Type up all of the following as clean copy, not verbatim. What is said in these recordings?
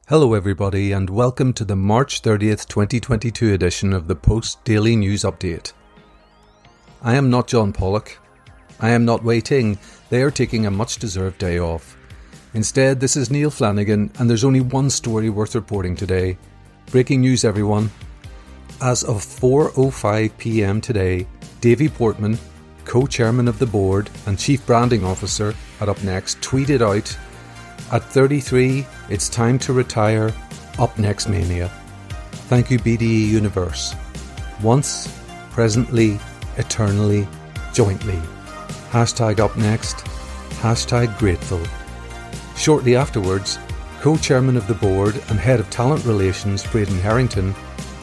Hello everybody and welcome to the March 30th 2022 edition of the Post Daily News Update. I am not John Pollock. I am not waiting. They are taking a much deserved day off. Instead, this is Neil Flanagan and there's only one story worth reporting today. Breaking news everyone. As of 4:05 PM today, Davie Portman, co-chairman of the board and chief branding officer at upNXT, tweeted out, "At 33, it's time to retire upNXTMania. Thank you BDE Universe. Once, presently, eternally, jointly. Hashtag upNXT, hashtag grateful." Shortly afterwards, co-chairman of the board and head of talent relations Braden Herrington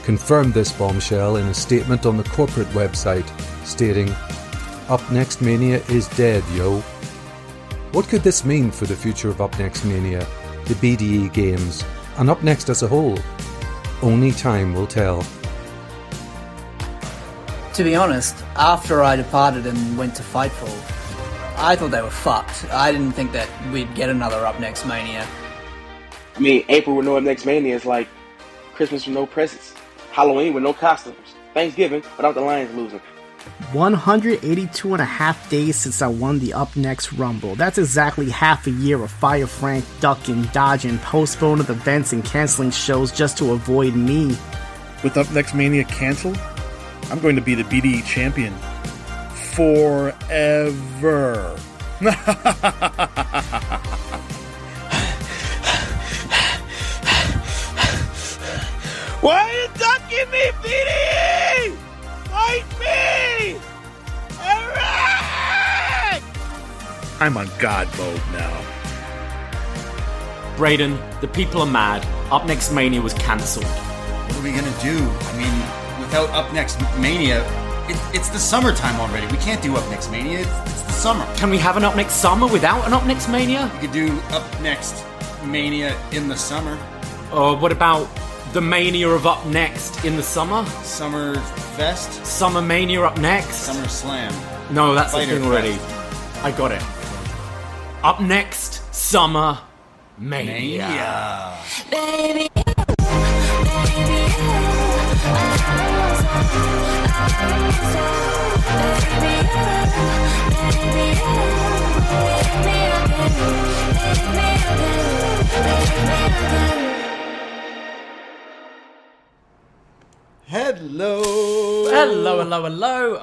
confirmed this bombshell in a statement on the corporate website, stating, "upNXTMania is dead, yo." What could this mean for the future of upNXTMania, the BDE games, and upNXT as a whole? Only time will tell. To be honest, after I departed and went to Fightful, I thought they were fucked. I didn't think that we'd get another upNXTMania. I mean, April with no upNXTMania is like Christmas with no presents, Halloween with no costumes, Thanksgiving without the Lions losing. 182 and a half days since I won the upNXT Rumble. That's exactly half a year of Fire Frank ducking, dodging, postponing events and canceling shows just to avoid me. With upNXTMania cancelled, I'm going to be the BDE champion forever. Why are you ducking me, BDE? Fight me! Eric! I'm on God mode now. Braden, the people are mad. upNXTMania was cancelled. What are we gonna do? I mean, without upNXTMania, it's the summertime already. We can't do upNXTMania. It's the summer. Can we have an upNXT Summer without an upNXTMania? We could do upNXTMania in the summer. Or what about the Mania of upNXT in the summer? Summer Fest? Summer Mania upNXT? Summerslam. No, that's Fighter the thing already. Fest. I got it. upNXT Summer Mania. Baby. Hello.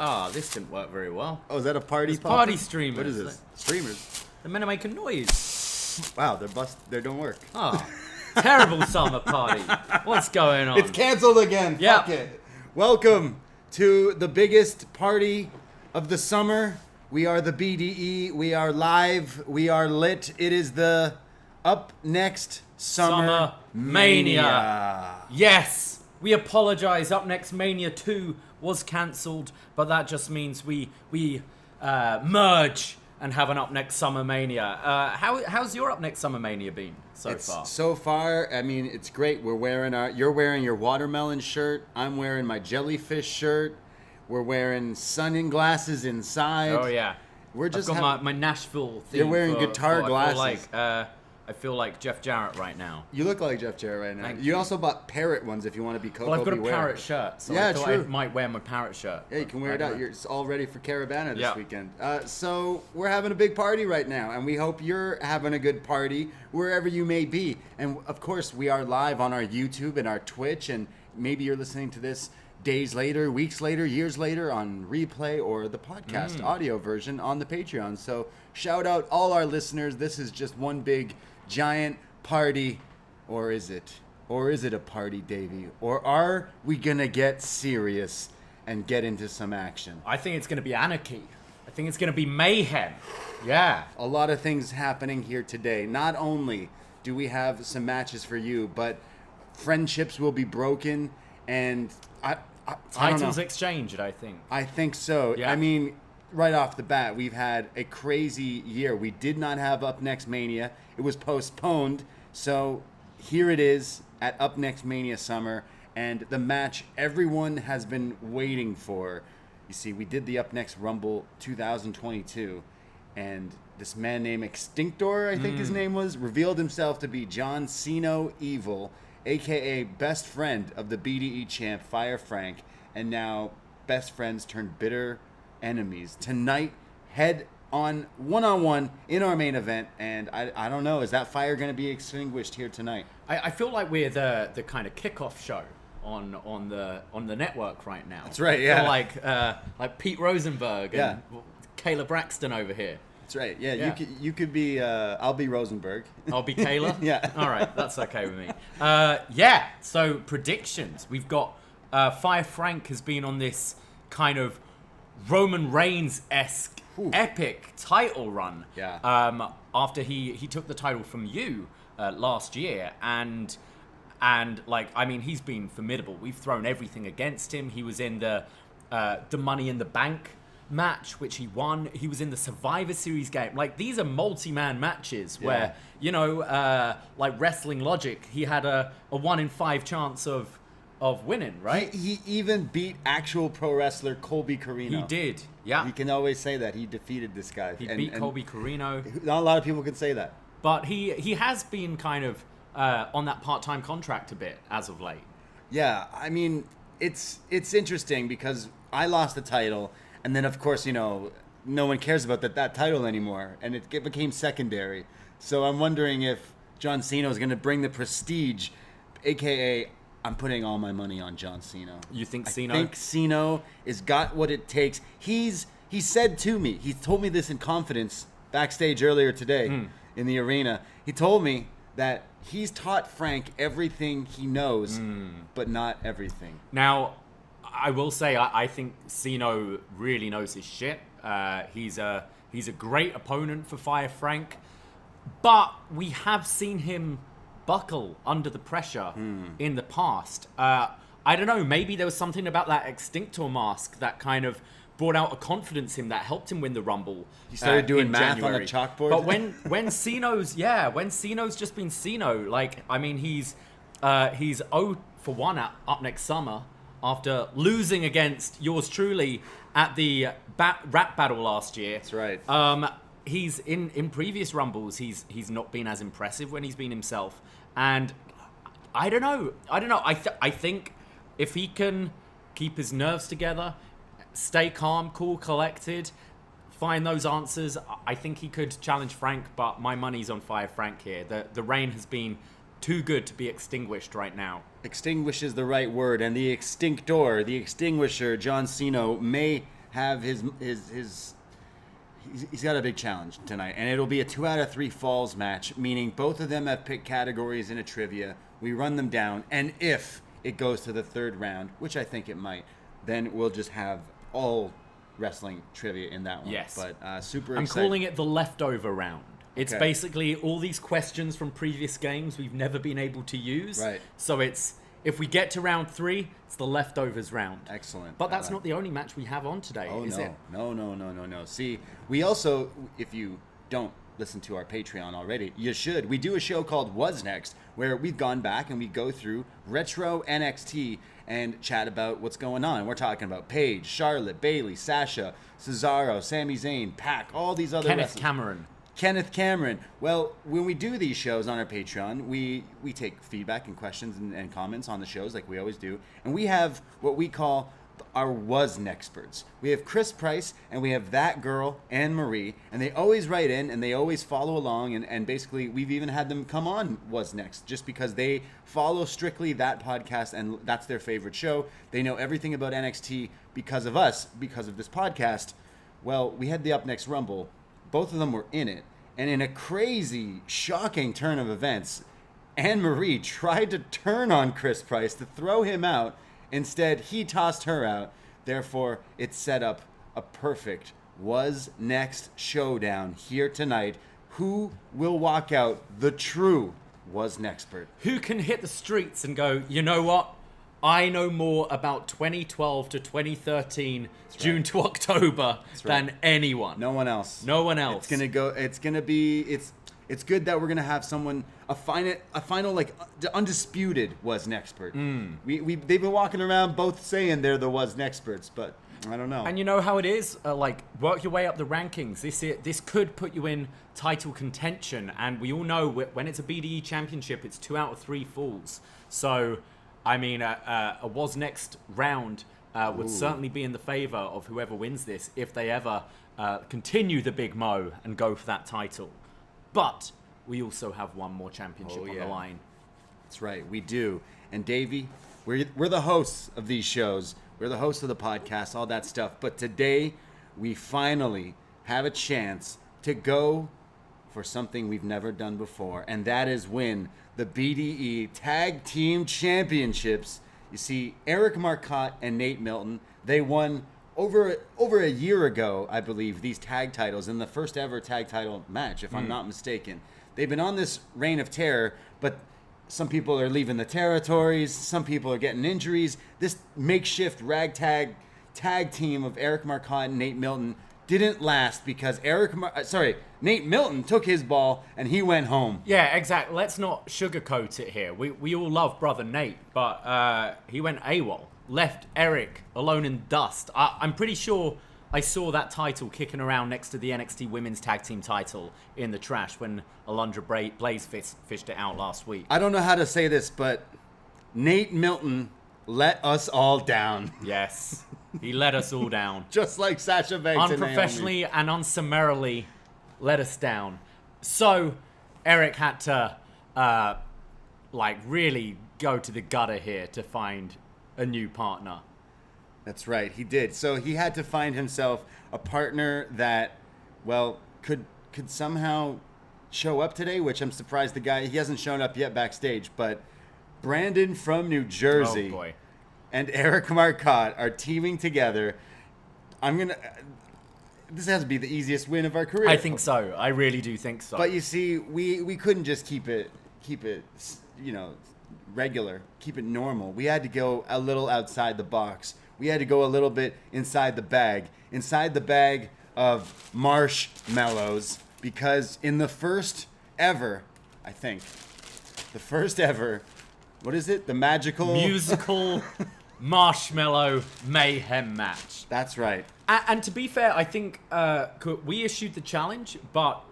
Ah, this didn't work very well. Oh, is that a party? It's party streamers. What is this? Streamers? The men are making noise. Wow, they don't work. Oh, terrible summer party. What's going on? It's canceled again. Yeah. Fuck it. Welcome to the biggest party of the summer. We are the BDE. We are live. We are lit. It is the upNXT Summer Mania. Yes, we apologize. upNXTMania 2 was cancelled, but that just means we merge and have an upNXT Summer Mania. How's your upNXT Summer Mania been so far? So far, I mean, it's great. You're wearing your watermelon shirt. I'm wearing my jellyfish shirt. We're wearing sunglasses inside. Oh yeah. I've got my Nashville theme. You're wearing guitar glasses. I I feel like Jeff Jarrett right now. You look like Jeff Jarrett right now. Thank You you. also bought parrot ones if you want to be Coco Well, I've got a Beware. parrot shirt, so Yeah, I thought true. I might wear my parrot shirt. Yeah, you can wear it out. You're all ready for Caravana this Yeah. weekend. So we're having a big party right now, and we hope you're having a good party wherever you may be. And of course, we are live on our YouTube and our Twitch, and maybe you're listening to this days later, weeks later, years later on replay or the podcast audio version on the Patreon. So shout out all our listeners. This is just one big giant party, or is it? Or is it a party, Davey? Or are we gonna get serious and get into some action? I think it's going to be anarchy. I think it's going to be mayhem. Yeah. A lot of things happening here today. Not only do we have some matches for you, but friendships will be broken, and I don't know. Titles exchanged, I think. I think so. Yeah. I mean, right off the bat, we've had a crazy year. We did not have upNXTMania. It was postponed. So here it is at upNXTMania Summer, and the match everyone has been waiting for. You see, we did the upNXT Rumble 2022, and this man named Extinctor, I think his name was, revealed himself to be Cno Evil, a.k.a. best friend of the BDE champ, Fire Frank, and now best friends turned bitter enemies. Tonight, head on one-on-one in our main event, and I don't know, is that fire going to be extinguished here tonight? I feel like we're the kind of kickoff show on the network right now. That's right, yeah. I feel like Pete Rosenberg and Kayla Braxton over here. That's right, yeah. Yeah. You could be, I'll be Rosenberg. I'll be Kayla? Yeah. All right, that's okay with me. Yeah, so predictions. We've got Fire Frank has been on this kind of Roman Reigns-esque epic title run. Yeah. After he took the title from you last year, and like, I mean, he's been formidable. We've thrown everything against him. He was in the Money in the Bank match, which he won. He was in the Survivor Series game. Like, these are multi-man matches where, you know, like wrestling logic, he had a 1 in 5 chance of winning, right? He even beat actual pro wrestler Colby Carino. He did, yeah. You can always say that. He defeated this guy. He beat Colby Carino. Not a lot of people can say that. But he has been kind of on that part-time contract a bit as of late. Yeah, I mean, it's interesting because I lost the title, and then, of course, you know, no one cares about that title anymore, and it became secondary. So I'm wondering if John Cena is going to bring the prestige, a.k.a. I'm putting all my money on John Cena. You think Cena? I think Cena has got what it takes. He said to me, he told me this in confidence backstage earlier today in the arena. He told me that he's taught Frank everything he knows, but not everything. Now, I will say I think Cena really knows his shit. He's a great opponent for Fire Frank, but we have seen him buckle under the pressure in the past. I don't know, maybe there was something about that Extinctor mask that kind of brought out a confidence in him that helped him win the Rumble. He started doing in math January. on a chalkboard. But when Ceno's just been Ceno, like, I mean, he's 0 for 1 at upNXT Summer after losing against yours truly at the rap battle last year. That's right. He's in previous Rumbles, he's not been as impressive when he's been himself. And I don't know. I think if he can keep his nerves together, stay calm, cool, collected, find those answers, I think he could challenge Frank, but my money's on Fire Frank here. The reign has been too good to be extinguished right now. Extinguish is the right word, and the Extinctor, the extinguisher, John Cena, may have his he's got a big challenge tonight, and it'll be a 2 out of 3 falls match, meaning both of them have picked categories in a trivia. We run them down, and if it goes to the 3rd round, which I think it might, then we'll just have all wrestling trivia in that one. Yes. But super I'm excited. calling it the leftover round. It's Okay. basically all these questions from previous games we've never been able to use. Right. So if we get to round 3, it's the leftovers round. Excellent. But that's not the only match we have on today, Oh, is no. it? No. See, we also, if you don't listen to our Patreon already, you should. We do a show called Was Next, where we've gone back and we go through retro NXT and chat about what's going on. We're talking about Paige, Charlotte, Bayley, Sasha, Cesaro, Sami Zayn, Pac, all these other Kenneth wrestlers. Cameron. Kenneth Cameron. Well, when we do these shows on our Patreon, we take feedback and questions and comments on the shows like we always do. And we have what we call our wasNXTPerts. We have Chris Price and we have that girl, Anne Marie, and they always write in and they always follow along, and basically we've even had them come on What's Next just because they follow strictly that podcast and that's their favorite show. They know everything about NXT because of us, because of this podcast. Well, we had the Up Next Rumble. Both of them were in it. And in a crazy, shocking turn of events, Anne Marie tried to turn on Chris Price to throw him out. Instead, he tossed her out. Therefore, it set up a perfect Was Next showdown here tonight. Who will walk out the true wasNXTPert? Who can hit the streets and go, you know what? I know more about 2012 to 2013, June to October than anyone. No one else. No one else. It's good that we're gonna have someone a final like undisputed wasNXTPert. They've been walking around both saying they're the wasNXTPerts, but I don't know. And you know how it is, like work your way up the rankings. This could put you in title contention, and we all know when it's a BDE Championship, it's 2 out of 3 falls. So, I mean, a wasNXT round would certainly be in the favor of whoever wins this if they ever continue the Big Mo and go for that title. But we also have one more championship on the line. That's right, we do. And Davie, we're the hosts of these shows. We're the hosts of the podcast, all that stuff. But today, we finally have a chance to go for something we've never done before, and that is win the BDE Tag Team Championships. You see, Eric Marcotte and Nate Milton, they won over a year ago, I believe, these tag titles in the first ever tag title match, if I'm not mistaken. They've been on this reign of terror, but some people are leaving the territories, some people are getting injuries. This makeshift ragtag tag team of Eric Marcotte and Nate Milton didn't last because Nate Milton took his ball and he went home. Yeah, exactly. Let's not sugarcoat it here. We all love brother Nate, but he went AWOL. Left Eric alone in dust. I'm pretty sure I saw that title kicking around next to the NXT Women's Tag Team title in the trash when Alundra Blaze fished it out last week. I don't know how to say this, but Nate Milton let us all down. Yes, he let us all down. Just like Sasha Banks unprofessionally and unsummarily let us down. So Eric had to really go to the gutter here to find a new partner. That's right, he did. So he had to find himself a partner that, well, could somehow show up today, which I'm surprised he hasn't shown up yet backstage, but Brandon from New Jersey and Eric Marcotte are teaming together. This has to be the easiest win of our career. I think so. I really do think so. But you see, we couldn't just keep it, regular, keep it normal. We had to go a little outside the box. We had to go a little bit inside the bag of marshmallows, because in the first ever, what is it? The musical Marshmallow mayhem match. That's right. And to be fair, I think we issued the challenge, but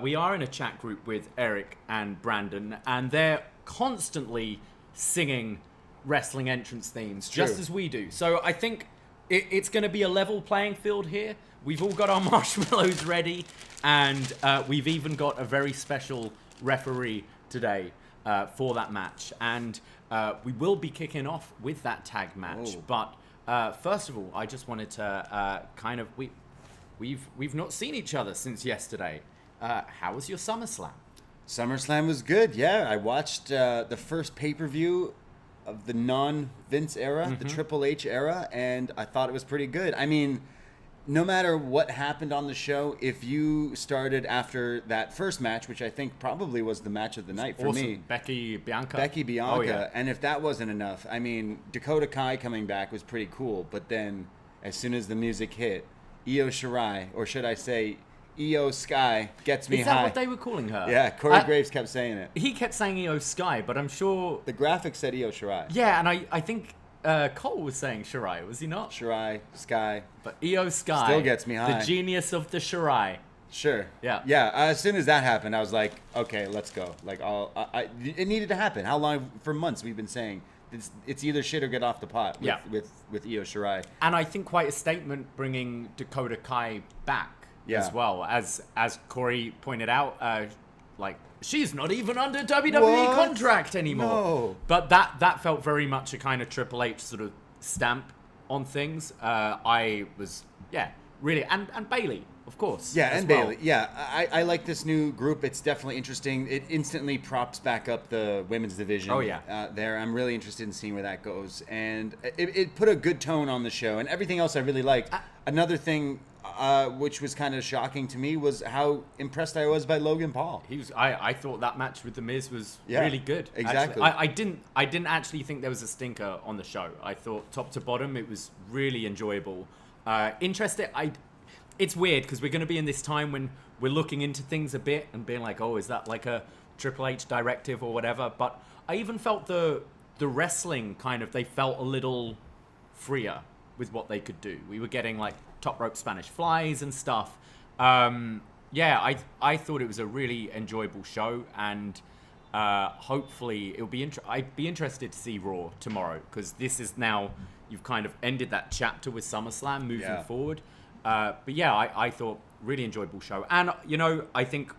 we are in a chat group with Eric and Brandon, and they're constantly singing wrestling entrance themes, just as we do. So I think it's going to be a level playing field here. We've all got our marshmallows ready, and we've even got a very special referee today for that match. And we will be kicking off with that tag match. But first of all, I just wanted to we've not seen each other since yesterday. How was your SummerSlam? SummerSlam was good, yeah. I watched the first pay-per-view of the non-Vince era, the Triple H era, and I thought it was pretty good. I mean, no matter what happened on the show, if you started after that first match, which I think probably was the match of the night for me. Becky Bianca. Oh, yeah. And if that wasn't enough, I mean, Dakota Kai coming back was pretty cool, but then as soon as the music hit, Io Shirai, or should I say Io Sky, gets me high. Is that what they were calling her? Yeah, Corey Graves kept saying it. He kept saying Io Sky, but I'm sure... The graphics said Io Shirai. Yeah, and I think Cole was saying Shirai, was he not? Shirai, Sky. But Io Sky... Still gets me high. The genius of the Shirai. Sure. Yeah. Yeah. As soon as that happened, I was like, okay, let's go. Like, it needed to happen. How long? For months, we've been saying it's either shit or get off the pot. With Io Shirai. And I think quite a statement bringing Dakota Kai back as well. As Corey pointed out, like she's not even under WWE contract anymore. No. But that felt very much a kind of Triple H sort of stamp on things. I was really and Bayley. Of course. Yeah, and well. Bayley. Yeah, I like this new group. It's definitely interesting. It instantly props back up the women's division. Oh, yeah. There, I'm really interested in seeing where that goes. And it put a good tone on the show. And everything else I really liked. Another thing, which was kind of shocking to me, was how impressed I was by Logan Paul. I thought that match with The Miz was really good. Exactly. Actually, I didn't actually think there was a stinker on the show. I thought top to bottom it was really enjoyable. Interesting. It's weird because we're going to be in this time when we're looking into things a bit and being like, oh, is that like a Triple H directive or whatever? But I even felt the wrestling they felt a little freer with what they could do. We were getting like top rope Spanish flies and stuff. I thought it was a really enjoyable show, and hopefully it'll be. I'd be interested to see Raw tomorrow because this is now you've kind of ended that chapter with SummerSlam moving forward. I thought really enjoyable show. And, I think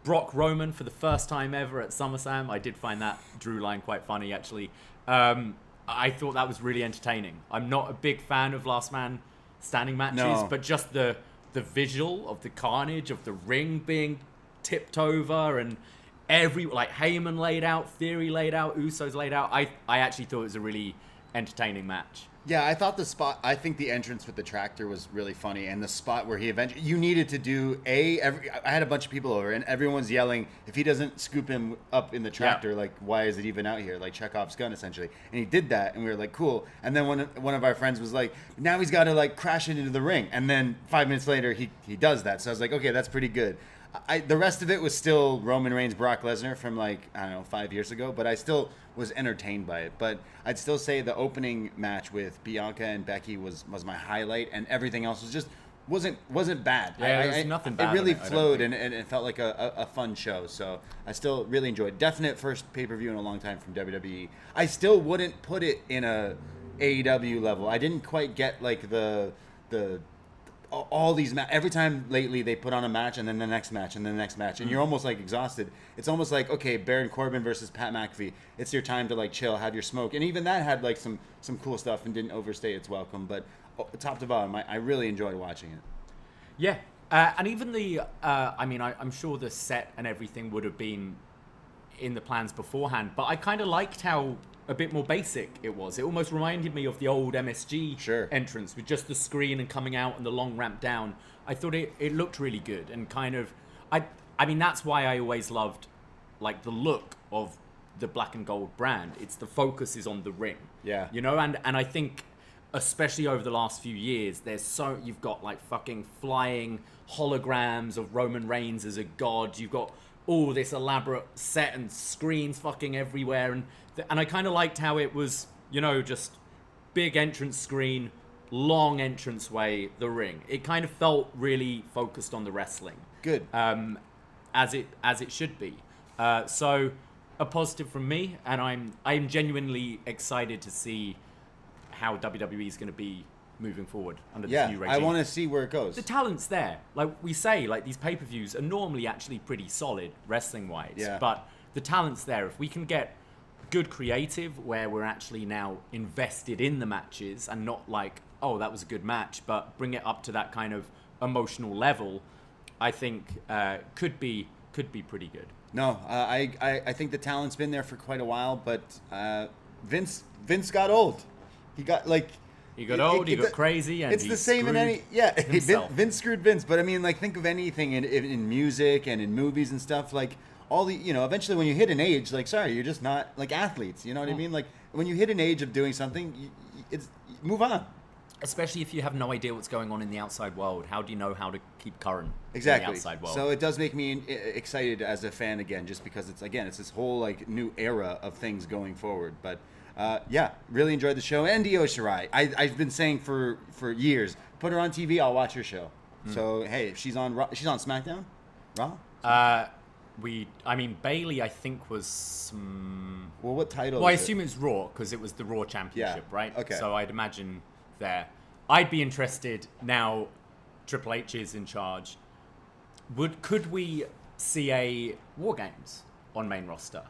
Brock Roman for the first time ever at SummerSlam, I did find that Drew line quite funny, actually. I thought that was really entertaining. I'm not a big fan of last man standing matches, but just the visual of the carnage, of the ring being tipped over and Heyman laid out, Theory laid out, Usos laid out. I actually thought it was a really entertaining match. Yeah, I thought I think the entrance with the tractor was really funny, and the spot where he eventually, you needed to do I had a bunch of people over, and everyone's yelling, if he doesn't scoop him up in the tractor, like, why is it even out here? Like, Chekhov's gun, essentially. And he did that, and we were like, cool. And then one of our friends was like, now he's got to, like, crash it into the ring. And then 5 minutes later, he does that. So I was like, okay, that's pretty good. The rest of it was still Roman Reigns, Brock Lesnar from 5 years ago, but I still was entertained by it. But I'd still say the opening match with Bianca and Becky was my highlight, and everything else was just wasn't bad. Yeah, there's nothing bad. It really flowed, and it felt like a fun show. So I still really enjoyed. Definite first pay-per-view in a long time from WWE. I still wouldn't put it in a AEW level. I didn't quite get like the all these every time lately they put on a match and then the next match and then the next match, and you're almost like exhausted. It's almost like, okay, Baron Corbin versus Pat McAfee, it's your time to like chill, have your smoke. And even that had like some cool stuff and didn't overstay its welcome. But top to bottom, I really enjoyed watching it. Yeah, and even the I'm sure the set and everything would have been in the plans beforehand, but I kind of liked how a bit more basic it was. It almost reminded me of the old MSG entrance with just the screen and coming out and the long ramp down. I thought it looked really good, and kind of I mean that's why I always loved like the look of the black and gold brand. It's the focus is on the ring. Yeah. And I think especially over the last few years, you've got like fucking flying holograms of Roman Reigns as a god. You've got all this elaborate set and screens fucking everywhere, and I kind of liked how it was, just big entrance screen, long entranceway, the ring. It kind of felt really focused on the wrestling. Good. As it should be. So a positive from me, and I'm genuinely excited to see how WWE is going to be moving forward under this new regime. I want to see where it goes. The talent's there. Like we say, like these pay-per-views are normally actually pretty solid wrestling-wise, but the talent's there. If we can get good creative where we're actually now invested in the matches and not like, oh, that was a good match, but bring it up to that kind of emotional level, I think could be pretty good. No, I think the talent's been there for quite a while, but Vince got old. He got like... He got old, he got crazy, and it's the same in any... Yeah, Vince screwed Vince. But I mean, like, think of anything in music and in movies and stuff. Like, all the... eventually when you hit an age, like, sorry, you're just not, like, athletes. You know what I mean? Like, when you hit an age of doing something, it's move on. Especially if you have no idea what's going on in the outside world. How do you know how to keep current exactly. in the outside world? So it does make me excited as a fan again, just because it's this whole, like, new era of things going forward. But... really enjoyed the show. And Io Shirai. I've been saying for years, put her on TV, I'll watch her show. So hey, if she's on SmackDown, Raw. Bailey, I think was. Well, what title? Well, I assume it's Raw because it was the Raw Championship, right? Okay. So I'd imagine there. I'd be interested now. Triple H is in charge. Could we see a War Games on main roster?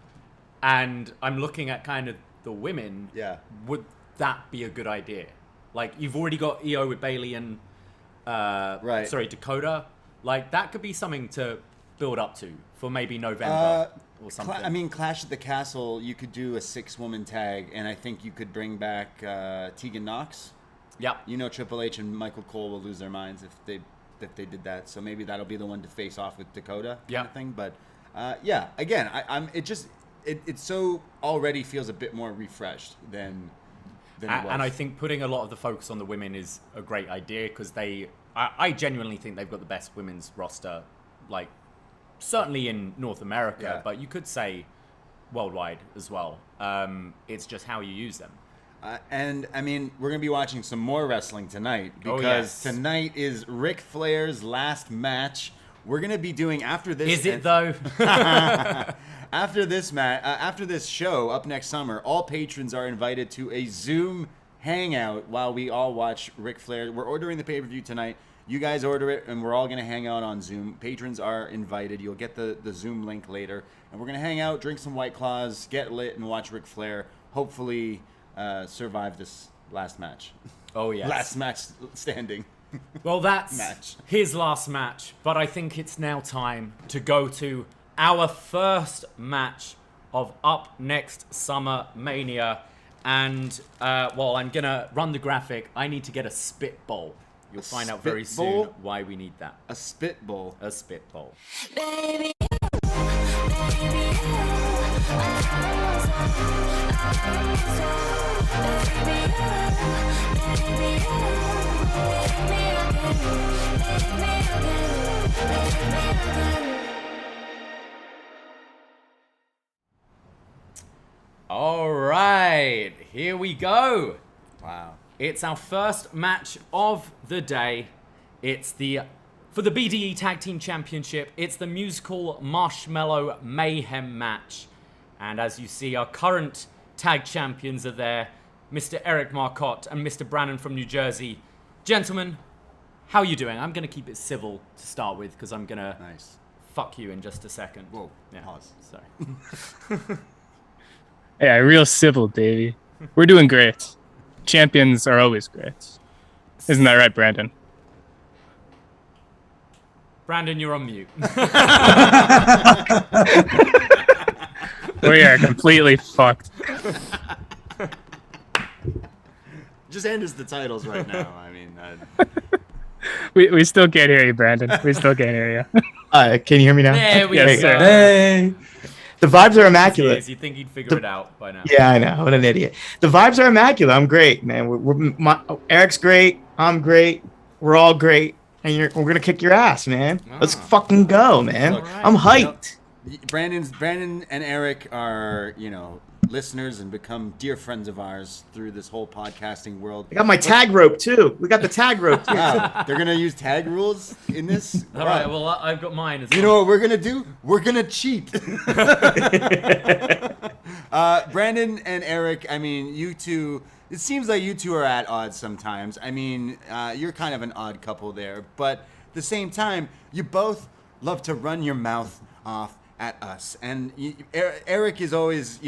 And I'm looking at kind of the women. Yeah. Would that be a good idea? Like, you've already got EO with Bailey and Dakota. Like, that could be something to build up to for maybe November or something. Clash at the Castle, you could do a 6-woman tag, and I think you could bring back Tegan Knox. Yeah. Triple H and Michael Cole will lose their minds if they did that. So maybe that'll be the one to face off with Dakota kind of thing. But again, it so already feels a bit more refreshed than it was. And I think putting a lot of the focus on the women is a great idea because I genuinely think they've got the best women's roster, like certainly in North America, but you could say worldwide as well. It's just how you use them. And we're going to be watching some more wrestling tonight because tonight is Ric Flair's last match. We're going to be doing after this. Is it though? After this show, Up Next Summer, all patrons are invited to a Zoom hangout while we all watch Ric Flair. We're ordering the pay-per-view tonight. You guys order it, and we're all going to hang out on Zoom. Patrons are invited. You'll get the Zoom link later. And we're going to hang out, drink some White Claws, get lit, and watch Ric Flair hopefully survive this last match. Oh, yes. Last match standing. Well, that's his last match, but I think it's now time to go to our first match of Up Next Summer Mania. And while I'm going to run the graphic, I need to get a spitball. You'll find out very soon why we need that. A spitball. A spitball. Baby, all right, here we go. Wow. It's our first match of the day. It's for the BDE Tag Team Championship. It's the musical Marshmallow Mayhem match. And as you see, our current tag champions are there, Mr. Eric Marcotte and Mr. Brandon from New Jersey. Gentlemen, how are you doing? I'm going to keep it civil to start with because I'm going to fuck you in just a second. Whoa, yeah. Pause. Sorry. Yeah, real civil, Davey. We're doing great. Champions are always great. Isn't that right, Brandon? Brandon, you're on mute. We are completely fucked. Just hand us the titles right now. We still can't hear you, Brandon. We still can't hear you. Can you hear me now? There we Yes, go. sir. Hey. The vibes are immaculate. You'd think he'd figure it out by now. Yeah, I know. What an idiot. The vibes are immaculate. I'm great, man. Eric's great. I'm great. We're all great. And we're going to kick your ass, man. Let's fucking go, man. Look, I'm hyped. Brandon and Eric are, listeners and become dear friends of ours through this whole podcasting world. I got my tag rope, too. We got the tag rope, too. Wow. They're going to use tag rules in this? All right, well, I've got mine as well. You know what we're going to do? We're going to cheat. Brandon and Eric, you two, it seems like you two are at odds sometimes. You're kind of an odd couple there. But at the same time, you both love to run your mouth off at us. And Eric is always,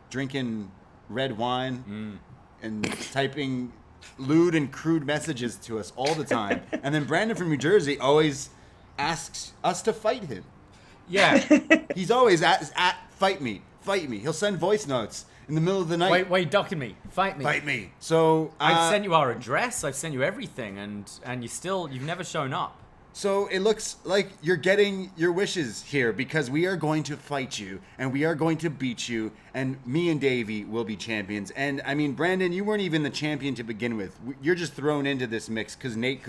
drinking red wine and typing lewd and crude messages to us all the time. And then Brandon from New Jersey always asks us to fight him. Yeah. He's always at fight me. He'll send voice notes in the middle of the night. Wait, ducking me. Fight me. Fight me. So I've sent you our address. I've sent you everything, and you've never shown up. So it looks like you're getting your wishes here because we are going to fight you and we are going to beat you, and me and Davie will be champions. And Brandon, you weren't even the champion to begin with. You're just thrown into this mix because Nate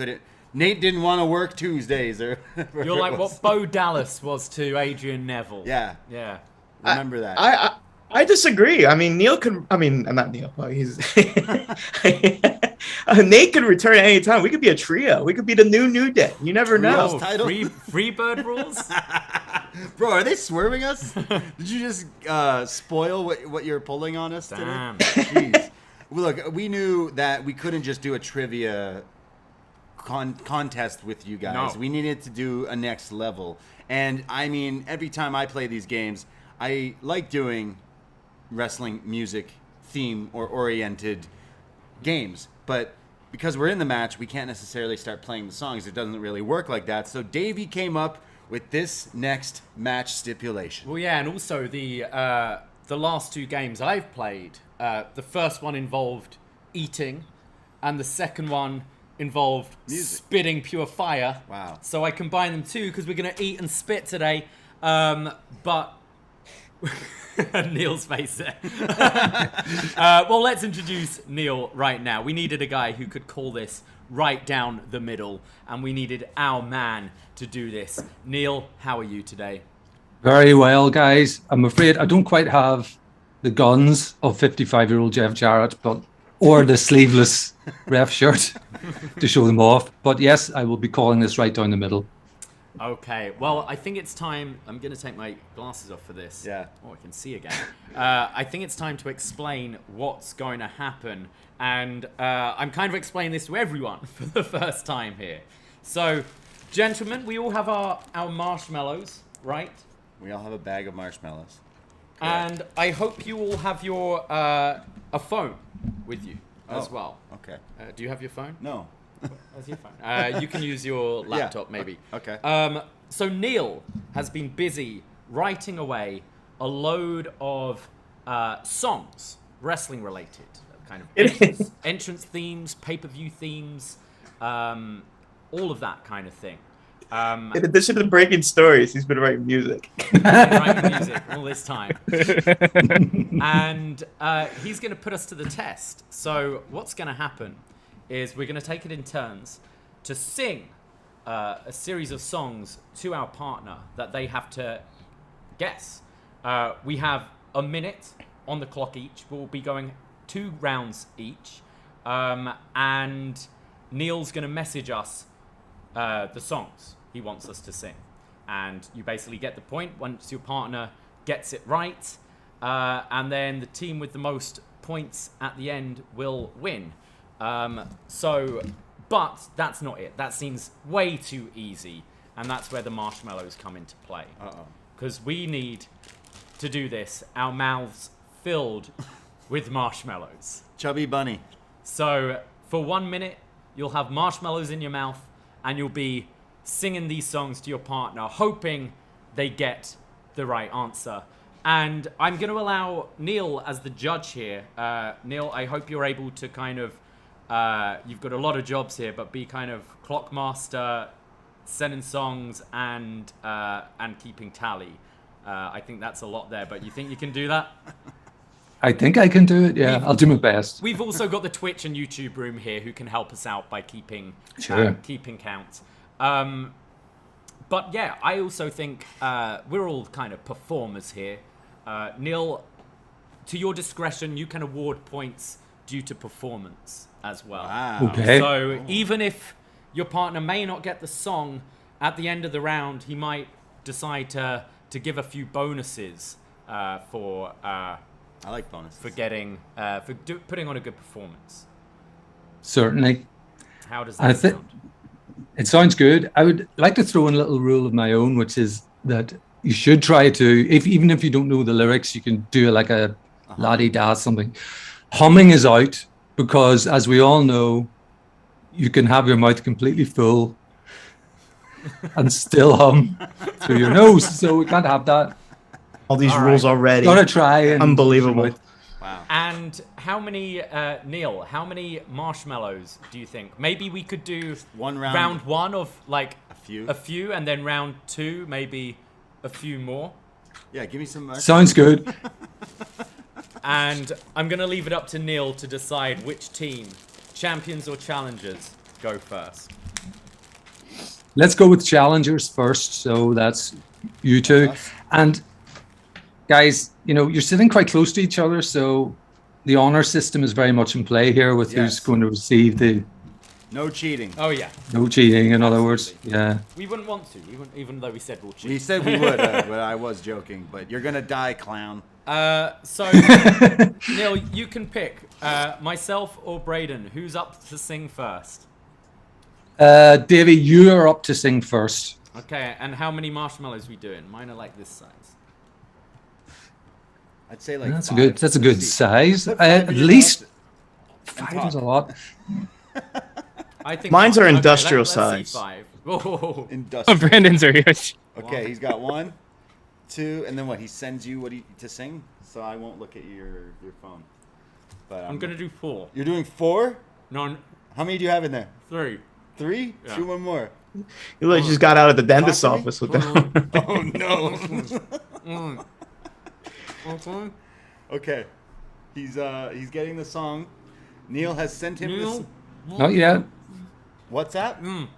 didn't want to work Tuesdays or. You're like what Bo Dallas was to Adrian Neville. Yeah. Yeah. Remember that. I disagree. Neil could. Not Neil. Well, he's. Nate could return at any time. We could be a trio. We could be the new Day. You never know. Free bird rules. Bro, are they swerving us? Did you just spoil what you're pulling on us today? Damn. Jeez. Well, look, we knew that we couldn't just do a trivia contest with you guys. No. We needed to do a next level. And I mean, every time I play these games, I like doing wrestling music theme or oriented games. But because we're in the match, we can't necessarily start playing the songs. It doesn't really work like that. So Davey came up with this next match stipulation. Well, yeah, and also the last two games I've played, the first one involved eating, and the second one involved spitting pure fire. Wow. So I combined them too because we're going to eat and spit today. But Neil's face there. Well, let's introduce Neil right now. We needed a guy who could call this right down the middle, and we needed our man to do this. Neil, how are you today? Very well, guys. I'm afraid I don't quite have the guns of 55-year-old Jeff Jarrett, or the sleeveless ref shirt to show them off. But yes, I will be calling this right down the middle. Okay, well, I think it's time. I'm going to take my glasses off for this. Yeah. Oh, I can see again. I think it's time to explain what's going to happen. And I'm kind of explaining this to everyone for the first time here. So, gentlemen, we all have our marshmallows, right? We all have a bag of marshmallows. And I hope you all have your a phone with you as well. Okay. Do you have your phone? No. Where's your phone? You can use your laptop, maybe. Okay. So Neil has been busy writing away a load of songs, wrestling related, kind of entrance themes, pay-per-view themes, all of that kind of thing. In addition to breaking stories, he's been writing music. He's been writing music all this time. And he's going to put us to the test. So what's going to happen is we're going to take it in turns to sing a series of songs to our partner that they have to guess. We have a minute on the clock each. We'll be going 2 rounds each. And Neil's going to message us the songs he wants us to sing. And you basically get the point once your partner gets it right. And then the team with the most points at the end will win. But that's not it. That seems way too easy. And that's where the marshmallows come into play. Because we need to do this, our mouths filled with marshmallows. Chubby bunny. So for 1 minute, you'll have marshmallows in your mouth and you'll be singing these songs to your partner, hoping they get the right answer. And I'm going to allow Neil as the judge here. Neil, I hope you're able to kind of, you've got a lot of jobs here, but be kind of clock master, sending songs and keeping tally. I think that's a lot there, but you think you can do that? I think I can do it, yeah. I'll do my best. We've also got the Twitch and YouTube room here who can help us out by keeping count. But yeah, I also think we're all kind of performers here. Neil, to your discretion, you can award points due to performance as well. Wow. Okay. So even if your partner may not get the song at the end of the round, he might decide to give a few bonuses for I like bonuses. for getting putting on a good performance. Certainly. How does that sound? It sounds good. I would like to throw in a little rule of my own, which is that you should try to, even if you don't know the lyrics, you can do like a la-di-da something. Humming is out because, as we all know, you can have your mouth completely full and still hum through your nose. So we can't have that. All these rules already. Gotta try. And unbelievable. Wow. And how many, Neil, how many marshmallows do you think? Maybe we could do round one of like a few, and then round two, maybe a few more. Yeah, give me some. Sounds good. And I'm going to leave it up to Neil to decide which team, champions or challengers, go first. Let's go with challengers first. So that's you two. And guys, you're sitting quite close to each other, so the honor system is very much in play here with who's going to receive the. No cheating. Oh yeah. No cheating, in other words. Yeah. We wouldn't want to, even though we said we'll cheat. We said we would, but I was joking. But you're gonna die, clown. So Neil, you can pick myself or Braden. Who's up to sing first? Davie, you are up to sing first. Okay, and how many marshmallows we doing? Mine are like this size. I'd say like that's 5. That's a good size. At least 5 is a lot. I think Mine's are okay, industrial let's size. see 5. Oh. Industrial. Brandon's are huge. Okay, he's got 1, 2, and then what? He sends you to sing, so I won't look at your phone. But I'm gonna do 4. You're doing 4? No. How many do you have in there? 3. 3? Yeah. Do one more. You like just got out of the dentist's office with that. Oh no. Okay. He's getting the song. Neil has sent him this. Not yet. WhatsApp?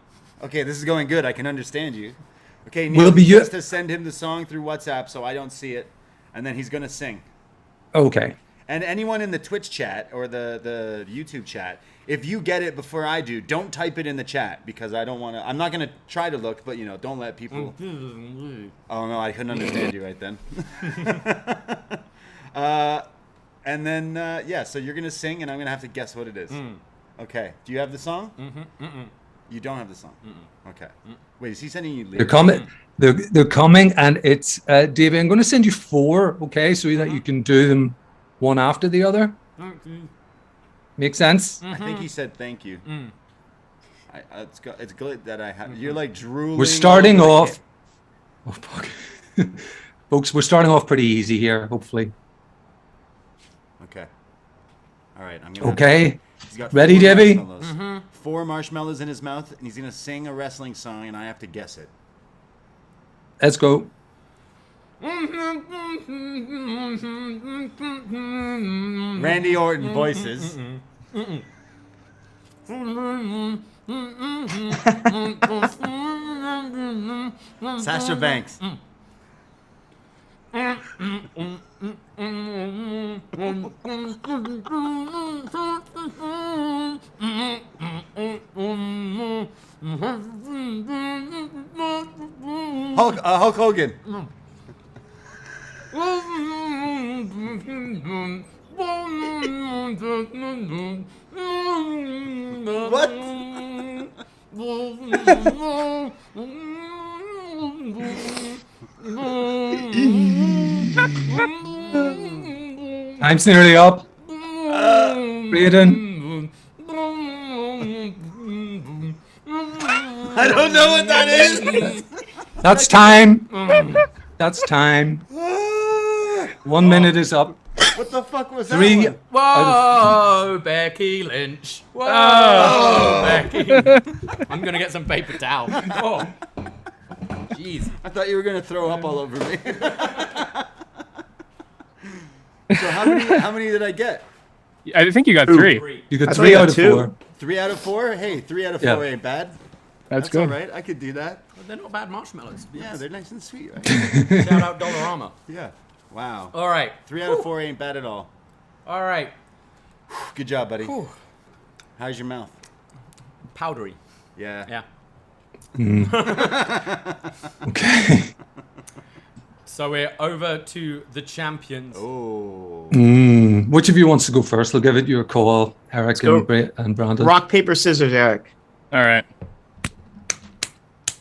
Okay, this is going good. I can understand you. Okay, Will Neil be has to send him the song through WhatsApp so I don't see it. And then he's going to sing. Okay. And anyone in the Twitch chat or the YouTube chat, if you get it before I do, don't type it in the chat because I don't want to. I'm not going to try to look, but, don't let people. Oh, no, I couldn't understand you right then. And then, so you're going to sing and I'm going to have to guess what it is. Okay. Do you have the song? You don't have the song? Okay. Wait, is he sending you lyrics? They're coming. They're coming, and it's Davey. I'm going to send you 4, okay, so that you can do them one after the other. Make sense? I think he said thank you. It's good that I have. You're like drooling. We're starting off. Oh fuck, folks. We're starting off pretty easy here. Hopefully. Okay. All right. I'm gonna. Okay. He's got Ready, 4 Davey? marshmallows. 4 marshmallows in his mouth, and he's gonna sing a wrestling song, and I have to guess it. Let's go. Randy Orton voices. Sasha Banks. Hulk Hogan. What? Time's nearly up. Braden. I don't know what that is. That's time. That's time. 1 minute is up. What the fuck was 3. that? Whoa, Becky Lynch. Whoa, Becky. I'm going to get some paper towel. Oh. Jeez. I thought you were gonna throw up all over me. So how many did I get? I think you got 3. You got 3 out of 4. 3 out of 4? Hey, 3 out of 4 ain't bad. That's good. All right. I could do that. Well, they're not bad marshmallows. Yeah, they're nice and sweet. Right? Shout out Dollarama. Yeah. Wow. All right. 3 out of 4 ain't bad at all. All right. Good job, buddy. Whew. How's your mouth? Powdery. Yeah. Yeah. Okay. So we're over to the champions. Oh. Which of you wants to go first? I'll give it your call, Eric and Brandon. Rock, paper, scissors, Eric. All right.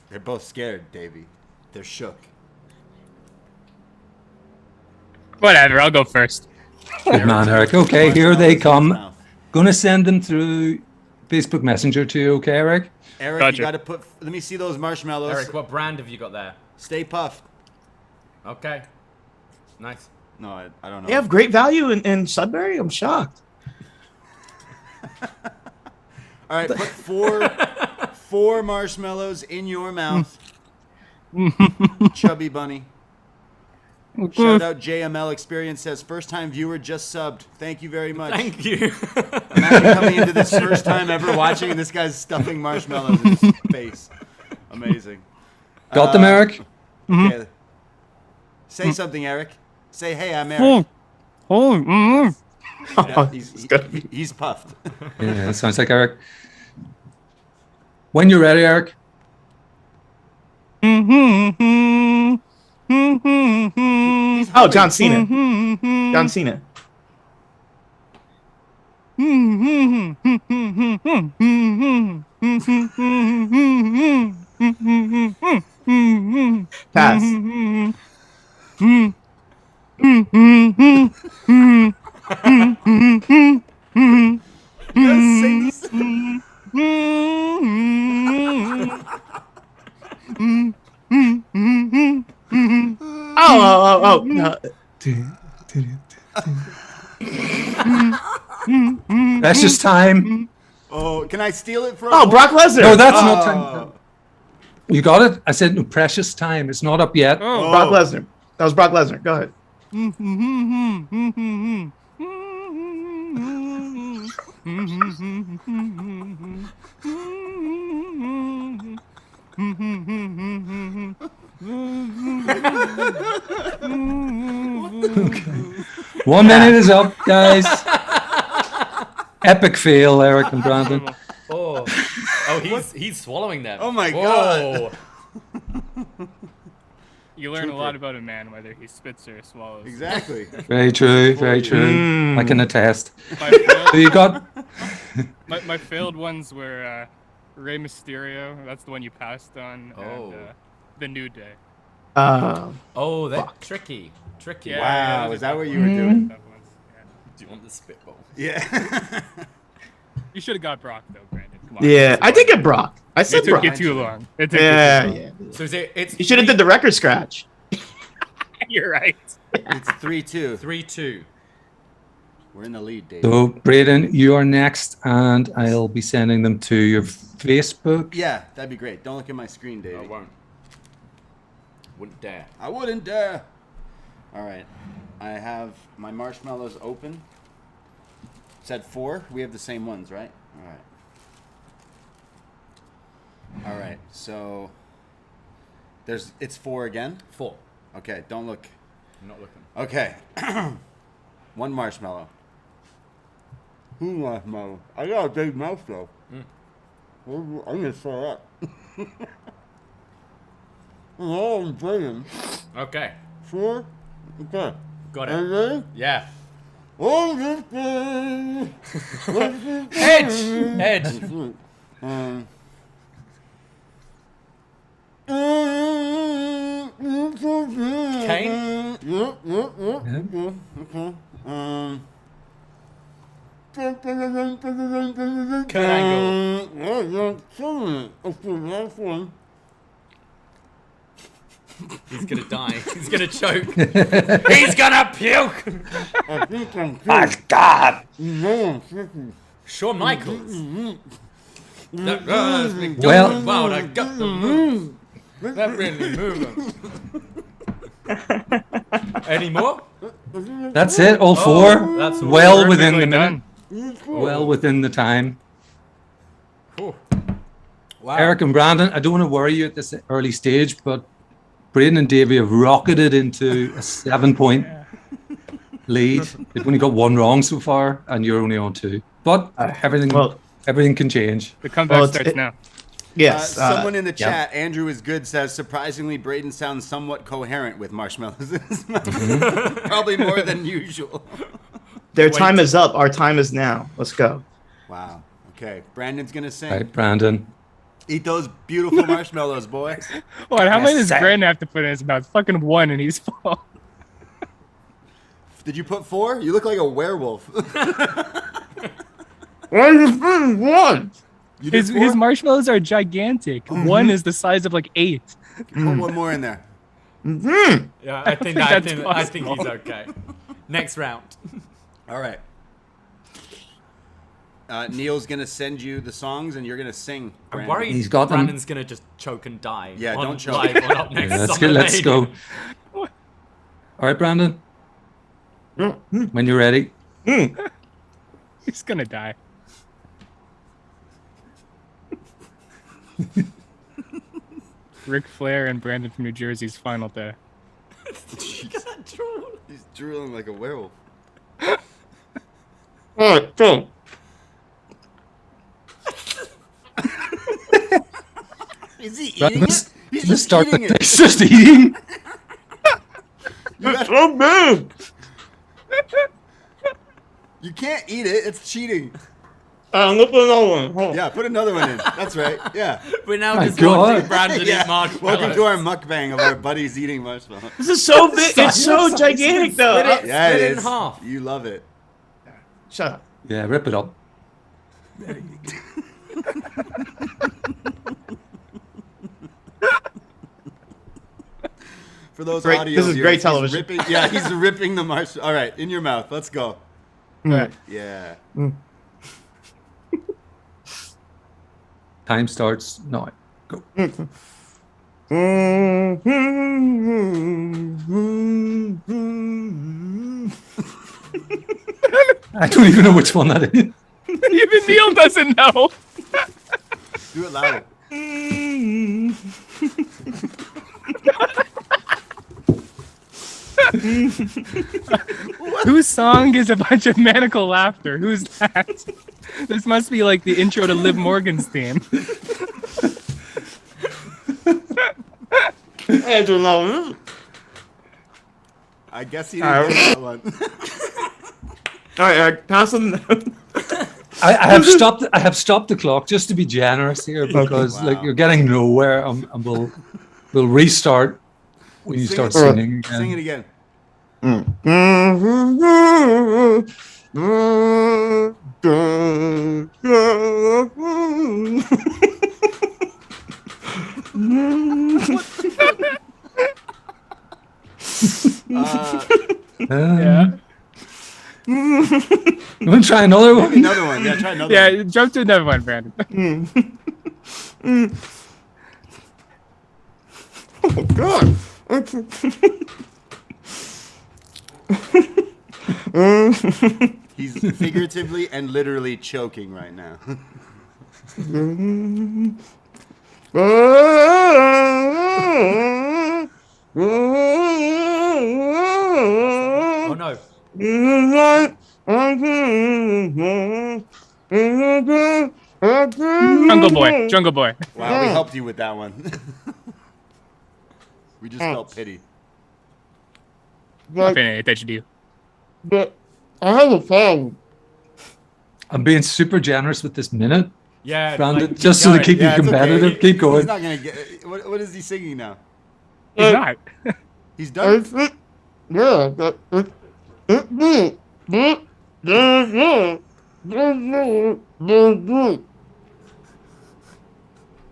They're both scared, Davey. They're shook. Whatever, I'll go first. Good man, Eric. Okay, here they come. Gonna send them through Facebook Messenger to you, okay, Eric? Eric, Gotcha. you gotta put. Let me see those marshmallows. Eric, what brand have you got there? Stay puffed. Okay. Nice. No, I don't know. They have great value in Sudbury. I'm shocked. All right, put four marshmallows in your mouth. Chubby bunny. Shout out JML Experience says first time viewer just subbed. Thank you very much. Thank you. Imagine coming into this first time ever watching and this guy's stuffing marshmallows in his face. Amazing. Got them, Eric? Okay. Say something, Eric. Say, hey, I'm Eric. Oh, He's puffed. Yeah, that sounds like Eric. When you're ready, Eric. Oh, John Cena. John Cena. Pass. Oh. That's just time. Oh, can I steal it from? Oh, Brock Lesnar. No, that's not time. You got it? I said no, precious time. It's not up yet. Oh. Brock Lesnar. That was Brock Lesnar. Go ahead. Okay. 1 minute is up, guys. Epic fail, Eric and Brandon. Oh, he's swallowing them. Oh my god. You learn a lot about a man, whether he spits or swallows. Exactly. Very true, very true. I can attest. So you got... my failed ones were Rey Mysterio. That's the one you passed on. Oh. And, the New Day. Oh, that's tricky. Tricky. Yeah, Wow, is that what you were doing? That one's- yeah. Do you want the spitball? Yeah. You should have got Brock though, Brandon. Come on. Yeah, I did get Brock. I said It took Brock. you too long. It took Yeah, you too yeah. long. So it's You should have did the record scratch. You're right. It's 3-2. 3-2. We're in the lead, Dave. So, Braden, you are next, and I'll be sending them to your Facebook. Yeah, that'd be great. Don't look at my screen, Dave. I won't. Wouldn't dare. I wouldn't dare. All right. I have my marshmallows open. Said 4. We have the same ones, right? All right. All right. So it's 4 again. 4. Okay. Don't look. I'm not looking. Okay. 1 marshmallow. 2 marshmallow. I got a big mouth though. I'm gonna throw up. Oh, I'm brilliant. Okay. 4. Okay. Got it. Are you ready? Yeah. Oh, this thing. Edge. Kane? Yep. Okay. Kurt Angle. Yeah, you're killing it. That's the last one. He's gonna die. He's gonna choke. He's gonna puke. I think I'm good. My God! You know I'm tricky. Shawn Michaels. That Well- wow, I got the move. That really moving. Any more? That's it, all 4. That's well within the Perfectly minute. done. Well within the time. Cool. Wow. Eric and Brandon, I don't want to worry you at this early stage, but Braden and Davie have rocketed into a 7-point lead. They've only got 1 wrong so far, and you're only on 2. But everything can change. The comeback starts now. Yes. Someone in the chat, Andrew is good, says surprisingly Braden sounds somewhat coherent with marshmallows in his mouth. Probably more than usual. Their time is up. Our time is now. Let's go. Wow. Okay. Brandon's gonna sing. Right, Brandon. Eat those beautiful marshmallows, boy. What? How many does Yes, Brandon have to put in his mouth? Fucking 1, and he's full. Did you put 4? You look like a werewolf. Why is it 1? You did His 4? marshmallows are gigantic. 1 is the size of like 8. Put 1 more in there. Yeah, I think he's okay. Next round. All right. Neil's gonna send you the songs, and you're gonna sing. I'm Brandon. worried He's got them. Brandon's gonna just choke and die. Yeah, on don't choke. Live on Up Next Let's Summer let's go. Mania. All right, Brandon. When you're ready. He's gonna die. Ric Flair and Brandon from New Jersey's final day. He's drooling like a werewolf. All right, go. Is he eating it? He's just start eating it. He's just eating. It's so big. You can't eat it. It's cheating. Look at another one. Hold on. Yeah, put another one in. That's right. Yeah. We're now My just God. watching Brandon Yeah. eat marshmallows. Welcome to our mukbang of our buddies eating marshmallows. This is so big. It's so gigantic, though. Split it, Yeah, split it it in is. half. You love it. Shut up. Yeah, rip it up. For those Great- audio this is viewers, great he's television. Ripping, yeah, he's ripping the marshmallow. All right, in your mouth. Let's go. All right. Yeah. Time starts now. Go. I don't even know which one that is. Even Neil doesn't know. Do it louder. Whose song is a bunch of maniacal laughter? Who's that? This must be like the intro to Liv Morgan's theme. I don't know. I guess he didn't get that one. All right, pass on. I have stopped the clock just to be generous here because Wow. like you're getting nowhere, and we'll restart when you start singing again. Sing it again. Yeah. You want to try another one? Another one. Yeah, try another Yeah, one. jump to another one, Brandon. Oh God. He's figuratively and literally choking right now. Oh no. Jungle Boy. Jungle Boy. Wow, we helped you with that one. We just felt pity. Not paying any attention to you. But I have a problem. I'm being super generous with this minute, Yeah, Brandon, like, just so to keep Yeah, you it's okay. competitive. Keep He's going. not gonna get. What is he singing now? He's not. He's done.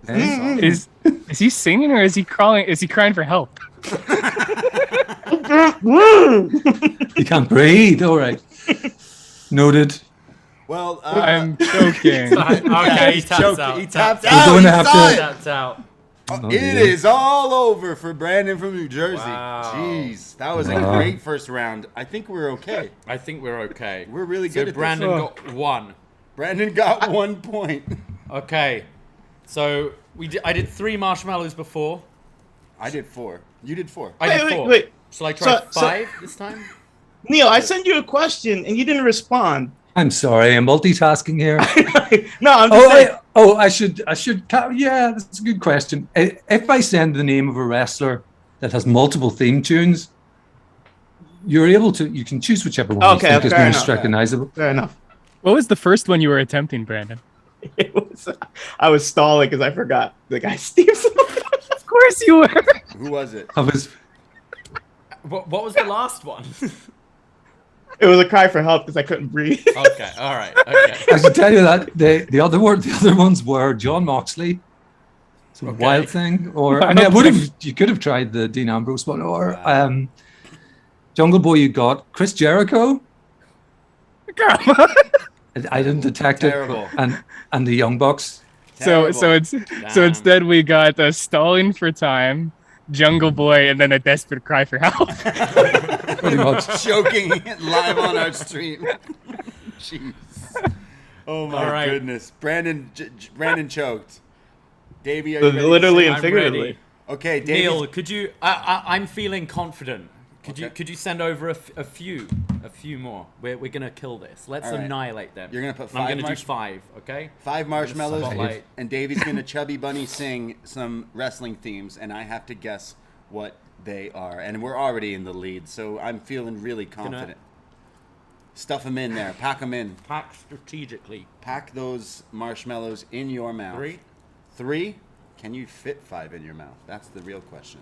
Yeah. Is he singing or is he crawling? Is he crying for help? You can't breathe. All right. Noted. Well, I'm joking. Okay, he he's taps choking. out. He taps We're out. going to He have saw to- it. Taps out. Oh, It dear. is all over for Brandon from New Jersey. Wow. Jeez, that was a Wow. great first round. I think we're okay. I think we're okay. We're really So good at Brandon this. got one. Brandon got 1 point. Okay. So I did 3 marshmallows before. I did 4. You did 4. I did 4. Wait. Shall I try So- 5 this time? Neil, I sent you a question and you didn't respond. I'm sorry. I'm multitasking here. No, I'm just saying. I should. Yeah, that's a good question. If I send the name of a wrestler that has multiple theme tunes, you're able to. You can choose whichever one Okay, you think is fair most enough. recognizable. Fair enough. What was the first one you were attempting, Brandon? It was, I was stalling because I forgot the guy Steve's. Of course you were. Who was it? I was. What was the last one? It was a cry for help because I couldn't breathe. Okay, all right. Okay. I should tell you that the other ones were John Moxley, some Okay. Wild Thing, or I mean, you could have tried the Dean Ambrose one, or Jungle Boy. You got Chris Jericho. I didn't detect Terrible. it, and the Young Bucks. So Damn. instead we got stalling for time, Jungle Boy, and then a desperate cry for help. Pretty much. Choking live on our stream. Jeez. Oh my All right. goodness. Brandon choked. Davey, are you ready? Literally and I'm figuratively. ready. Okay, Davey. Neil, could you? I'm feeling confident. Could you send over a few more? We're gonna kill this. Let's annihilate them. You're gonna put 5. I'm gonna do 5. Okay. 5 marshmallows, Spotlight. and Davey's gonna Chubby Bunny sing some wrestling themes, and I have to guess what they are. And we're already in the lead, so I'm feeling really confident. Stuff them in there. Pack them in. Pack strategically. Pack those marshmallows in your mouth. 3? Can you fit 5 in your mouth? That's the real question.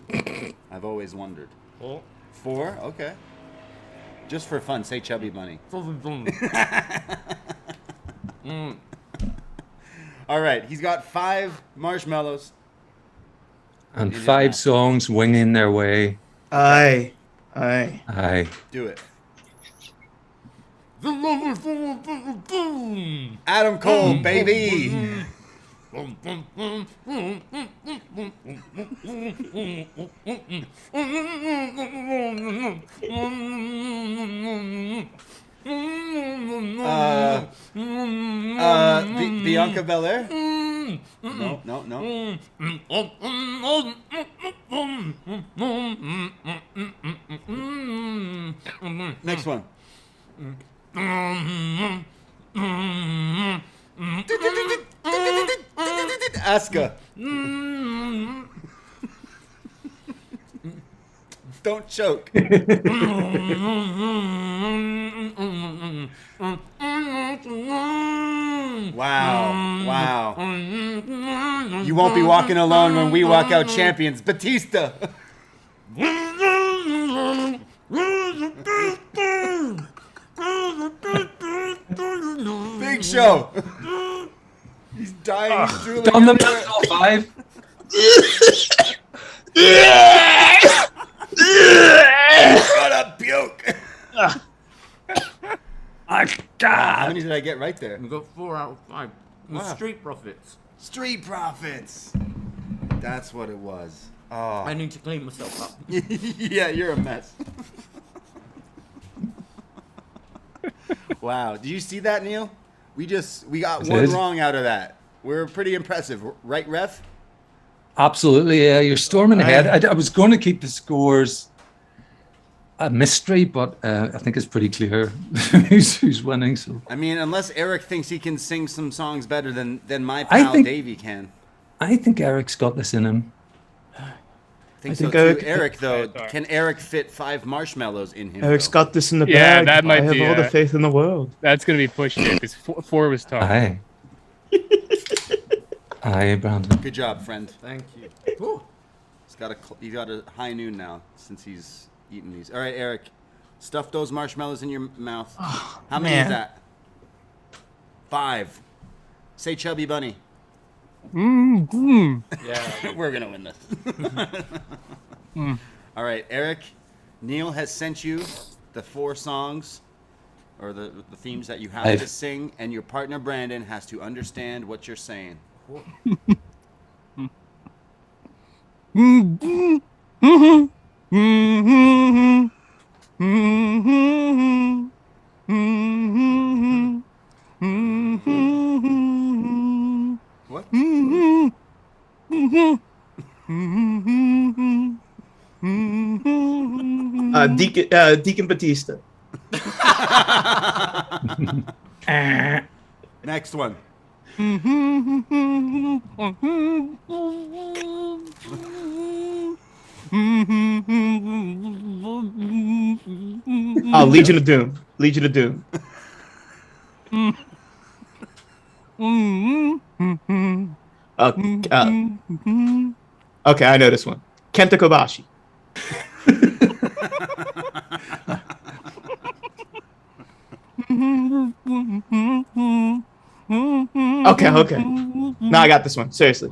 I've always wondered. 4? Okay. Just for fun, say Chubby Bunny. All right, he's got 5 marshmallows. And 5 songs winging their way. Aye. Do it. Adam Cole, baby. Bianca Belair? No. Next one. Asuka. Don't choke. Wow. You won't be walking alone when we walk out champions. Batista. Big Show. He's dying. He's drooling. On the mental 5. Gotta puke. How many did I get right there? We got 4 out of 5. Wow. Street Profits. Street Profits. That's what it was. Oh. I need to clean myself up. Yeah, you're a mess. Wow. Did you see that, Neil? We got one wrong out of that. We're pretty impressive. Right, ref? Absolutely, yeah. You're storming ahead. I was going to keep the scores a mystery, but I think it's pretty clear who's winning. So I mean, unless Eric thinks he can sing some songs better than my pal Davey can. I think Eric's got this in him. I think so too. Eric, though, can Eric fit 5 marshmallows in him? Eric's got this in the bag. Yeah, that might be. I have all the faith in the world. That's gonna be pushed here because 4 was tough. Aye. Aye, Brandon. Good job, friend. Thank you. He's got a high noon now since he's eating these. All right, Eric, stuff those marshmallows in your mouth. Oh, how many is that? 5. Say Chubby Bunny. Yeah, we're gonna win this. All right, Eric. Neil has sent you the 4 songs, or the themes that you have to sing, and your partner Brandon has to understand what you're saying. What? Deacon Batista. Next one. Oh, Legion of Doom. Legion of Doom. Okay, I know this one. Kenta Kobashi. Okay. Now I got this one. Seriously,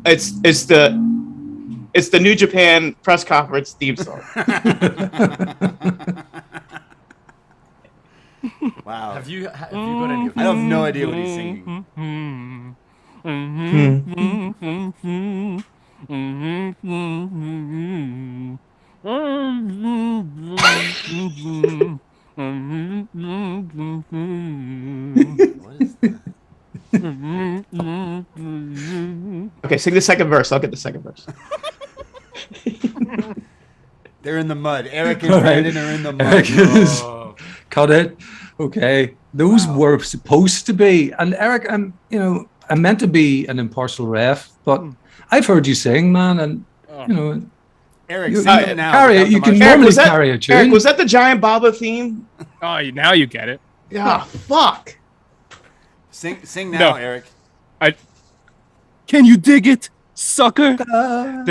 it's the New Japan press conference theme song. Wow. Have you got any of I have no idea what he's singing. What is that? Okay, sing the second verse. I'll get the second verse. They're in the mud. Eric and All right. Brandon are in the mud. Eric is- Cut it. Okay. Those were supposed to be. And Eric, I'm meant to be an impartial ref, but I've heard you sing, man, and Eric, you, sing it now. carry it. without You the can marshmallow. normally carry a tune. Eric, was that the Giant Baba theme? Oh, now you get it. Yeah, fuck. Sing now, No. Eric. Can you dig it, sucker? Cold.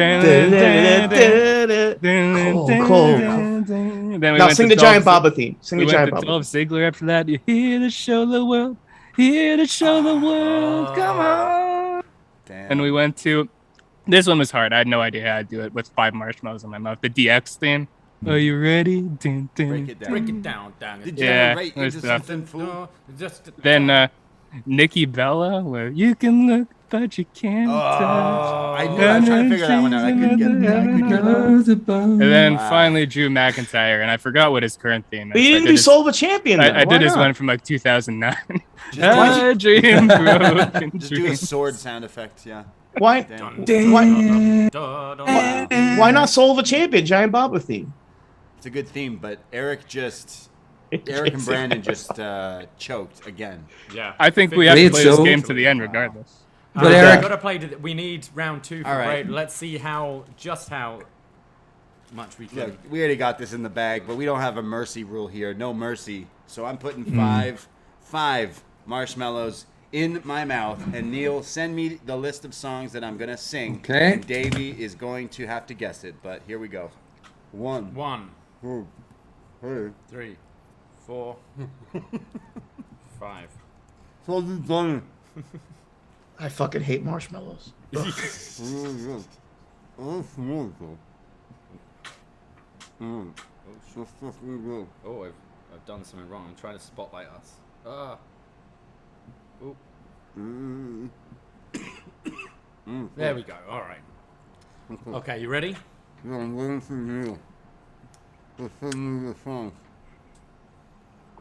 Then we Now went sing to the Giant Dolph- Baba theme. Sing We the went Giant to Baba. Dolph Ziggler after that. You're here to show the world. Here to show the world. Come on. Damn. And we went to. This one was hard. I had no idea how to do it with 5 marshmallows in my mouth. The DX theme. Are you ready? Dun, dun. Break it down. Break it down, dang it. Degenerate there's into stuff. something, fool. No, just Then Nikki Bella, where you can look but you can't touch. I knew. I was trying to figure that one out. I couldn't get it. And then Wow. finally Drew McIntyre, and I forgot what his current theme is. But you didn't do Soul of a Champion. I though. Why did his not? one from like 2009. Just- A dream broken Just do a dream. sword sound effect, yeah. Why? Damn. Why not Soul of a Champion? Giant Baba theme. It's a good theme, but Eric and Brandon just choked again. Yeah. I think we have to Wait, play this so- game to the end regardless. But Eric- gotta play. We need round 2 for All right. Braden. Let's see how much we can. Look, we already got this in the bag, but we don't have a mercy rule here. No mercy. So I'm putting five marshmallows in my mouth. And Neil, send me the list of songs that I'm going to sing. Okay. And Davey is going to have to guess it. But here we go. 1, 1, 2, 3, 4, 5. I fucking hate marshmallows. Oh, I've done something wrong. I'm trying to spotlight us. Oop. There we go. All right. Okay, you ready? I'm waiting for Neil to send me the song.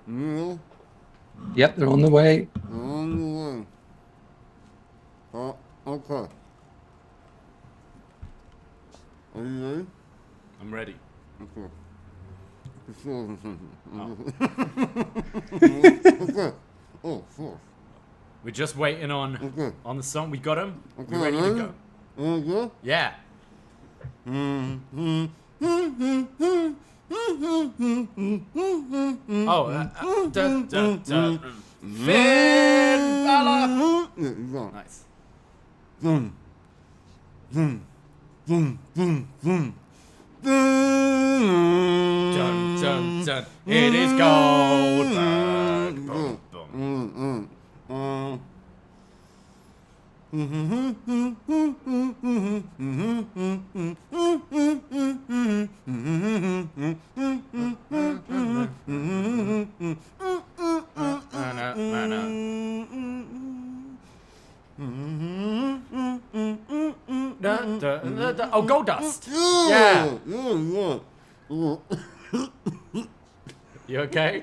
Neil, Yep, they're on the way. you're on the way. Okay. Are you ready? I'm ready. Okay. Oh, fuck. We're just waiting on the song. We got him. We ready to go? Okay. Yeah. Oh, Finn Balor. Nice. Dun, dun, dun. It is Goldberg. Boom, boom. Oh, Gold Dust. Yeah. You okay?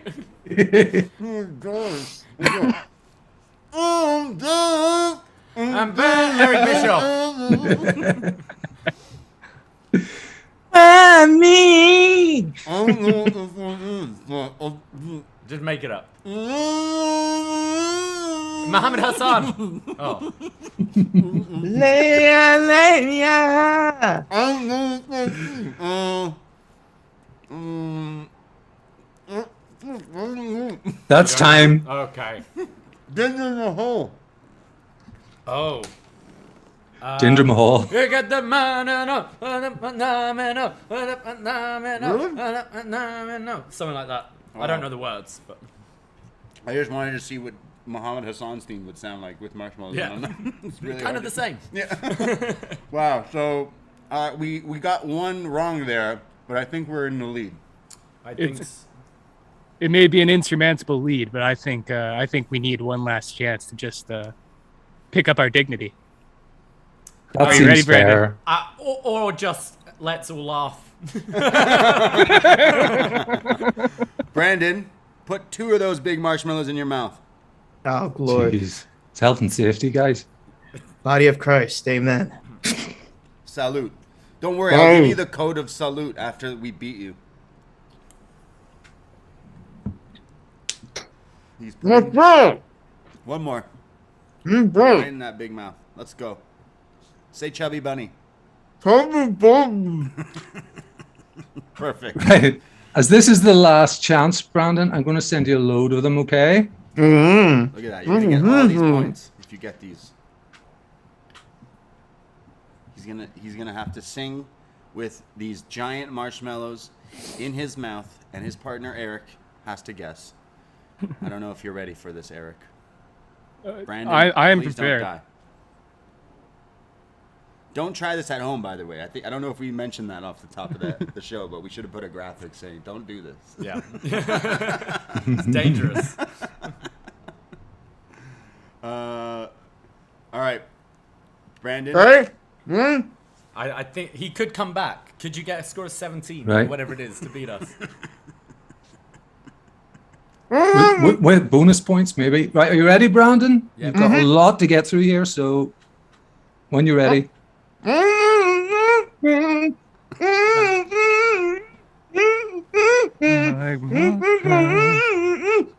I'm Eric Bischoff. Me. Just make it up. Muhammad Hassan. Oh. That's time. Okay. Get in the hole. Oh. Jinder Mahal. You get the man something like that. I don't know the words, but I just wanted to see what Muhammad Hassan's theme would sound like with marshmallows yeah, on them. It's really kind hard of the to- same. Yeah. Wow. So we got one wrong there, but I think we're in the lead. I think. It may be an insurmountable lead, but I think we need one last chance to just pick up our dignity. That Are you seems ready, Brandon? fair. Or just let's all laugh. Brandon, put 2 of those big marshmallows in your mouth. Oh, glory. Jeez. It's health and safety, guys. Body of Christ. Amen. Salute. Don't worry, I'll give you the code of salute after we beat you. He's one more. Right in that big mouth. Let's go. Say chubby bunny. Perfect. Right. As this is the last chance, Brandon, I'm going to send you a load of them, okay? Look at that. You're going to get all these points if you get these. He's gonna have to sing with these giant marshmallows in his mouth, and his partner Eric has to guess. I don't know if you're ready for this, Eric. Brandon, I am please prepared. Don't die. Don't try this at home, by the way. I don't know if we mentioned that off the top of the show, but we should have put a graphic saying, "Don't do this." Yeah, it's dangerous. All right, Brandon. Hey. I think he could come back. Could you get a score of 17 Right. or whatever it is to beat us? With bonus points, maybe. Right, are you ready, Brandon? Yeah. You've got a lot to get through here, so when you're ready. Come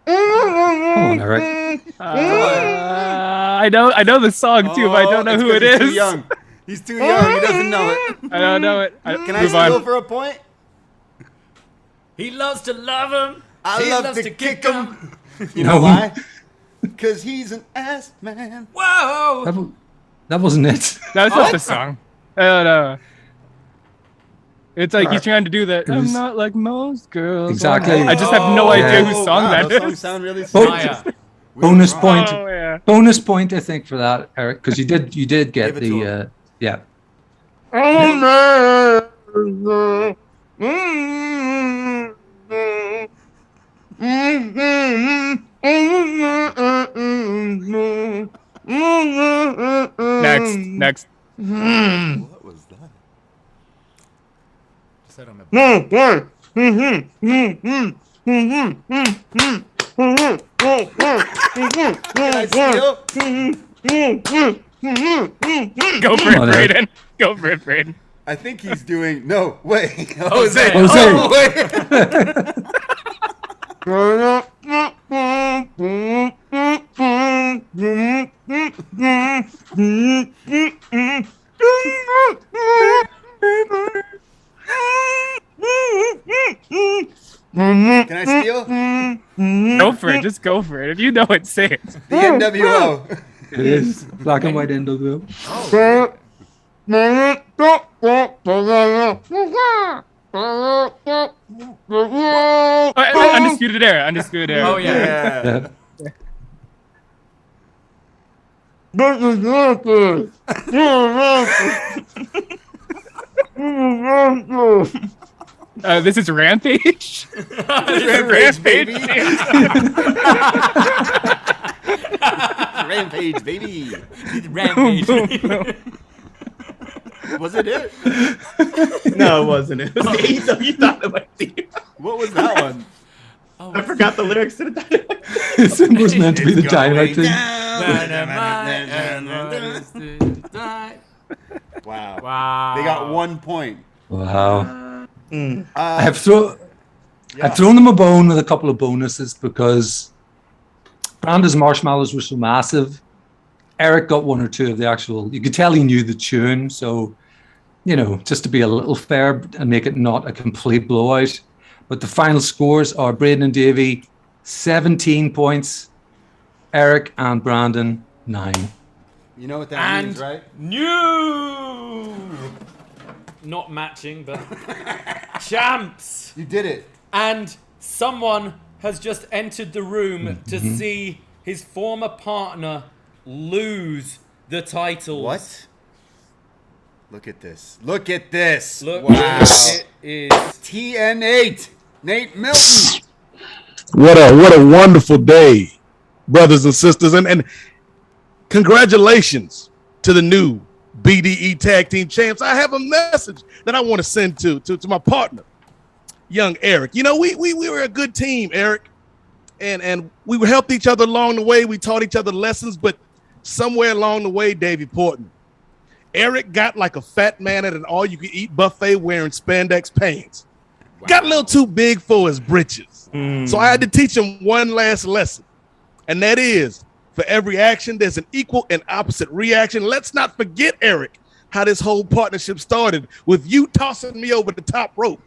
on, Eric. I know the song too, but I don't know who it is. He's too young. He's too young. He doesn't know it. I don't know it. Can I steal for a point? He loves to love him. I He love loves to kick him. You No. know why? Because he's an ass man. Whoa! That wasn't it. That's not the song. I don't know. It's like he's trying to do that. I'm not like most girls. Exactly. I just have no idea whose song that those songs is. sound really Maya. Bonus point. Oh, yeah. Bonus point, I think, for that, Eric, because you did get Give it to the yeah. Next. What was that? Said on a- Can I steal? Go for it, on, Eric. Braden. Go for it, Braden. I think he's doing. No, wait. Jose. Jose. Oh, wait. Can I steal? Go for it. Just go for it. If you know it, say it. The NWO. It is black and white NWO. Undisputed Era. Undisputed Era. Oh yeah. Yeah. This is Rampage. Rampage, baby. Rampage, baby. Rampage. Was it? No, it wasn't. It was the you thought it might be. What was that one? I forgot the lyrics to the Dynamite. It was meant to be the It's dynamite going thing. down. Wow. Wow. They got 1 point. Wow. I've thrown them a bone with a couple of bonuses because Brandon's marshmallows were so massive. Eric got one or two of the actual. You could tell he knew the tune, so just to be a little fair and make it not a complete blowout. But the final scores are Braden and Davie 17 points, Eric and Brandon 9. You know what that means, And right? new. Not matching, but champs. You did it. And someone has just entered the room to see his former partner lose the titles. What? Look at this. Look at this. Look, Wow. it is. TN8. Nate Milton. What a wonderful day, brothers and sisters, and congratulations to the new BDE Tag Team Champs. I have a message that I want to send to my partner, young Eric. We were a good team, Eric, and we helped each other along the way. We taught each other lessons, but somewhere along the way, Davie Portman, Eric got like a fat man at an all-you-can-eat buffet wearing spandex pants. Wow. Got a little too big for his britches. So I had to teach him one last lesson, and that is, for every action, there's an equal and opposite reaction. Let's not forget, Eric, how this whole partnership started with you tossing me over the top rope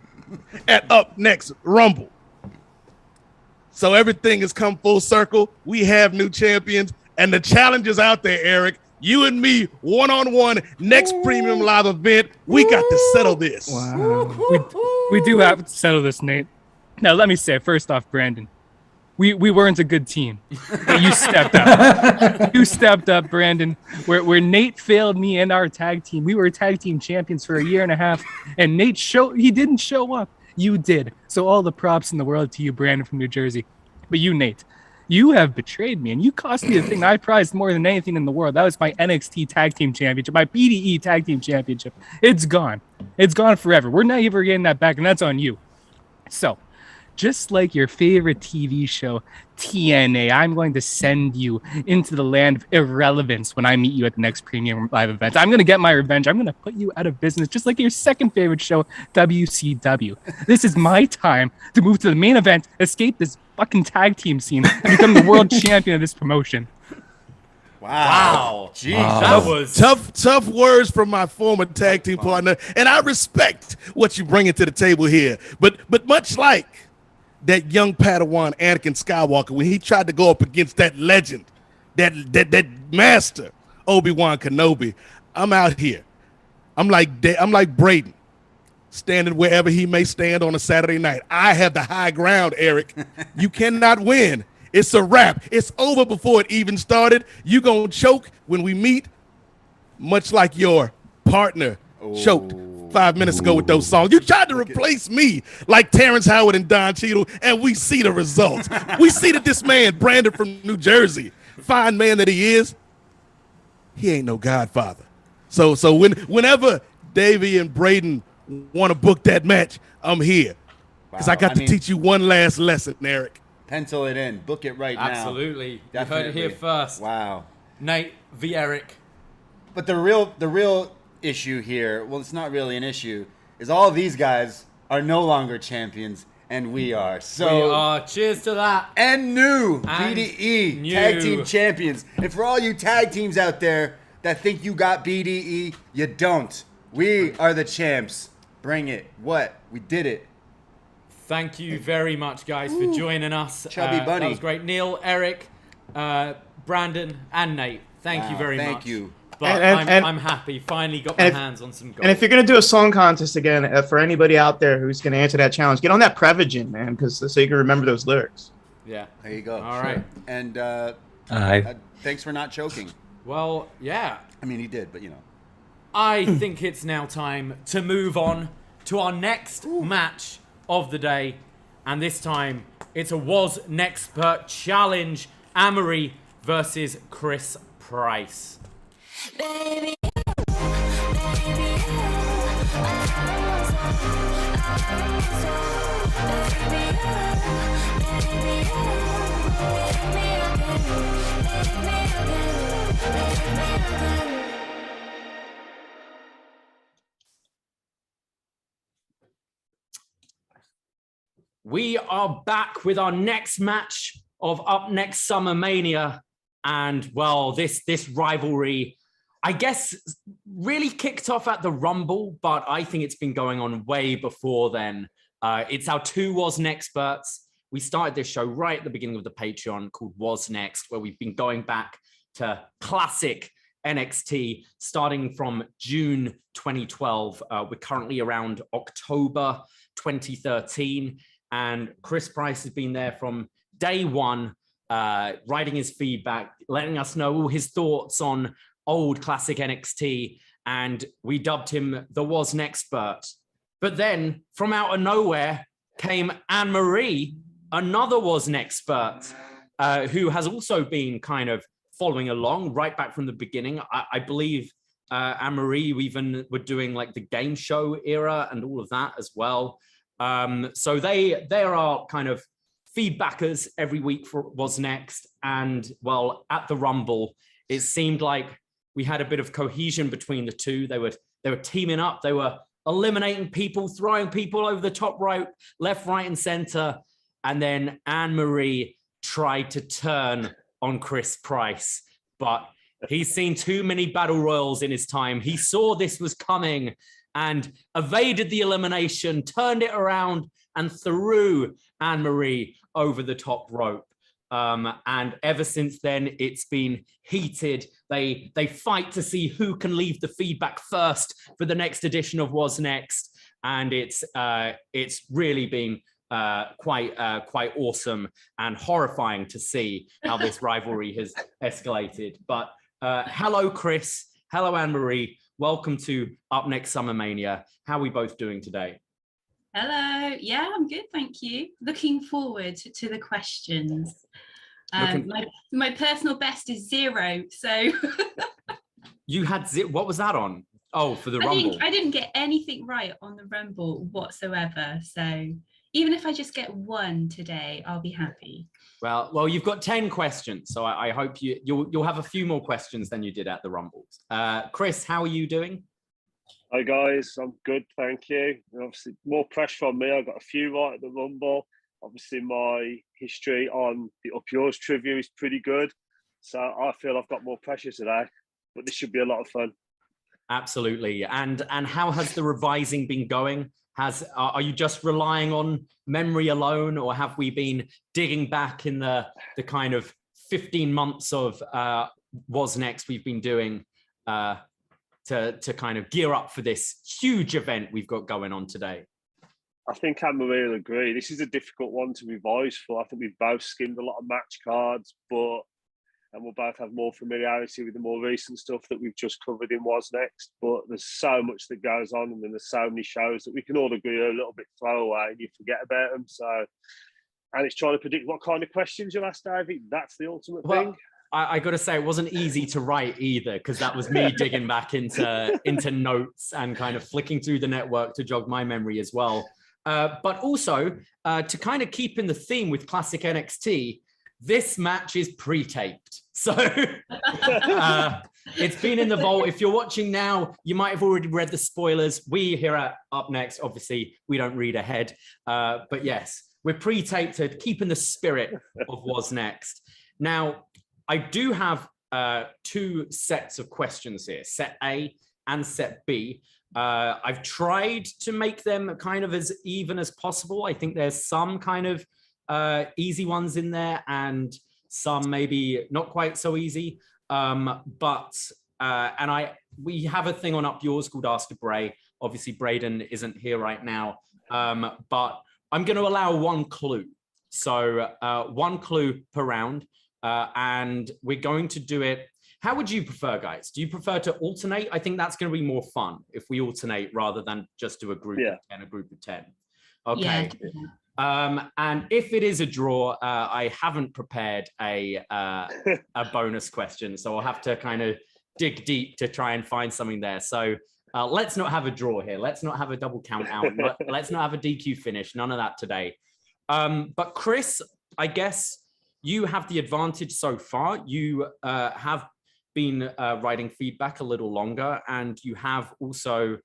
at Up Next Rumble. So everything has come full circle. We have new champions, and the challenge is out there, Eric. You and me, one-on-one, next premium live event. We got to settle this. Wow. We do have to settle this, Nate. Now, let me say, first off, Brandon, we weren't a good team, but you stepped up. You stepped up, Brandon. Where Nate failed me and our tag team, we were tag team champions for a year and a half, and Nate he didn't show up. You did. So all the props in the world to you, Brandon from New Jersey. But you, Nate, you have betrayed me, and you cost me the thing I prized more than anything in the world. That was my NXT Tag Team Championship, my BDE Tag Team Championship. It's gone. It's gone forever. We're not ever getting that back, and that's on you. So, just like your favorite TV show, TNA, I'm going to send you into the land of irrelevance when I meet you at the next premium live event. I'm going to get my revenge. I'm going to put you out of business, just like your second favorite show, WCW. This is my time to move to the main event, escape this fucking tag team scene, and become the world champion of this promotion. Wow. Jeez. That was tough words from my former tag team partner, and I respect what you bring to the table here. But much like that young Padawan Anakin Skywalker, when he tried to go up against that legend, that master Obi-Wan Kenobi, I'm out here. I'm like Braden, standing wherever he may stand on a Saturday night. I have the high ground, Eric. You cannot win. It's a wrap. It's over before it even started. You gonna choke when we meet, much like your partner choked 5 minutes ago with those songs. You tried to replace me like Terrence Howard and Don Cheadle, and we see the results. We see that this man, Brandon from New Jersey, fine man that he is, he ain't no godfather. So whenever Davie and Braden want to book that match, I'm here. Because I got to teach you one last lesson, Eric. Pencil it in. Book it right now. Absolutely. Definitely. You heard it here first. Wow. Nate v. Eric. But the real issue here, well, it's not really an issue, is all of these guys are no longer champions, and we are. So we are. Cheers to that. And new BDE Tag Team Champions. And for all you tag teams out there that think you got BDE, you don't. We are the champs. Bring it. What? We did it. Thank you very much, guys, for joining us. Chubby bunny. That was great. Neil, Eric, Brandon, and Nate. Thank you very much. Thank you. But I'm happy. Finally got my hands on some gold. And if you're going to do a song contest again, for anybody out there who's going to answer that challenge, get on that Prevagen, man, so you can remember those lyrics. Yeah. There you go. All right. And thanks for not choking. Well, yeah. I mean, he did, but you know. I think it's now time to move on to our next match of the day. And this time, it's a wasNXTPerts challenge. Amory versus Chris Price. Baby, we are back with our next match of upNXTSummerMania. And, well, this rivalry, I guess, really kicked off at the Rumble, but I think it's been going on way before then. It's our two wasNXTPerts. We started this show right at the beginning of the Patreon called wasNXT, where we've been going back to classic NXT starting from June 2012. We're currently around October 2013, and Chris Price has been there from day one, writing his feedback, letting us know all his thoughts on old classic NXT, and we dubbed him the wasNXTPert. But then, from out of nowhere, came Anne-Marie, another wasNXTPert, who has also been kind of following along right back from the beginning. I believe Anne-Marie even were doing like the game show era and all of that as well. So they are kind of feedbackers every week for wasNXT. And, well, at the Rumble, it seemed like we had a bit of cohesion between the two. They were teaming up. They were eliminating people, throwing people over the top rope, left, right, and center. And then Anne-Marie tried to turn on Chris Price, but he's seen too many battle royals in his time. He saw this was coming and evaded the elimination, turned it around, and threw Anne-Marie over the top rope. And ever since then, it's been heated. They fight to see who can leave the feedback first for the next edition of wasNXT, and it's really been quite awesome and horrifying to see how this rivalry has escalated. But hello, Chris. Hello, Anne-Marie. Welcome to upNXTSummerMania. How are we both doing today? Hello. Yeah, I'm good, thank you. Looking forward to the questions. My personal best is 0, so... You had 0? What was that on? Oh, for the Rumble. I didn't get anything right on the Rumble whatsoever, so even if I just get 1 today, I'll be happy. Well, you've got 10 questions, so I hope you'll have a few more questions than you did at the Rumbles. Chris, how are you doing? Hi guys, I'm good, thank you. Obviously, more pressure on me. I got a few right at the Rumble. Obviously, my history on the Up Yours trivia is pretty good, so I feel I've got more pressure today. But this should be a lot of fun. Absolutely. And how has the revising been going? Are you just relying on memory alone, or have we been digging back in the kind of 15 months of wasNXT we've been doing? To kind of gear up for this huge event we've got going on today? I think Anne-Marie will agree. This is a difficult one to revise for. I think we've both skimmed a lot of match cards, and we'll both have more familiarity with the more recent stuff that we've just covered in wasNXT. But there's so much that goes on, and then there's so many shows that we can all agree are a little bit throwaway and you forget about them. So, and it's trying to predict what kind of questions you'll ask, Davie. That's the ultimate thing. I got to say, it wasn't easy to write either, because that was me digging back into notes and kind of flicking through the network to jog my memory as well. But also, to kind of keep in the theme with classic NXT, this match is pre-taped. So it's been in the vault. If you're watching now, you might have already read the spoilers. We here at upNXT, obviously, we don't read ahead. But yes, we're pre-taped to keep in the spirit of wasNXT. Now, I do have 2 sets of questions here, set A and set B. I've tried to make them kind of as even as possible. I think there's some kind of easy ones in there and some maybe not quite so easy. We have a thing on Up Yours called Ask a Bray. Obviously, Braden isn't here right now, but I'm going to allow 1 clue. So 1 clue per round. And we're going to do it. How would you prefer, guys? Do you prefer to alternate? I think that's going to be more fun if we alternate rather than just do a group of 10, a group of 10. Okay. Yeah. And if it is a draw, I haven't prepared a bonus question, so I'll have to kind of dig deep to try and find something there. So let's not have a draw here. Let's not have a double count out. Let's not have a DQ finish. None of that today. But Chris, I guess you have the advantage so far. You have been writing feedback a little longer, and you have also,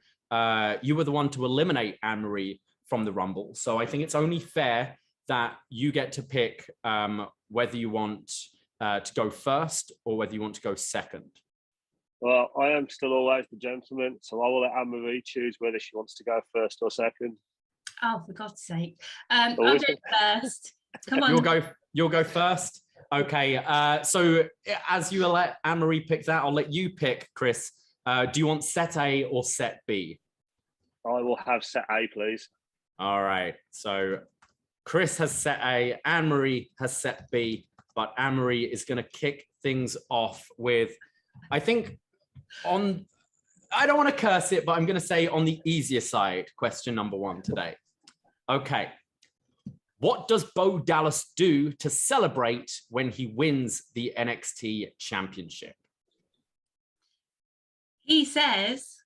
you were the one to eliminate Anne-Marie from the Rumble. So I think it's only fair that you get to pick whether you want to go first or whether you want to go second. Well, I am still always the gentleman, so I will let Anne-Marie choose whether she wants to go first or second. Oh, for God's sake. I'll go first. Come on. You'll go first. Okay. So as you let Anne-Marie pick that, I'll let you pick, Chris. Do you want set A or set B? I will have set A, please. All right. So Chris has set A, Anne-Marie has set B, but Anne-Marie is going to kick things off with, I think, I don't want to curse it, but I'm going to say on the easier side, question number 1 today. Okay. What does Bo Dallas do to celebrate when he wins the NXT Championship? He says,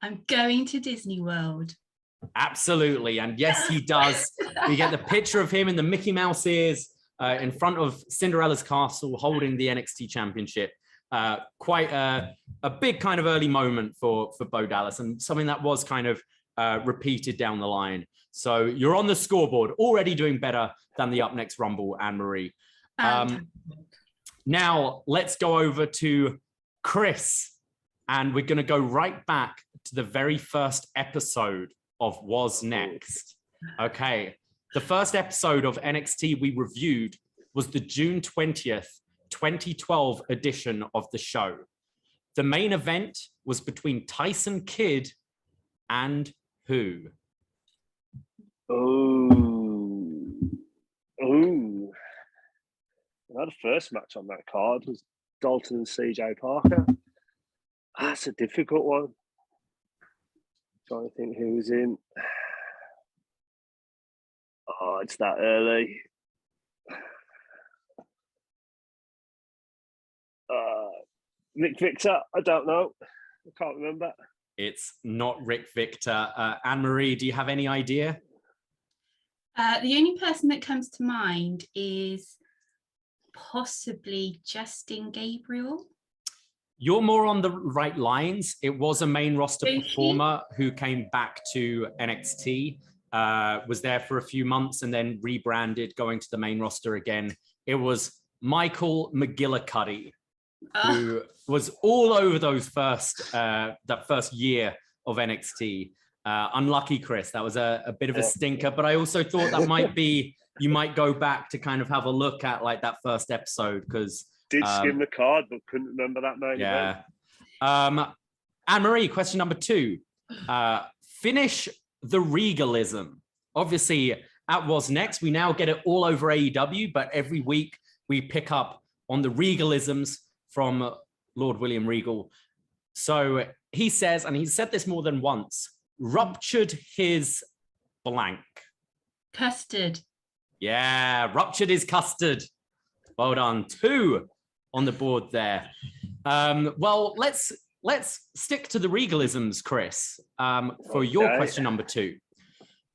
I'm going to Disney World. Absolutely. And yes, he does. We get the picture of him in the Mickey Mouse ears in front of Cinderella's castle holding the NXT Championship. quite a big kind of early moment for Bo Dallas, and something that was kind of repeated down the line. So you're on the scoreboard, already doing better than the Up Next Rumble, Anne-Marie. Now let's go over to Chris, and we're going to go right back to the very first episode of wasNXT. Okay, the first episode of NXT we reviewed was the June 20th, 2012 edition of the show. The main event was between Tyson Kidd and who? Well, the first match on that card was Dalton and CJ Parker. That's a difficult one. Trying to think who was in. Oh, it's that early. Rick Victor, I don't know. I can't remember. It's not Rick Victor. Anne-Marie, do you have any idea? The only person that comes to mind is possibly Justin Gabriel. You're more on the right lines. It was a main roster performer who came back to NXT, was there for a few months and then rebranded, going to the main roster again. It was Michael McGillicuddy, who was all over those that first year of NXT. Unlucky, Chris. That was a bit of a stinker, but I also thought that might be, you might go back to kind of have a look at like that first episode, because did skim the card, but couldn't remember that name. Yeah. Anne-Marie, question number 2. Finish the regalism. Obviously, at wasNXT, we now get it all over AEW, but every week we pick up on the regalisms from Lord William Regal. So he says, and he's said this more than once, ruptured his blank. Custard. Yeah, ruptured his custard. Well done. 2 on the board there. Well, let's stick to the regalisms, Chris, for your question number 2.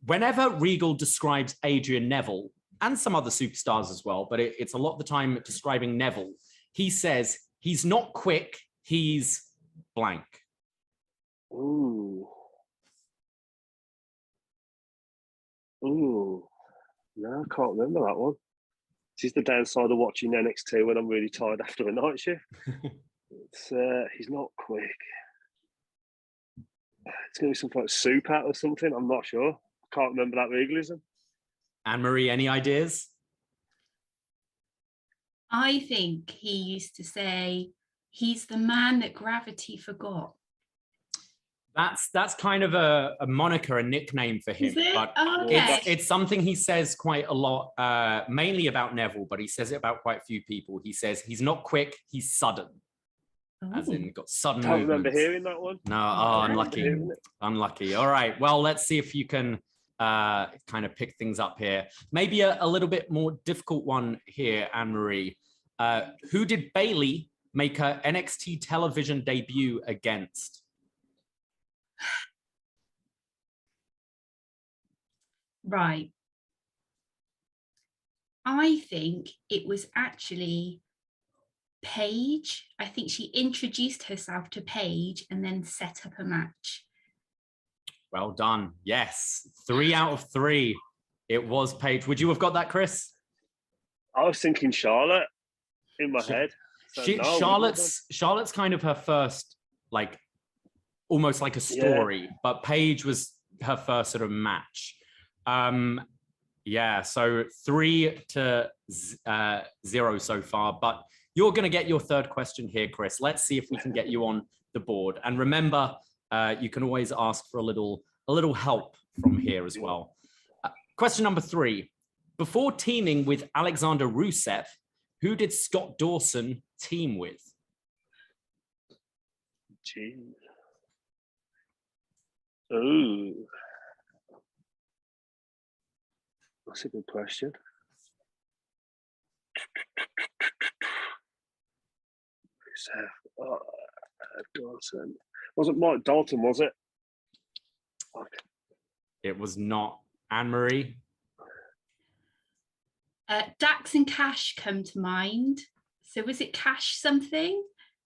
Whenever Regal describes Adrian Neville, and some other superstars as well, but it's a lot of the time describing Neville, he says he's not quick, he's blank. Ooh, no, I can't remember that one. This is the downside of watching NXT when I'm really tired after a night shift. He's not quick. It's going to be something like Supat or something. I'm not sure. I can't remember that regalism. Anne-Marie, any ideas? I think he used to say, he's the man that gravity forgot. That's kind of a moniker, a nickname for him. Is it? But Okay. it's something he says quite a lot, mainly about Neville, but he says it about quite a few people. He says he's not quick, he's sudden. As in, got sudden I can't movements. remember hearing that one. No, unlucky. Unlucky. All right, well, let's see if you can kind of pick things up here. Maybe a little bit more difficult one here, Anne-Marie. Who did Bayley make her NXT television debut against? Right. I think it was actually Paige. I think she introduced herself to Paige and then set up a match. Well done. Yes. 3 out of 3. It was Paige. Would you have got that, Chris? I was thinking Charlotte in my head. So Charlotte's kind of her first, like, almost like a story, but Paige was her first sort of match. Yeah, so 3-0 so far, but you're going to get your third question here, Chris. Let's see if we can get you on the board. And remember, you can always ask for a little help from here as well. Question number 3. Before teaming with Alexander Rusev, who did Scott Dawson team with? Gee. Ooh. That's a good question. Dawson. Wasn't Mike Dalton, was it? Fuck. It was not. Anne-Marie? Dax and Cash come to mind. So was it Cash something?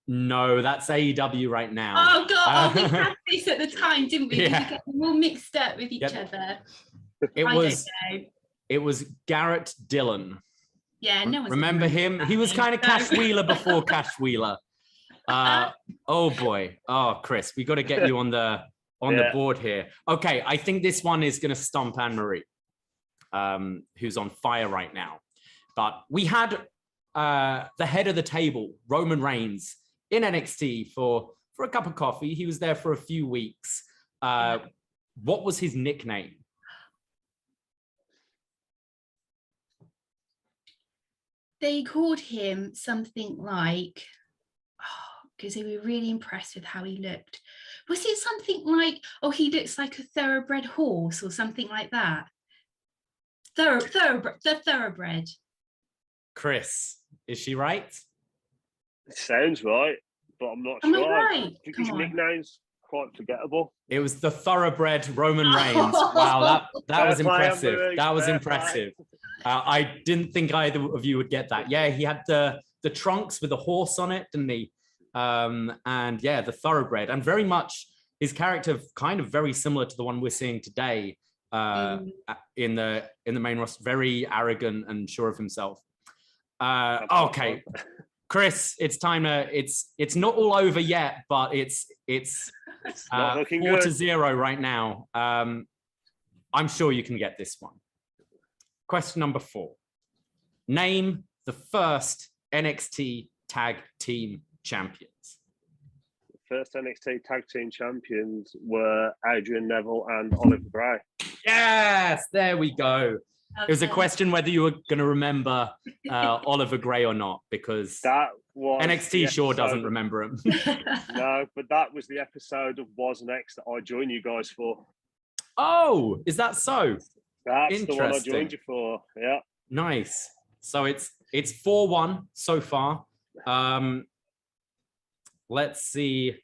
No, that's AEW right now. Oh God! We had this at the time, didn't we? Yeah. We got them all mixed up with each other. It was Garrett Dillon. Yeah, no one's remember him. He was kind of Cash Wheeler before Cash Wheeler. Oh boy. Oh, Chris, we got to get you on the board here. Okay, I think this one is going to stump Anne-Marie, who's on fire right now. But we had the head of the table, Roman Reigns, in NXT for a cup of coffee. He was there for a few weeks. What was his nickname? They called him something like, because they were really impressed with how he looked. Was it something like, he looks like a thoroughbred horse or something like that? The thoroughbred. Chris, is she right? It sounds right, but I'm not Am sure. I right? I think his nickname's quite forgettable. It was the thoroughbred Roman Reigns. Wow, that was impressive. That was impressive. I didn't think either of you would get that. Yeah, he had the trunks with the horse on it, didn't he? And yeah, the thoroughbred, and very much his character kind of very similar to the one we're seeing today in the main roster. Very arrogant and sure of himself. Okay, Chris, it's time to. It's not all over yet, but it's not looking 4-0 right now. I'm sure you can get this one. Question number 4. Name the first NXT Tag Team Champions. The first NXT Tag Team Champions were Adrian Neville and Oliver Gray. Yes, there we go. Okay. It was a question whether you were going to remember Oliver Gray or not, because that was NXT sure doesn't remember him. No, but that was the episode of wasNXT that I joined you guys for. Oh, is that so? That's the one I joined you for. Yeah. Nice. So it's 4-1 so far. Let's see.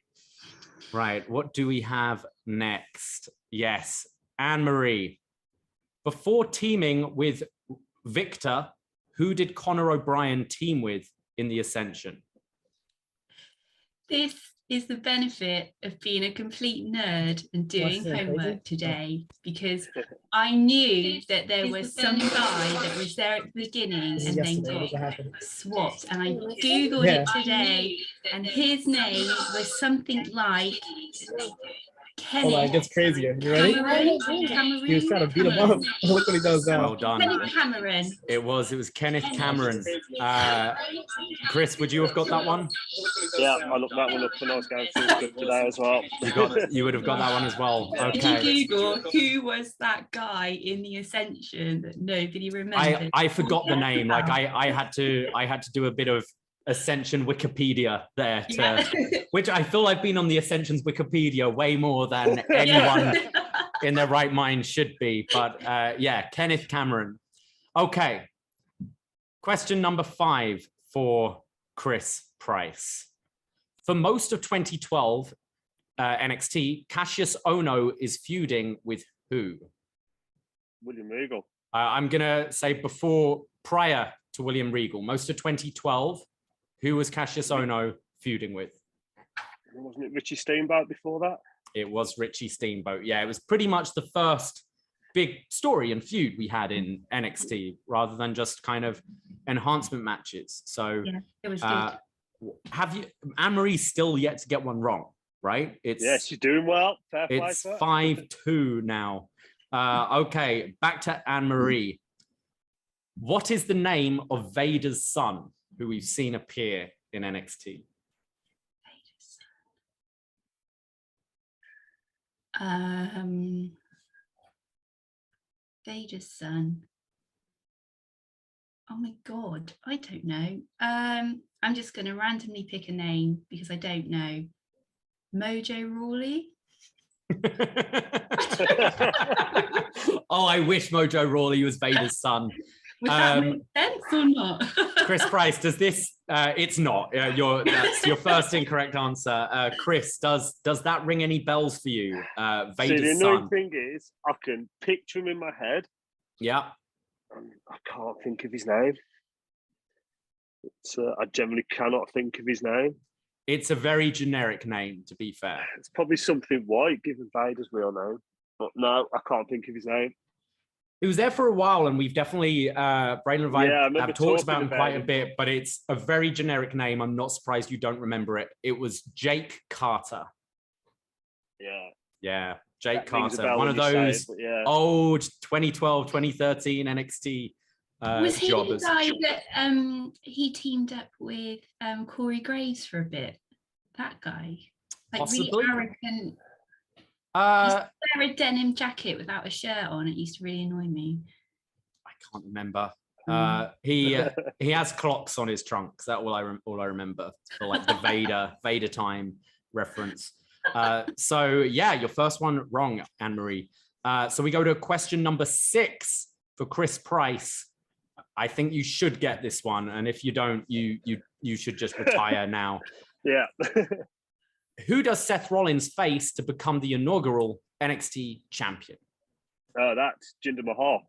Right, what do we have next? Yes, Anne-Marie. Before teaming with Victor, who did Conor O'Brien team with in the Ascension? This is the benefit of being a complete nerd and doing homework today, because I knew that there was some guy that was there at the beginning and then got swapped, and I googled it today, and his name was something like Kenneth. Oh, it gets crazier. You ready? Cameron. He was trying to beat him up. Look what he does now. Well done. Kenneth Cameron. It was Kenneth Cameron. Chris, would you have got that one? Yeah, I looked that one up when I was going through it today as well. You would have got that one as well. Okay. Did you Google who was that guy in the Ascension that nobody remembered? I forgot the name. Like I had to do a bit of Ascension Wikipedia there, which I feel I've been on the Ascension's Wikipedia way more than anyone in their right mind should be. But yeah, Kenneth Cameron. Okay. Question number 5 for Chris Price. For most of 2012 NXT, Cassius Ohno is feuding with who? William Regal. I'm going to say prior to William Regal, most of 2012, who was Cassius Ohno feuding with? Wasn't it Richie Steamboat before that? It was Richie Steamboat. Yeah, it was pretty much the first big story and feud we had in NXT, rather than just kind of enhancement matches. So yeah, it was good. Have you, Anne-Marie's still yet to get one wrong, right? Yes, she's doing well. Fair play. It's 5-2 now. Okay, back to Anne-Marie. What is the name of Vader's son, who we've seen appear in NXT? Vader's son. Oh my God, I don't know. I'm just going to randomly pick a name because I don't know. Mojo Rawley? Oh, I wish Mojo Rawley was Vader's son. Would that make sense or not? Chris Price, does this? It's not. That's your first incorrect answer. Chris, does that ring any bells for you? Vader's See, the son. annoying thing is, I can picture him in my head. Yeah. I can't think of his name. I generally cannot think of his name. It's a very generic name, to be fair. It's probably something white, given Vader's real name. But no, I can't think of his name. He was there for a while, and we've definitely, Braden and I have talked about him quite a bit, but it's a very generic name. I'm not surprised you don't remember it. It was Jake Carter. Yeah, Jake Carter. One of those old 2012, 2013 NXT was he jobbers. the guy that he teamed up with Corey Graves for a bit? That guy. Like Possibly. Really arrogant. He used to wear a denim jacket without a shirt on. It used to really annoy me. I can't remember. He has clocks on his trunks. That's all I remember for like the Vader time reference. So yeah, your first one wrong, Anne-Marie. So we go to question number 6 for Chris Price. I think you should get this one, and if you don't, you should just retire now. Yeah. Who does Seth Rollins face to become the inaugural NXT champion? Oh, that's Jinder Mahal.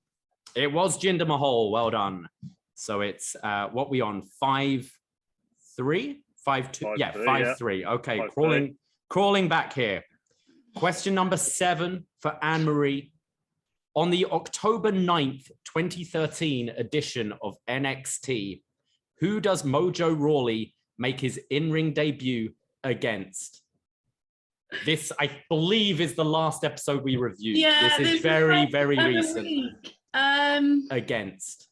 It was Jinder Mahal. Well done. So it's what we on 5-3, 5-2. Yeah, 5-3. Okay, 5-3. Crawling back here. Question number 7 for Anne-Marie. On the October 9th, 2013 edition of NXT, who does Mojo Rawley make his in-ring debut against? This, I believe, is the last episode we reviewed. Yeah, this is very, very recent. Week. Against.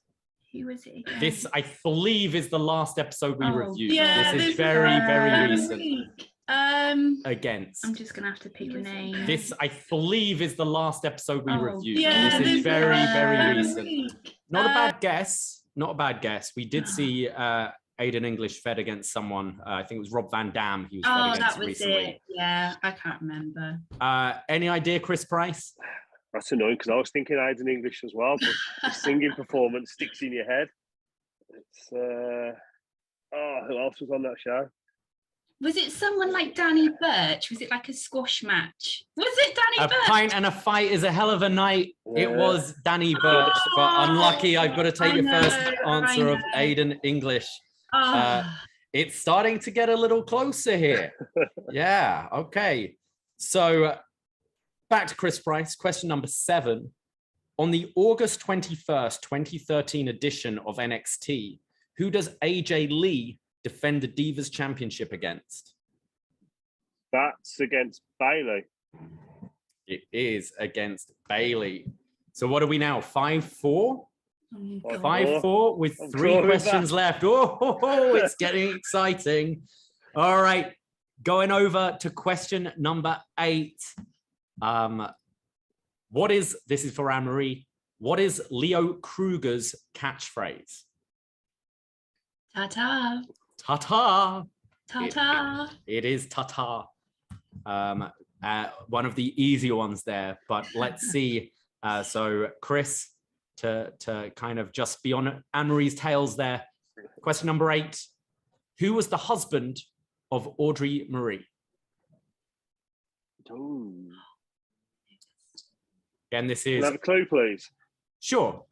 Who was it again? This, I believe, is the last episode we reviewed. Yeah, this is very, very recent. Week. Against. I'm just gonna have to pick a name. This, I believe, is the last episode we reviewed. Yeah, this is very, very recent. Week. Not a bad guess. Not a bad guess. We did see Aiden English fed against someone. I think it was Rob Van Dam. He was fed against that was recently. it. Yeah, I can't remember. Any idea, Chris Price? That's annoying because I was thinking Aiden English as well, but the singing performance sticks in your head. It's who else was on that show? Was it someone like Danny Birch? Was it like a squash match? Was it Danny Birch? A pint and a fight is a hell of a night. Yeah. It was Danny Birch, but unlucky. I've got to take your first answer of Aiden English. It's starting to get a little closer here. Yeah, okay. So back to Chris Price. Question number 7. On the August 21st, 2013 edition of NXT, who does AJ Lee defend the Divas Championship against? That's against Bayley. It is against Bayley. So what are we now? 5-4? 5-4 with 3 questions left. Oh, it's getting exciting. All right, going over to question number 8. This is for Anne-Marie. What is Leo Kruger's catchphrase? Ta-ta. Ta-ta. Ta-ta. It is ta-ta. One of the easier ones there, but let's see. So Chris, to kind of just be on Anne-Marie's tails there. Question number 8. Who was the husband of Audrey Marie? Ooh. Again, this is... Can I have a clue, please? Sure.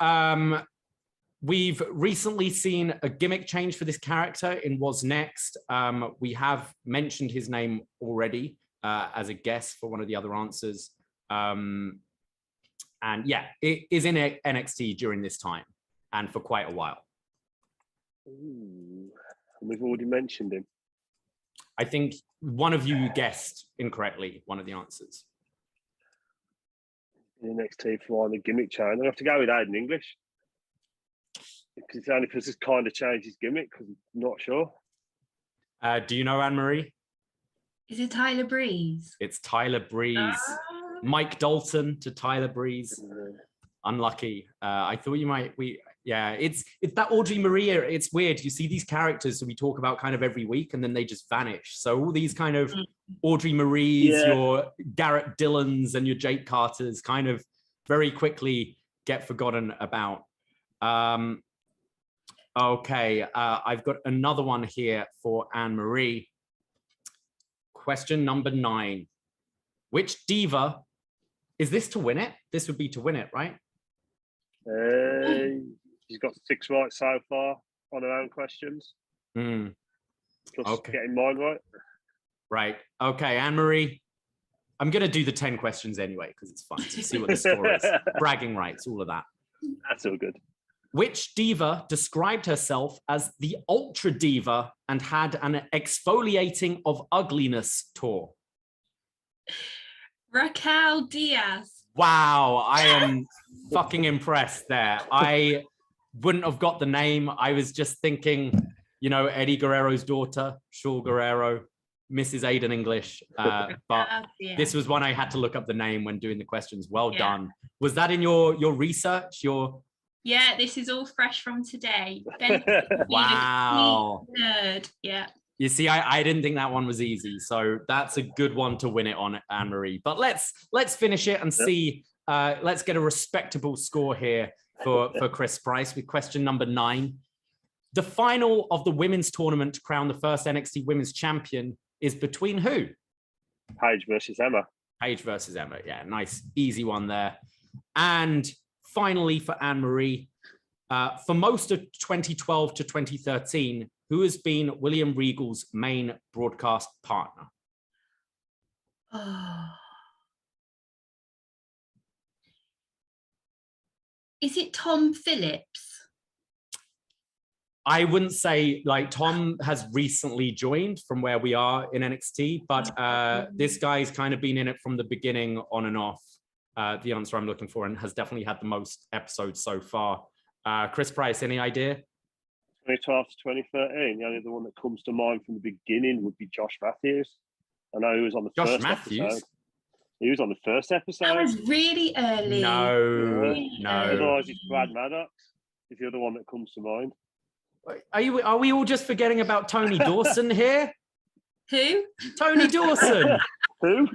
We've recently seen a gimmick change for this character in wasNXT. We have mentioned his name already as a guess for one of the other answers. And yeah, it is in NXT during this time and for quite a while. Ooh. We've already mentioned him. I think one of you guessed incorrectly one of the answers. In NXT for the gimmick change. I have to go with Aiden English. Because it's only because it's kind of changed his gimmick, because I'm not sure. Do you know Anne-Marie? Is it Tyler Breeze? It's Tyler Breeze. Mike Dalton to Tyler Breeze. Unlucky. I thought you might. It's that Audrey Marie. It's weird. You see these characters that we talk about kind of every week, and then they just vanish. So all these kind of Audrey Maries, your Garrett Dillons, and your Jake Carters kind of very quickly get forgotten about. Okay, I've got another one here for Anne-Marie. Question number 9. Which diva, is this to win it? This would be to win it, right? She's got 6 right so far on her own questions. Plus getting mine right. Right. Okay, Anne-Marie. I'm going to do the 10 questions anyway, because it's fun to see what the score is. Bragging rights, all of that. That's all good. Which diva described herself as the Ultra Diva and had an exfoliating of ugliness tour? Raquel Diaz. Wow, I am fucking impressed there. I wouldn't have got the name. I was just thinking, you know, Eddie Guerrero's daughter, Shaw Guerrero, Mrs. Aiden English. But this was one I had to look up the name when doing the questions. Well done. Was that in your research? Yeah, this is all fresh from today. Wow. Nerd. Yeah. You see, I didn't think that one was easy, so that's a good one to win it on, Anne-Marie. But let's finish it and see. Let's get a respectable score here for Chris Price with question number 9. The final of the women's tournament to crown the first NXT Women's Champion is between who? Paige versus Emma. Paige versus Emma. Yeah, nice, easy one there. And finally, for Anne-Marie, for most of 2012 to 2013. Who has been William Regal's main broadcast partner? Is it Tom Phillips? I wouldn't say, like, Tom has recently joined from where we are in NXT, but this guy's kind of been in it from the beginning on and off. The answer I'm looking for, and has definitely had the most episodes so far. Chris Price, any idea? 2012 to 2013, the only other one that comes to mind from the beginning would be Josh Matthews. I know he was on the first episode. He was on the first episode. That was really early. No. Otherwise, it's Brad Maddox is the other one that comes to mind. Are we all just forgetting about Tony Dawson here? Who? Tony Dawson. Who?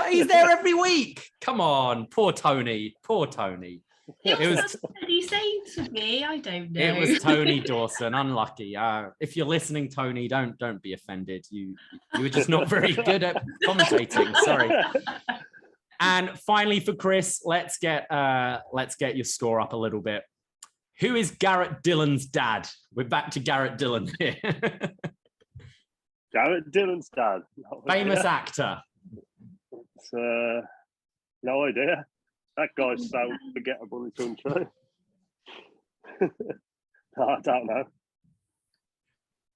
He's there every week. Come on, poor Tony. Poor Tony. It was you saying to me, I don't know. It was Tony Dawson. Unlucky. If you're listening, Tony, don't be offended. You were just not very good at commentating. Sorry. And finally, for Chris, let's get your score up a little bit. Who is Garrett Dillon's dad? We're back to Garrett Dillon here. Garrett Dillon's dad. Famous actor. It's, no idea. That guy's so forgettable and untrue. I don't know.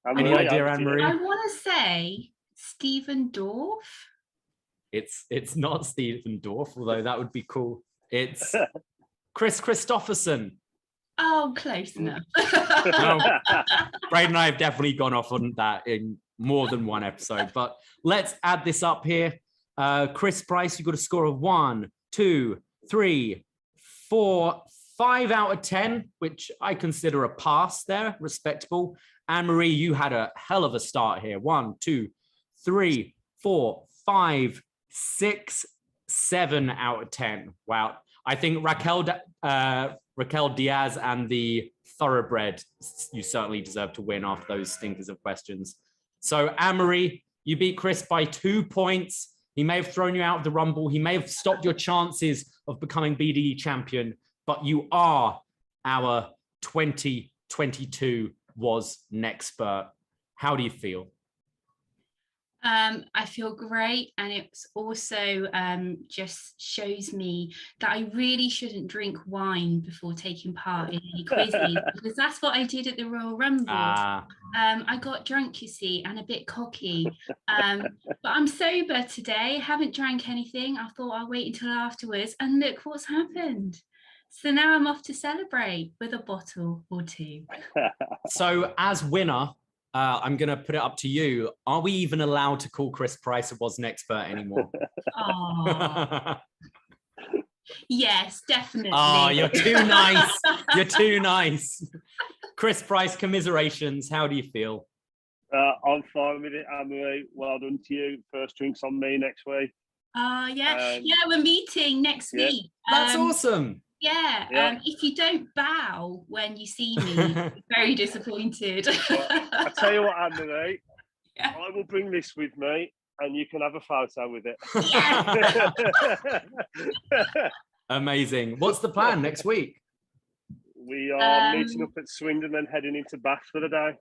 Any idea, Anne-Marie? I want to say Stephen Dorff. It's not Stephen Dorff, although that would be cool. It's Chris Christopherson. Oh, close enough. No, Braden and I have definitely gone off on that in more than one episode, but let's add this up here. Chris Price, you got a score of 1, 2, 3, 4, 5 out of 10, which I consider a pass there, respectable. Anne-Marie, you had a hell of a start here. 1, 2, 3, 4, 5, 6, 7 out of 10. Wow. I think Raquel Diaz and the Thoroughbred, you certainly deserve to win after those stinkers of questions. So Anne-Marie, you beat Chris by 2 points. He may have thrown you out of the Rumble. He may have stopped your chances of becoming BDE champion, but you are our 2022 wasNXTPert. How do you feel? I feel great, and it's also just shows me that I really shouldn't drink wine before taking part in any quizzes, because that's what I did at the Royal Rumble. I got drunk, you see, and a bit cocky, but I'm sober today, haven't drank anything. I thought I'll wait until afterwards, and look what's happened. So now I'm off to celebrate with a bottle or 2. So as winner, I'm going to put it up to you. Are we even allowed to call Chris Price a wasNXTPert anymore? Yes, definitely. Oh, you're too nice. You're too nice. Chris Price, commiserations. How do you feel? I'm fine with it, Anne-Marie. Well done to you. First drinks on me next week. Yeah, we're meeting next week. That's awesome. Yeah, if you don't bow when you see me, I'm very disappointed. Well, I tell you what, Anne-Marie, I will bring this with me, and you can have a photo with it. Amazing. What's the plan next week? We are meeting up at Swindon and heading into Bath for the day.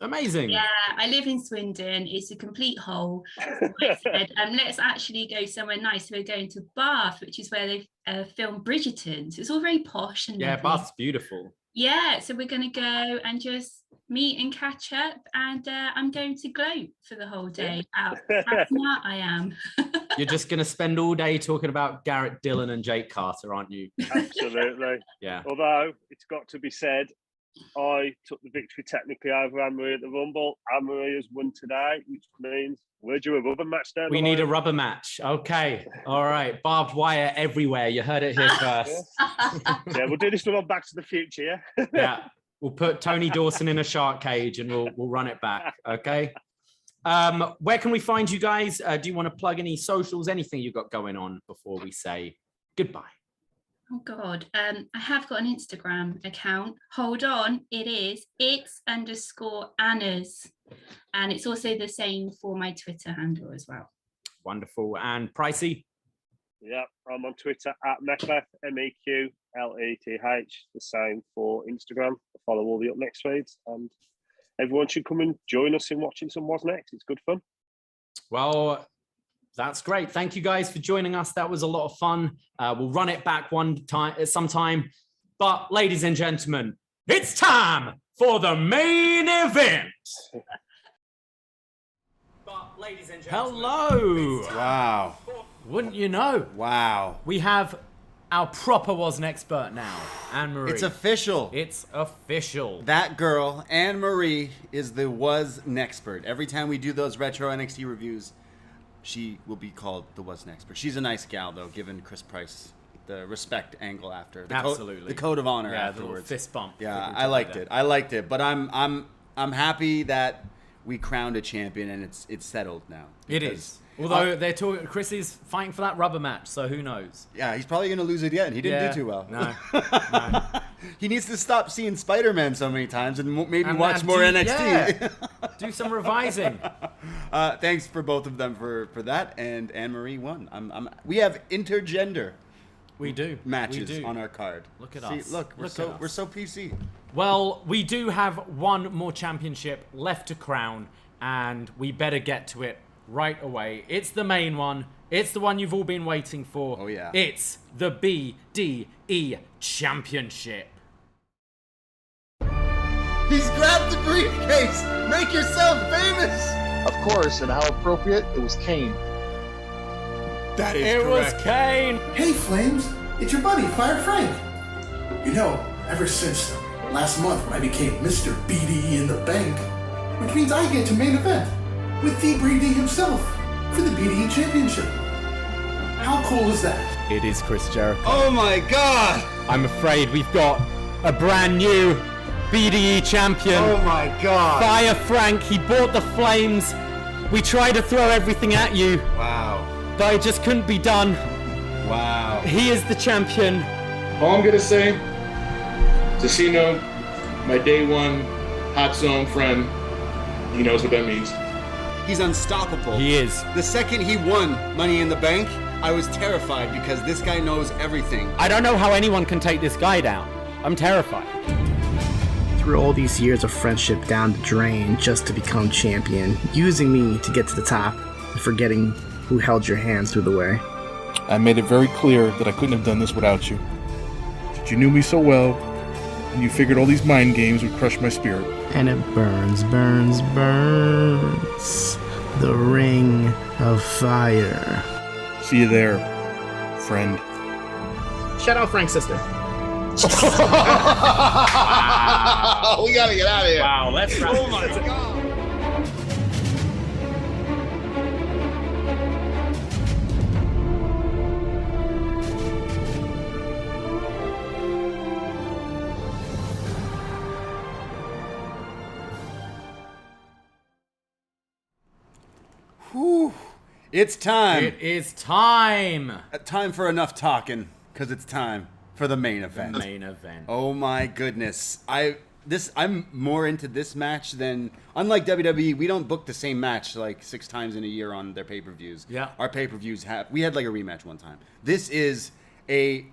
Amazing. Yeah, I live in Swindon. It's a complete hole. So I said, let's actually go somewhere nice. So we're going to Bath, which is where they've filmed Bridgerton. So it's all very posh and lovely. Bath's beautiful. Yeah, so we're going to go and just meet and catch up. And I'm going to gloat for the whole day. How smart I am. You're just going to spend all day talking about Garrett Dillon and Jake Carter, aren't you? Absolutely. Yeah. Although, it's got to be said, I took the victory technically over Anne-Marie at the Rumble. Anne-Marie has won today, which means we're due a rubber match down. We need a rubber match. Okay. All right. Barbed wire everywhere. You heard it here first. Yeah, we'll do this one on Back to the Future, yeah? Yeah. We'll put Tony Dawson in a shark cage and we'll run it back. Okay. Where can we find you guys? Do you want to plug any socials, anything you've got going on before we say goodbye? Oh God, I have got an Instagram account. Hold on, it's_Anna's. And it's also the same for my Twitter handle as well. Wonderful. And Pricey? Yeah, I'm on Twitter at Mekleth, MEQLETH. The same for Instagram. I follow all the upNXT feeds, and everyone should come and join us in watching some wasNXT. It's good fun. Well, that's great. Thank you guys for joining us. That was a lot of fun. We'll run it back sometime. But ladies and gentlemen, it's time for the main event. But ladies and gentlemen, hello. Wow. Wouldn't you know? Wow. We have our proper wasNXTpert now, Anne-Marie. It's official. It's official. That girl, Anne-Marie, is the wasNXTpert. Every time we do those retro NXT reviews, she will be called the wasNXTpert. She's a nice gal, though, given Chris Price the respect angle after. Absolutely. The code of honor afterwards. afterwards. The fist bump. Yeah, I liked it. But I'm happy that we crowned a champion and it's settled now. It is. Although they're talking, Chris is fighting for that rubber match, so who knows? Yeah, he's probably going to lose it again. He didn't do too well. No. He needs to stop seeing Spider-Man so many times and maybe watch more NXT. Yeah. Do some revising. Thanks for both of them for that. And Anne-Marie won. We have intergender. We do matches on our card. Look at us. Look, we're so PC. Well, we do have one more championship left to crown, and we better get to it right away. It's the main one. It's the one you've all been waiting for. Oh yeah. It's the BDE Championship. He's grabbed the briefcase. Make yourself famous. Of course, and how appropriate. It was Kane. That is correct. Was Kane. Hey, Flames. It's your buddy, Fire Frank. You know, ever since last month when I became Mr. BDE in the Bank, which means I get to main event with the Braden himself for the BDE Championship. How cool is that? It is Chris Jericho. Oh my God! I'm afraid we've got a brand new BDE champion. Oh my God! Fire Frank, he bought the flames. We tried to throw everything at you. Wow. But it just couldn't be done. Wow. He is the champion. All I'm gonna say, to Cno, my day one hot zone friend, he knows what that means. He's unstoppable. He is. The second he won Money in the Bank, I was terrified because this guy knows everything. I don't know how anyone can take this guy down. I'm terrified. Threw all these years of friendship down the drain just to become champion, using me to get to the top, and forgetting who held your hands through the way. I made it very clear that I couldn't have done this without you. That you knew me so well, and you figured all these mind games would crush my spirit. And it burns, burns, burns. The ring of fire. See you there, friend. Shout out Frank's sister. We gotta get out of here. Wow, let's wrap Oh my God. Whew. It's time. It is time. Time for enough talking, because it's time for the main event. The main event. Oh my goodness. I'm more into this match than, unlike WWE, we don't book the same match like 6 times in a year on their pay-per-views. Yeah. Our pay-per-views we had like a rematch one time. This is a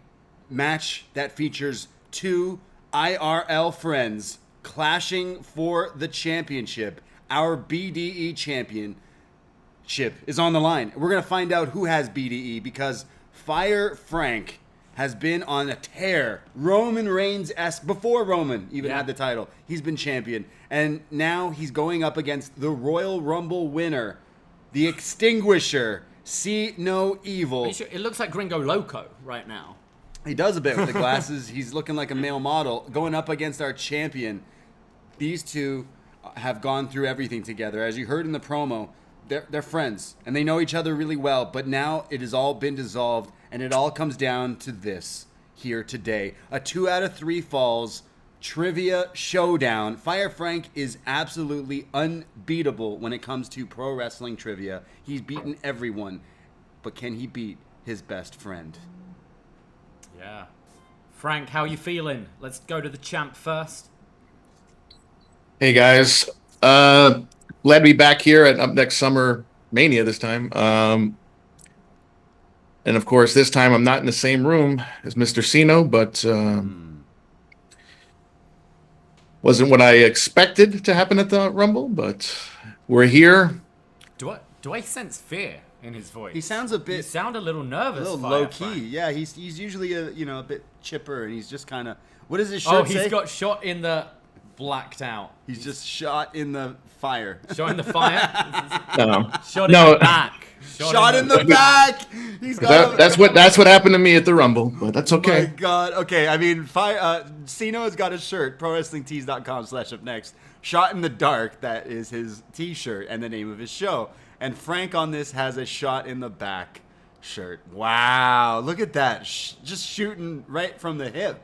match that features 2 IRL friends clashing for the championship. Our BDE Championship is on the line. We're going to find out who has BDE because Fire Frank has been on a tear. Roman Reigns-esque, before Roman even had the title. He's been champion. And now he's going up against the Royal Rumble winner, the Extinguisher, Cno Evil. It looks like Gringo Loco right now. He does a bit with the glasses. He's looking like a male model. Going up against our champion. These two have gone through everything together. As you heard in the promo, they're friends. And they know each other really well. But now it has all been dissolved. And it all comes down to this here today. A 2 out of 3 falls trivia showdown. Fire Frank is absolutely unbeatable when it comes to pro wrestling trivia. He's beaten everyone. But can he beat his best friend? Yeah. Frank, how are you feeling? Let's go to the champ first. Hey guys, glad to be back here at Next Summer Mania this time. And of course, this time I'm not in the same room as Mr. Cno, but wasn't what I expected to happen at the Rumble, but we're here. Do I sense fear in his voice? He sounds a bit. You sound a little nervous. A little low key. Frank. Yeah, he's usually a bit chipper, and he's just kind of. What does his shirt Oh, say? he's got shot in the blacked out. He's just shot in the fire. Shot in the fire. Shot in No. the back. Shot in the back. He's got. That's what happened to me at the Rumble, but that's okay. Oh my God. Okay, I mean, Cno has got a shirt. ProWrestlingTees.com/upNXT. Shot in the dark. That is his T-shirt and the name of his show. And Frank on this has a shot in the back shirt. Wow, look at that. Just shooting right from the hip.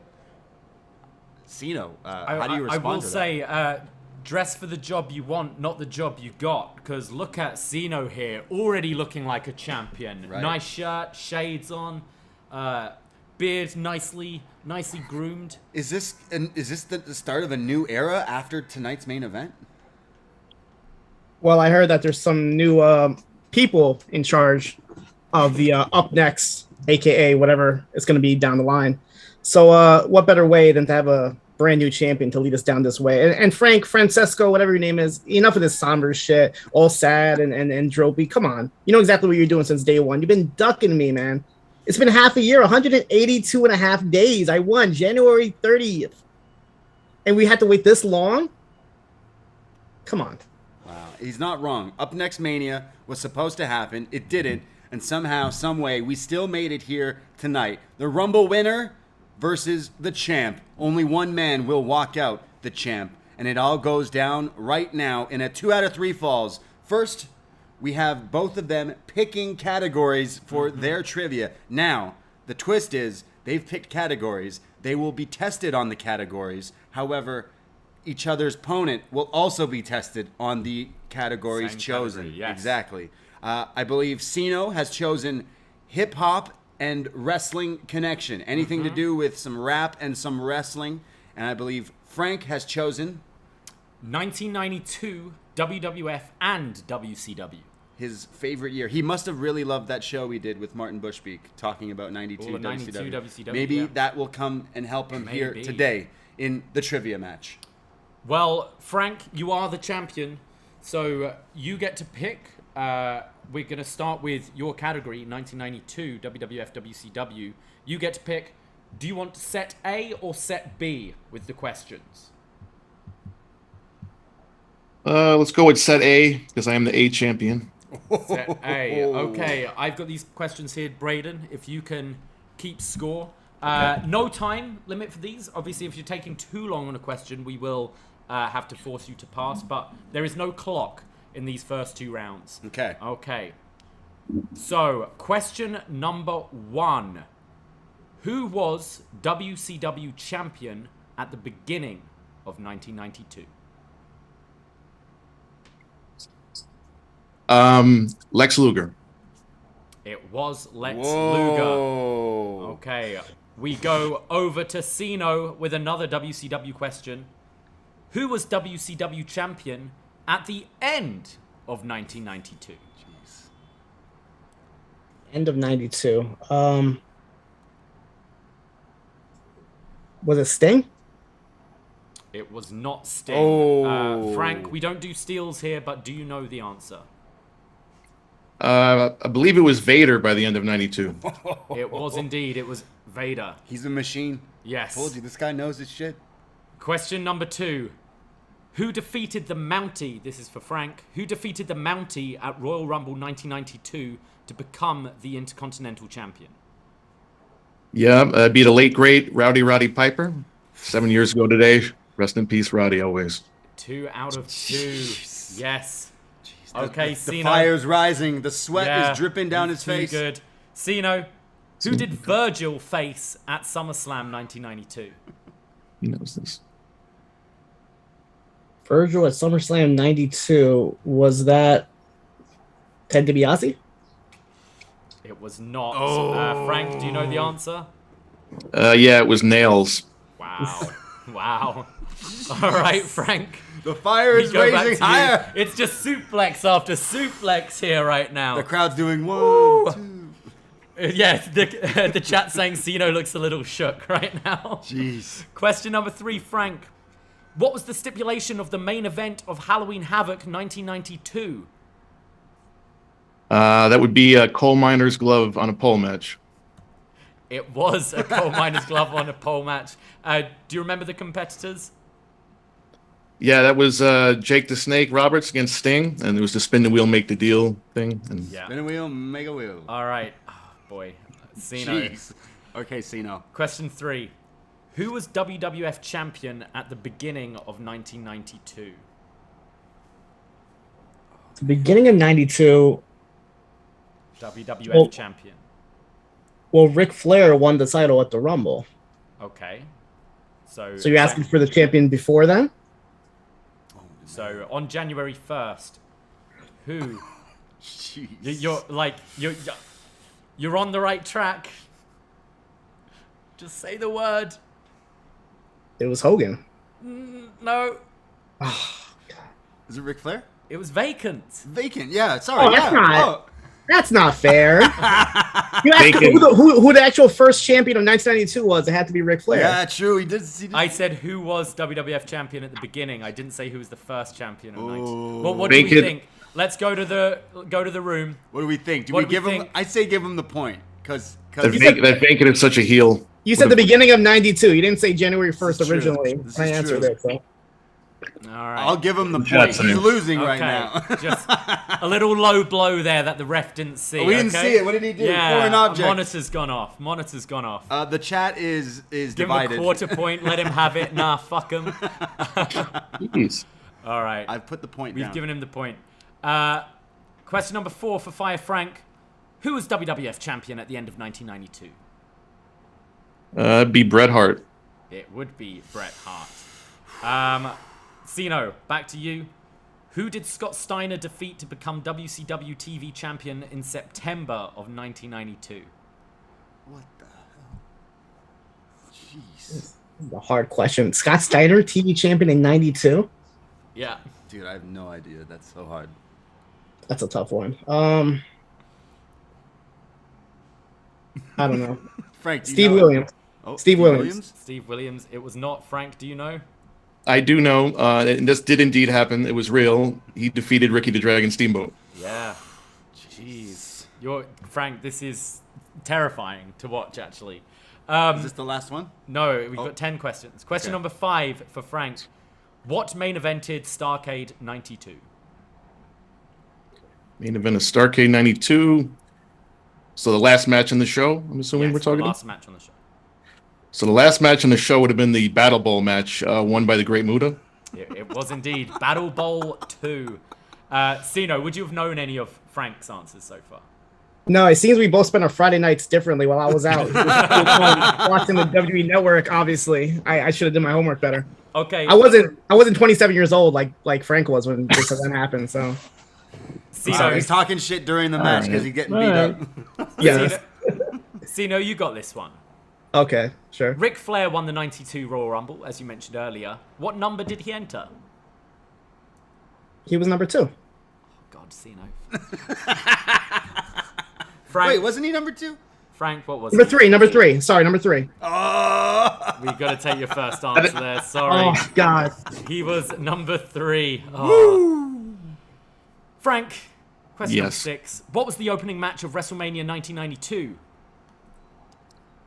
Cno, how do you respond I will to that? say, dress for the job you want, not the job you got. Because look at Cno here, already looking like a champion. Right. Nice shirt, shades on, beard nicely groomed. Is this the start of a new era after tonight's main event? Well, I heard that there's some new people in charge of the upNXT, aka whatever it's going to be down the line. So what better way than to have a brand new champion to lead us down this way? And Francesco, whatever your name is, enough of this somber shit, all sad and dropey. Come on. You know exactly what you're doing since day one. You've been ducking me, man. It's been half a year, 182 and a half days. I won January 30th. And we had to wait this long? Come on. Wow, he's not wrong. upNXT Mania was supposed to happen. It didn't. And somehow, some way, we still made it here tonight. The Rumble winner versus the champ. Only one man will walk out the champ. And it all goes down right now in a 2 out of 3 falls. First, we have both of them picking categories for their trivia. Now, the twist is they've picked categories. They will be tested on the categories. However, each other's opponent will also be tested on the categories Same chosen. category, yes. Exactly. I believe Cno has chosen hip hop and wrestling connection. Anything to do with some rap and some wrestling. And I believe Frank has chosen 1992 WWF and WCW. His favorite year. He must have really loved that show we did with Martin Bushbeak talking about 92 Ooh, 92 WCW, Maybe yeah. that will come and help him here Maybe. today in the trivia match. Well, Frank, you are the champion, so you get to pick. We're going to start with your category, 1992 WWF WCW. You get to pick, do you want set A or set B with the questions? Let's go with set A, because I am the A champion. Set A. Okay, I've got these questions here, Braden, if you can keep score. No time limit for these. Obviously, if you're taking too long on a question, we will have to force you to pass, but there is no clock in these first 2 rounds. Okay. Okay. So, question number 1. Who was WCW champion at the beginning of 1992? Lex Luger. It was Lex Whoa. Luger. Okay. We go over to Cno with another WCW question. Who was WCW champion at the end of 1992? Jeez. End of 92. Was it Sting? It was not Sting. Oh. Frank, we don't do steals here, but do you know the answer? I believe it was Vader by the end of '92. It was indeed. It was Vader. He's a machine. Yes. Told you, this guy knows his shit. Question number 2. Who defeated the Mountie? This is for Frank. Who defeated the Mountie at Royal Rumble 1992 to become the Intercontinental Champion? Yeah, be the late great Roddy Piper. 7 years ago today. Rest in peace, Roddy. Always. 2 out of 2. Yes. Okay, The Cno. fire's rising. The sweat is dripping down his face. Too good. Cno, who did Virgil face at SummerSlam 1992? He knows this. Virgil at SummerSlam 92, was that Ted DiBiase? It was not. Frank, do you know the answer? Yeah, it was Nails. Wow. Wow. All right, Frank. The fire is raising higher. It's just suplex after suplex here right now. The crowd's doing 1, 2. Yeah, the chat saying Cno looks a little shook right now. Jeez. Question number 3, Frank. What was the stipulation of the main event of Halloween Havoc 1992? That would be a coal miner's glove on a pole match. It was a coal miner's glove on a pole match. Do you remember the competitors? Yeah, that was Jake the Snake Roberts against Sting, and it was the spin the wheel, make the deal thing. And Yeah. Spin a wheel, make a wheel. All right. Oh, boy. Cno. Jeez. Okay, Cno. Question 3. Who was WWF champion at the beginning of 1992? The beginning of 92, WWF champion. well, Ric Flair won the title at the Rumble. Okay. So you're asking for the champion before then? So on January 1st, who? Jeez. You're on the right track. Just say the word. It was Hogan. No. Is it Ric Flair? It was vacant. Vacant, yeah. Sorry. Oh, that's yeah. not. That's not fair. You asked who the actual first champion of 1992 was. It had to be Ric Flair. Yeah, true. He did. I said who was WWF champion at the beginning. I didn't say who was the first champion of 92. Well, what do we think? Let's go to the room. What do we think? Do we give him? I say give him the point because that Vacant is such a heel. You said the beginning of 92. You didn't say January 1st originally. I answered it. So. All right. I'll give him the point. He's losing right now. Just a little low blow there that the ref didn't see. We didn't see it. What did he do? Yeah, Foreign object. Monitor's gone off. Monitor's gone off. The chat is Give divided. him a quarter point. Let him have it. Nah, fuck him. Jeez. All right. I've put the point We've down. given him the point. Question number 4 for Fire Frank. Who was WWF champion at the end of 1992? It'd be Bret Hart. It would be Bret Hart. Cno, back to you. Who did Scott Steiner defeat to become WCW TV champion in September of 1992? What the hell? Jeez. This is a hard question. Scott Steiner, TV champion in 92? Yeah. Dude, I have no idea. That's so hard. That's a tough one. I don't know. Frank, do you Steve know? Williams. Oh, Steve Williams. Steve Williams. It was not. Frank, do you know? I do know, and this did indeed happen. It was real. He defeated Ricky the Dragon Steamboat. Yeah. Jeez. Frank, this is terrifying to watch, actually. Is this the last one? No, we've got 10 questions. Question number 5 for Frank. What main evented Starrcade 92? Main event of Starrcade 92. So the last match on the show, I'm assuming we're talking the about? last match on the show. So the last match on the show would have been the Battle Bowl match won by the Great Muta. It was indeed. Battle Bowl 2. Cno, would you have known any of Frank's answers so far? No, it seems we both spent our Friday nights differently while I was out. Watching the WWE Network, obviously. I should have done my homework better. Okay. I wasn't 27 years old like Frank was when this event happened, so. So he's talking shit during the match because he's getting beat up. Yes. Cno, you got this one. Okay, sure. Ric Flair won the 92 Royal Rumble, as you mentioned earlier. What number did he enter? He was number 2. God, Cno. Frank, Wait, wasn't he number 2? Frank, what was Number 3. Sorry, number 3. Oh! We got to take your first answer there. Sorry. Oh, God. He was number 3. Oh. Frank, question number 6. What was the opening match of WrestleMania 1992?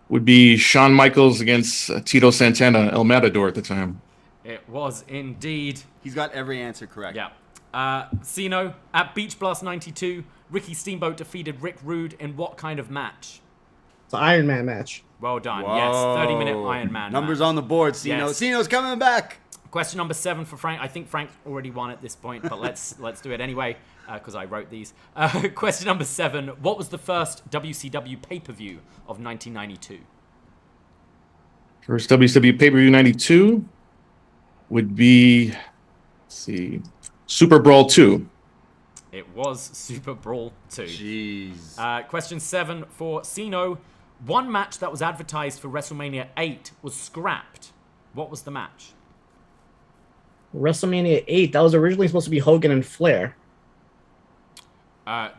Would be Shawn Michaels against Tito Santana, El Matador at the time. It was indeed. He's got every answer correct. Yeah. Cno, at Beach Blast 92, Ricky Steamboat defeated Rick Rude in what kind of match? It's an Iron Man match. Well done. Yes, 30-minute Iron Man Numbers match. on the board, Cno. Yes. Cno's coming back. Question number 7 for Frank. I think Frank already won at this point, but let's do it anyway because I wrote these. Question number 7. What was the first WCW pay-per-view of 1992? First WCW pay-per-view 92 would be, let's see, Super Brawl 2. It was Super Brawl 2. Jeez. Question 7 for Cno. One match that was advertised for WrestleMania 8 was scrapped. What was the match? WrestleMania 8, that was originally supposed to be Hogan and Flair.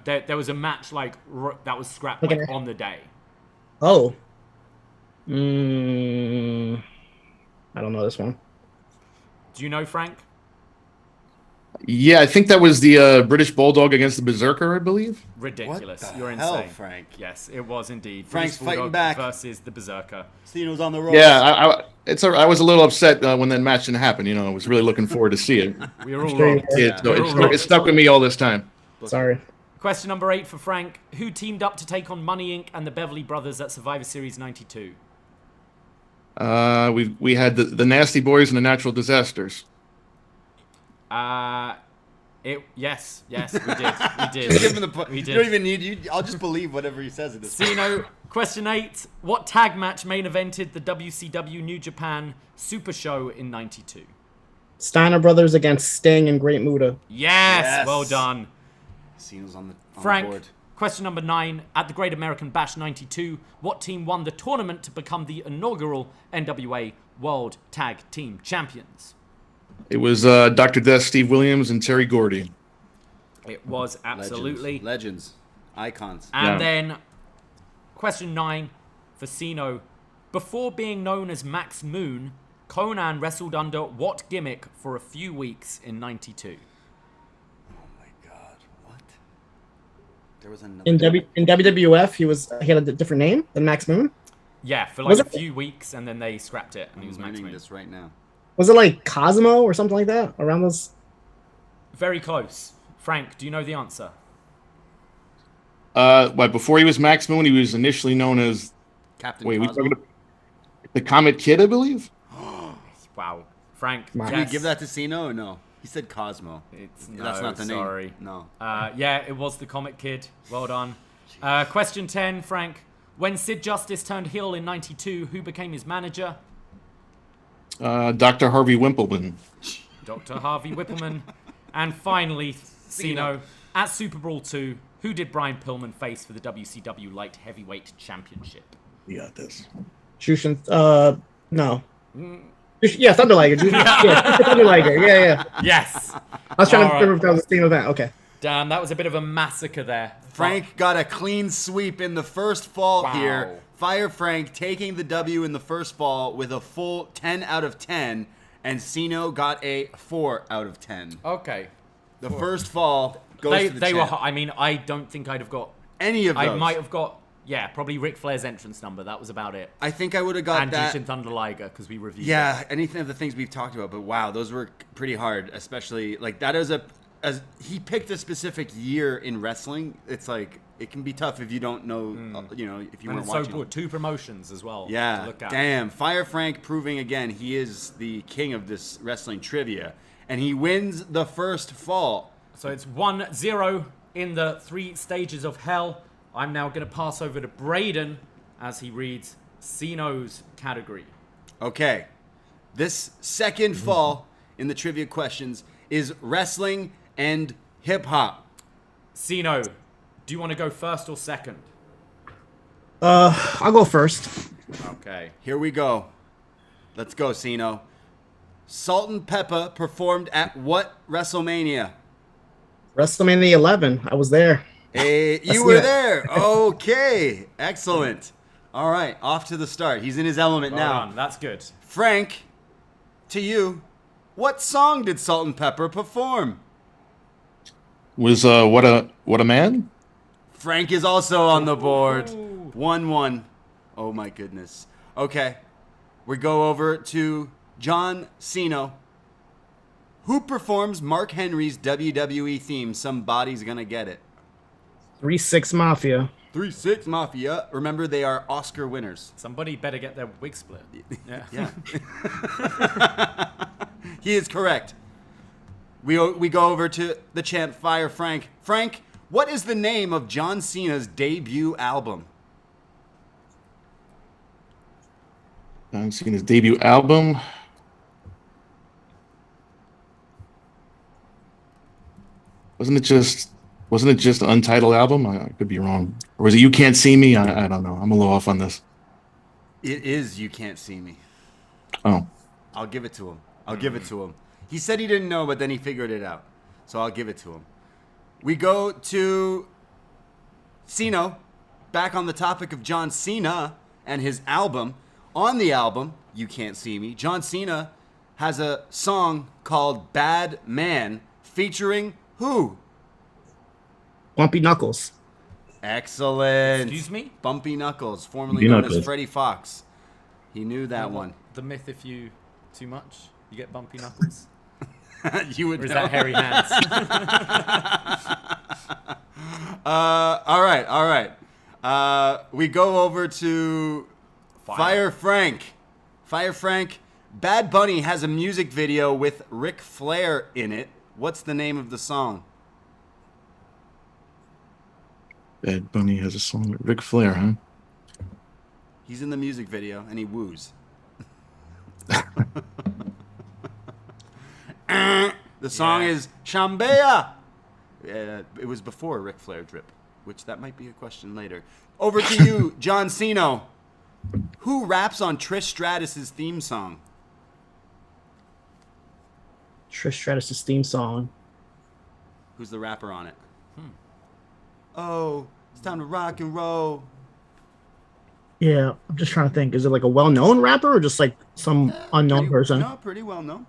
There was a match that was scrapped on the day. Oh. I don't know this one. Do you know, Frank? Yeah, I think that was the British Bulldog against the Berserker, I believe. Ridiculous. What the You're hell, insane. Frank? Yes, it was indeed. Frank's British fighting Bulldog back. versus the Berserker. Cno's on the road. Yeah, I was a little upset when that match didn't happen. You know, I was really looking forward to see it. We were all wrong. It stuck with me all this time. Sorry. Question number 8 for Frank. Who teamed up to take on Money Inc. and the Beverly Brothers at Survivor Series 92? We had the Nasty Boys and the Natural Disasters. Yes, we did. We did. Just give him the we did. You don't even need you. I'll just believe whatever he says at this point. Cno, question 8. What tag match main evented the WCW New Japan Super Show in 92? Steiner Brothers against Sting and Great Muta. Yes, well done. Cno's on the Frank, board. question number 9. At the Great American Bash 92, what team won the tournament to become the inaugural NWA World Tag Team Champions? It was Dr. Death, Steve Williams, and Terry Gordy. It was absolutely. Legends. Icons. And then, question 9 for Cno. Before being known as Max Moon, Conan wrestled under what gimmick for a few weeks in 92? There was another In WWF, he had a different name than Max Moon. Yeah, for like a few weeks, and then they scrapped it, and he was Max Moon. This right now. Was it like Cosmo or something like that around those? Very close. Frank, do you know the answer? Before he was Max Moon, he was initially known as Captain we Cosmo? talking about the Comet Kid, I believe. Wow, Frank. Did we give that to Cno or no? He said Cosmo. That's not the name. Sorry. No. Yeah, it was the Comet Kid. Well done. Question 10, Frank. When Sid Justice turned heel in 92, who became his manager? Dr. Harvey Wimpleman. Dr. Harvey Whippleman. And finally, Cno, at Super Brawl 2, who did Brian Pillman face for the WCW Light Heavyweight Championship? You got this. Shushin, no. Yeah, Thunder Liger. Yeah, Thunder Liger. Yeah. Yes. I was trying to remember if that was the same event. Okay. Damn, that was a bit of a massacre there. Frank got a clean sweep in the first fall here. Fire Frank taking the W in the first fall with a full 10 out of 10, and Cno got a 4 out of 10. Okay. The first fall goes to the champ. I mean, I don't think I'd have got any of those. I might have got, probably Ric Flair's entrance number. That was about it. I think I would have got that. And Jushin Thunder Liger, because we reviewed anything of the things we've talked about. But wow, those were pretty hard, especially like that is as he picked a specific year in wrestling. It's like it can be tough if you don't know, if you weren't watching. So good. 2 promotions as well. Yeah, to look at. Damn. Fire Frank proving again he is the king of this wrestling trivia, and he wins the first fall. So it's 1-0 in the 3 stages of hell. I'm now going to pass over to Braden as he reads Cno's category. Okay, this second fall in the trivia questions is wrestling and hip hop. Cno, do you want to go first or second? I'll go first. Okay. Here we go. Let's go, Cno. Salt and Peppa performed at what WrestleMania? WrestleMania 11. I was there. Hey, you were there. Okay, excellent. All right, off to the start. He's in his element Well now. done. That's good. Frank, to you, what song did Salt and Pepper perform? Was what a man? Frank is also on the board. 1-1. Oh my goodness. Okay, we go over to John Cno. Who performs Mark Henry's WWE theme? Somebody's gonna get it. 3-6 Mafia. 3-6 Mafia. Remember, they are Oscar winners. Somebody better get their wig split. Yeah. Yeah. He is correct. We go over to the champ, Fire Frank. Frank, what is the name of John Cena's debut album? John Cena's debut album. Wasn't it just an untitled album? I could be wrong. Or was it You Can't See Me? I don't know. I'm a little off on this. It is You Can't See Me. Oh. I'll give it to him. He said he didn't know, but then he figured it out. So I'll give it to him. We go to Cno, back on the topic of John Cena and his album. On the album, You Can't See Me, John Cena has a song called Bad Man featuring who? Bumpy Knuckles. Excellent. Excuse me? Bumpy Knuckles, formerly known as Freddie Fox. He knew that one. The myth, if you too much, you get bumpy knuckles. You would or is know. that hairy hands? All right. We go over to Fire Frank. Fire Frank. Bad Bunny has a music video with Ric Flair in it. What's the name of the song? Bad Bunny has a song with Ric Flair, huh? He's in the music video and he woos. The song is Shambea. It was before Ric Flair drip, which that might be a question later. Over to you, John Cno. Who raps on Trish Stratus's theme song? Trish Stratus' theme song. Who's the rapper on it? Oh, it's time to rock and roll. Yeah, I'm just trying to think. Is it like a well-known rapper or just like some unknown person? No, pretty well known.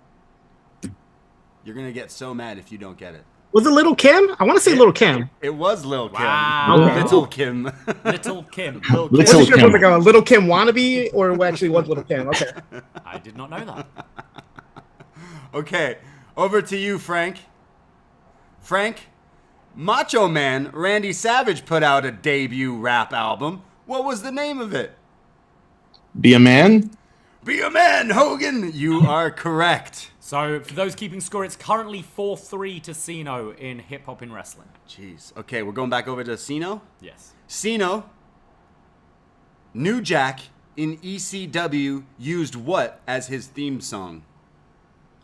You're going to get so mad if you don't get it. Was it Little Kim? I want to say Little Kim. It was Lil Kim. Wow. Okay. Little Kim. Little Kim. Was it like a Little Kim wannabe or actually was Little Kim? Okay. I did not know that. Okay, over to you, Frank. Frank, Macho Man Randy Savage put out a debut rap album. What was the name of it? Be a Man? Be a Man, Hogan. You are correct. So, for those keeping score, it's currently 4-3 to Cno in Hip Hop in Wrestling. Jeez. Okay, we're going back over to Cno. Yes. Cno, New Jack in ECW used what as his theme song?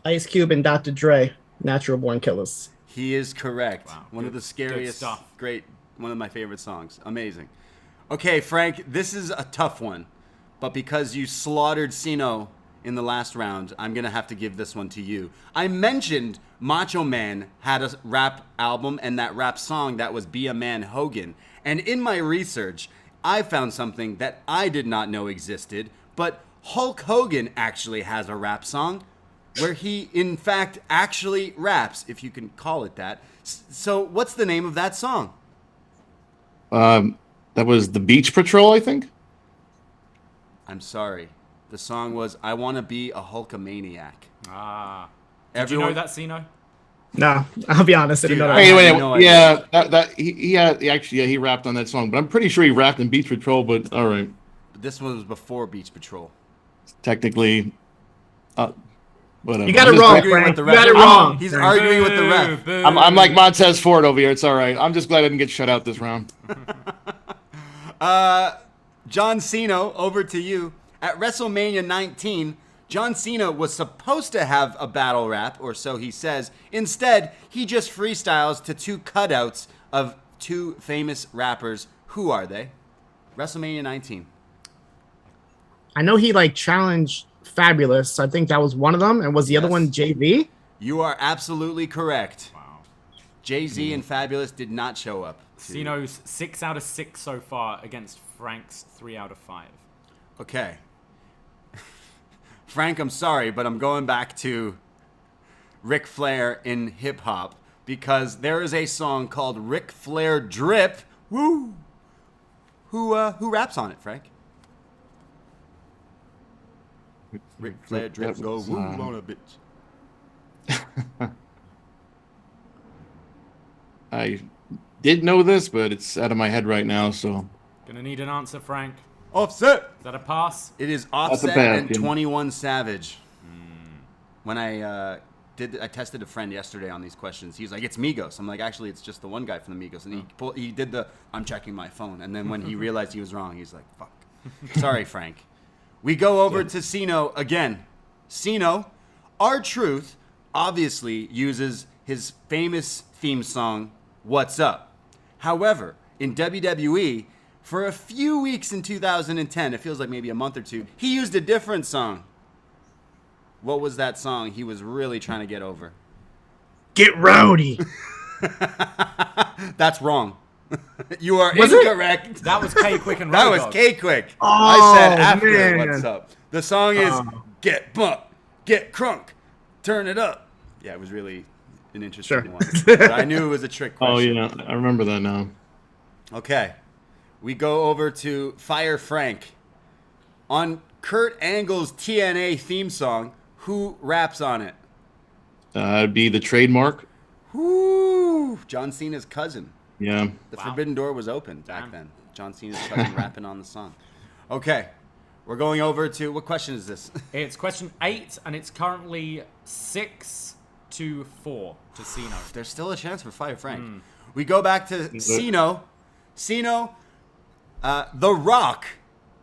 Ice Cube and Dr. Dre, Natural Born Killers. He is correct. Wow. One of the scariest, stuff. great, one of my favorite songs. Amazing. Okay, Frank, this is a tough one, but because you slaughtered Cno in the last round, I'm going to have to give this one to you. I mentioned Macho Man had a rap album and that rap song that was Be a Man Hogan. And in my research, I found something that I did not know existed, but Hulk Hogan actually has a rap song where he, in fact, actually raps, if you can call it that. So what's the name of that song? That was the Beach Patrol, I think. I'm sorry. The song was I Want to Be a Hulkamaniac. Ah. Did you know that, Cno? Nah, I'll be honest. I didn't know that. Wait, he rapped on that song, but I'm pretty sure he rapped in Beach Patrol, but all right. This one was before Beach Patrol. Technically, whatever. You got it wrong, Frank. You got it wrong. He's arguing with the ref. I'm like Montez Ford over here. It's all right. I'm just glad I didn't get shut out this round. John Cena, over to you. At WrestleMania 19, John Cena was supposed to have a battle rap, or so he says. Instead, he just freestyles to two cutouts of two famous rappers. Who are they? WrestleMania 19. I know he challenged Fabulous. So I think that was one of them. And was the other one JV? You are absolutely correct. Wow. Jay-Z and Fabulous did not show up. Cno's 6 out of 6 so far against Frank's 3 out of 5. Okay. Frank, I'm sorry, but I'm going back to Ric Flair in hip hop because there is a song called Ric Flair Drip. Woo! Who raps on it, Frank? Ric Flair Drip, go woo on a bitch. I did know this, but it's out of my head right now, so. Gonna need an answer, Frank. Offset! Is that a pass? It is Offset and 21 Savage. When I tested a friend yesterday on these questions. He's like, it's Migos. I'm like, actually, it's just the one guy from the Migos. And he did the, I'm checking my phone. And then when he realized he was wrong, he's like, fuck. Sorry, Frank. We go over to Cno again. Cno, R-Truth, obviously uses his famous theme song, What's Up? However, in WWE, for a few weeks in 2010, it feels like maybe a month or two, he used a different song. What was that song he was really trying to get over? Get rowdy. That's wrong. You are incorrect. That was K-Quick and That Road was Dogg. K-Quick. Oh, I said after man. What's Up. The song is Get Bump, Get Crunk, Turn It Up. Yeah, it was really an interesting one. But I knew it was a trick question. Oh, yeah. I remember that now. Okay. We go over to Fire Frank. On Kurt Angle's TNA theme song, who raps on it? It'd be the trademark. Woo! John Cena's cousin. Yeah. The Forbidden Door was open back then. John Cena's cousin rapping on the song. Okay. We're going over to, what question is this? It's question 8, and it's currently 6-4 to Cno. There's still a chance for Fire Frank. We go back to Cno. Cno, The Rock,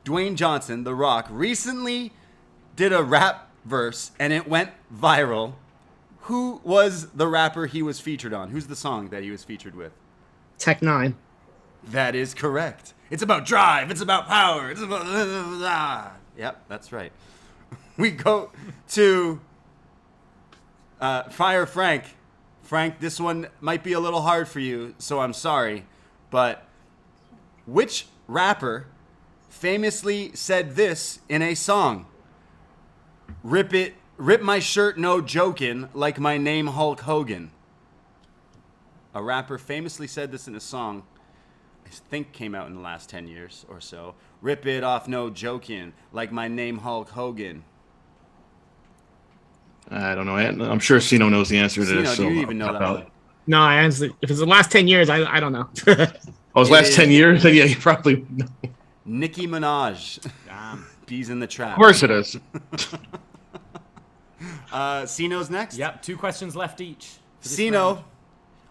Dwayne Johnson, The Rock, recently did a rap verse, and it went viral. Who was the rapper he was featured on? Who's the song that he was featured with? Tech 9. That is correct. It's about drive. It's about power. It's about... Yep, that's right. We go to Fire Frank. Frank, this one might be a little hard for you, so I'm sorry. But which rapper famously said this in a song? Rip my shirt, no jokin', like my name Hulk Hogan. A rapper famously said this in a song, I think came out in the last 10 years or so. Rip it off, no jokin', like my name Hulk Hogan. I don't know. I'm sure Cno knows the answer to Cno, this. do you even know that one? No, I honestly, if it's the last 10 years, I don't know. Oh, it's last 10 years? Yeah, you probably know. Nicki Minaj. Bees in the Trap. Of course it is. Cno's next? Yep, 2 questions left each. Cno,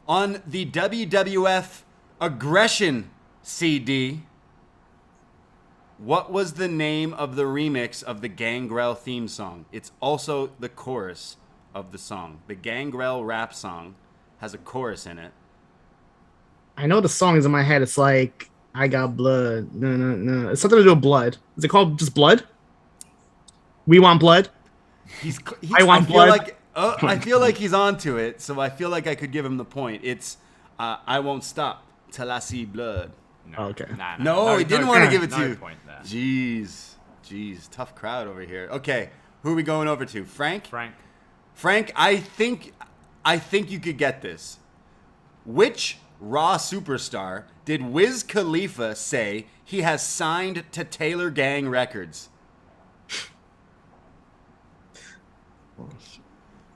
on the WWF Aggression CD, what was the name of the remix of the Gangrel theme song? It's also the chorus of the song. The Gangrel rap song has a chorus in it. I know the song is in my head. It's like, I got blood. No. It's something to do with blood. Is it called just blood? We want blood? I want blood. I feel like he's onto it, so I feel like I could give him the point. It's I won't stop till I see blood. No. Okay. No, he didn't want to give it to no you. point there. Jeez, tough crowd over here. Okay, who are we going over to? Frank, Frank, I think you could get this. Which Raw superstar did Wiz Khalifa say he has signed to Taylor Gang Records?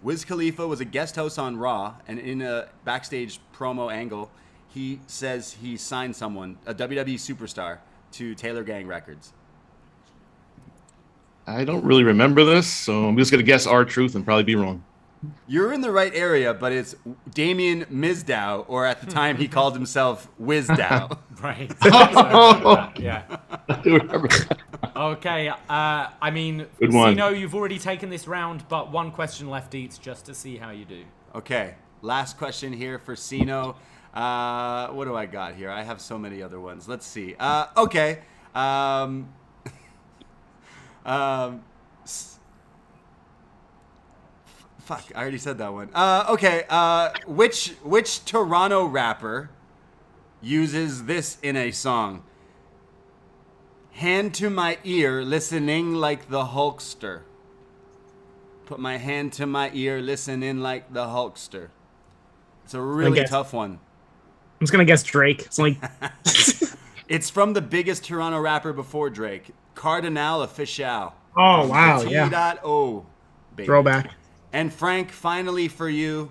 Wiz Khalifa was a guest host on Raw, and in a backstage promo angle, he says he signed someone, a WWE superstar, to Taylor Gang Records. I don't really remember this, so I'm just going to guess R-Truth and probably be wrong. You're in the right area, but it's Damien Mizdow, or at the time he called himself Wizdow. Right. Yeah. Okay. I mean, Good one. Cno, you've already taken this round, but 1 question left each just to see how you do. Okay. Last question here for Cno. What do I got here? I have so many other ones. Let's see. Okay. Fuck, I already said that one. Okay, which Toronto rapper uses this in a song? hand to my ear, listening like the Hulkster. Put my hand to my ear, listening like the Hulkster. It's a really tough one. I'm just gonna guess Drake. It's like it's from the biggest Toronto rapper before Drake, Cardinal Official. Oh wow, yeah. T.O. baby. Throwback. And Frank, finally for you,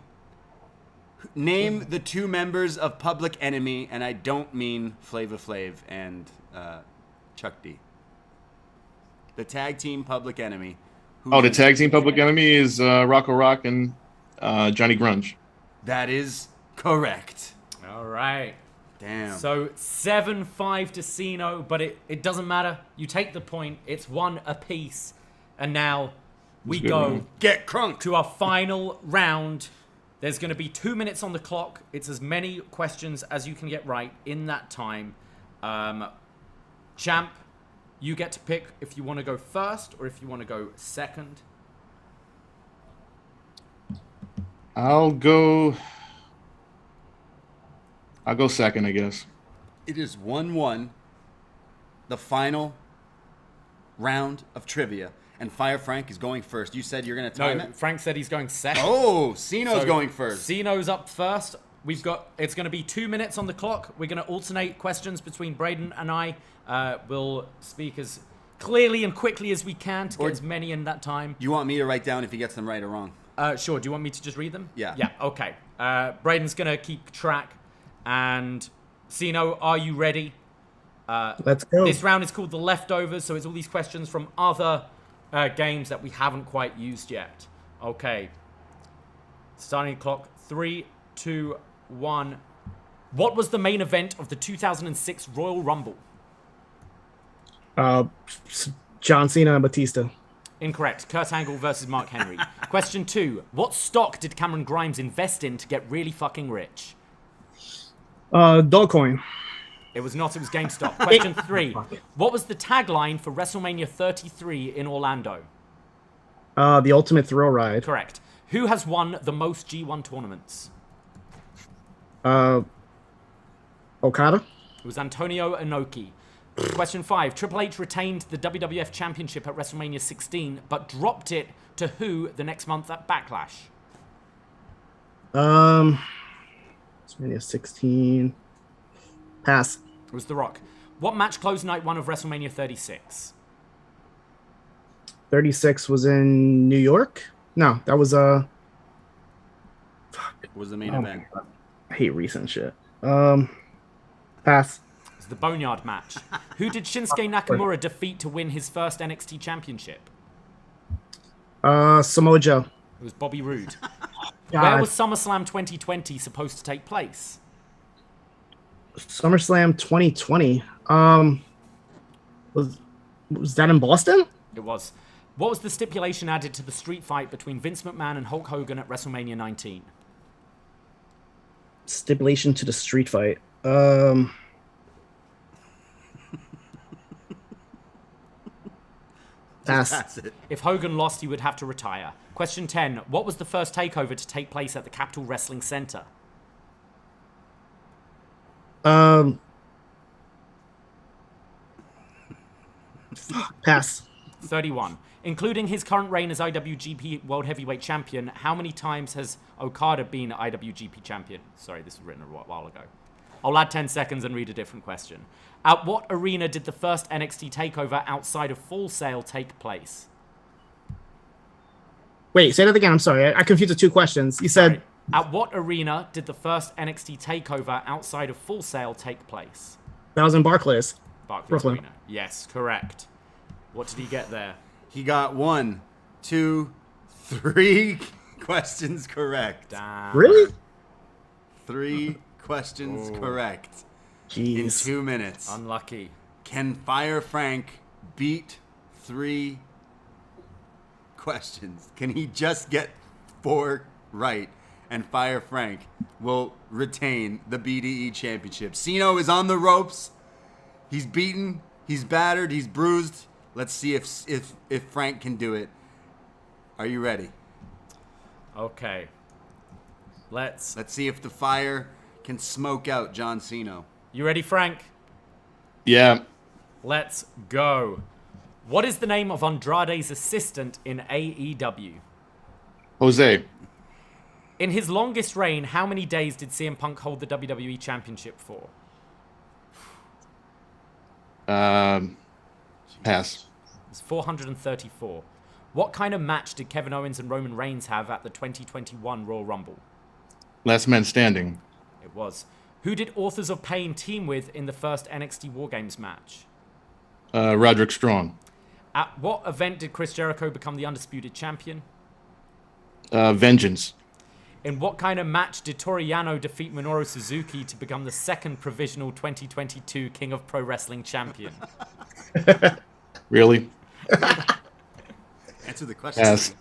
name the two members of Public Enemy, and I don't mean Flava Flav and Chuck D. The tag team Public Enemy. The tag team Public Enemy is Rocco Rock and Johnny Grunge. That is correct. All right. Damn. So 7-5 to Cno, but it doesn't matter. You take the point. It's one apiece. And now we go get crunk to our final round. There's going to be 2 minutes on the clock. It's as many questions as you can get right in that time. Champ, you get to pick if you want to go first or if you want to go second. I'll go second, I guess. It is 1-1, the final round of trivia, and Fire Frank is going first. You said you're going to time it? Frank said he's going second. Oh, Cno's going first. Cno's up first. It's going to be 2 minutes on the clock. We're going to alternate questions between Braden and I. We'll speak as clearly and quickly as we can to get as many in that time. You want me to write down if he gets them right or wrong? Sure. Do you want me to just read them? Yeah. Yeah, okay. Braden's going to keep track. And Cno, are you ready? Let's go. This round is called The Leftovers, so it's all these questions from other games that we haven't quite used yet. Okay. Starting the clock. 3, 2, 1. What was the main event of the 2006 Royal Rumble? John Cena and Batista. Incorrect. Kurt Angle versus Mark Henry. Question 2. What stock did Cameron Grimes invest in to get really fucking rich? Dogecoin. It was not. It was GameStop. Question 3. What was the tagline for WrestleMania 33 in Orlando? The Ultimate Thrill Ride. Correct. Who has won the most G1 tournaments? Okada. It was Antonio Inoki. Question 5. Triple H retained the WWF Championship at WrestleMania 16, but dropped it to who the next month at Backlash? WrestleMania 16. Pass. It was The Rock. What match closed night 1 of WrestleMania 36? 36 was in New York? No, that was What was the main event? I hate recent shit. Pass. It's the Boneyard match. Who did Shinsuke Nakamura defeat to win his first NXT championship? Samoa Joe. It was Bobby Roode. God. Where was SummerSlam 2020 supposed to take place? SummerSlam 2020. Was that in Boston? It was. What was the stipulation added to the street fight between Vince McMahon and Hulk Hogan at WrestleMania 19? Stipulation to the street fight. Pass. If Hogan lost, he would have to retire. Question 10. What was the first takeover to take place at the Capitol Wrestling Center? Pass. 31. Including his current reign as IWGP World Heavyweight Champion, how many times has Okada been IWGP Champion? Sorry, this was written a while ago. I'll add 10 seconds and read a different question. At what arena did the first NXT takeover outside of Full Sail take place? Wait, say that again. I'm sorry. I confused the two questions. You said... At what arena did the first NXT takeover outside of Full Sail take place? That was in Barclays. Brooklyn. Arena. Yes, correct. What did he get there? He got 1, 2, 3 questions correct. Damn. Really? 3 questions correct. Jeez. In 2 minutes. Unlucky. Can Fire Frank beat 3 questions? Can he just get 4 right? And Fire Frank will retain the BDE Championship. Cno is on the ropes. He's beaten. He's battered. He's bruised. Let's see if Frank can do it. Are you ready? Okay. Let's see if the fire can smoke out John Cno. You ready, Frank? Yeah. let's go. What is the name of Andrade's assistant in AEW? Jose. In his longest reign, how many days did CM Punk hold the WWE Championship for? Pass. It's 434. What kind of match did Kevin Owens and Roman Reigns have at the 2021 Royal Rumble? Last man standing. It was. Who did Authors of Pain team with in the first NXT War Games match? Roderick Strong. At what event did Chris Jericho become the undisputed champion? Vengeance. In what kind of match did Toru Yano defeat Minoru Suzuki to become the second provisional 2022 King of Pro Wrestling champion? Really? Answer the question. Yes.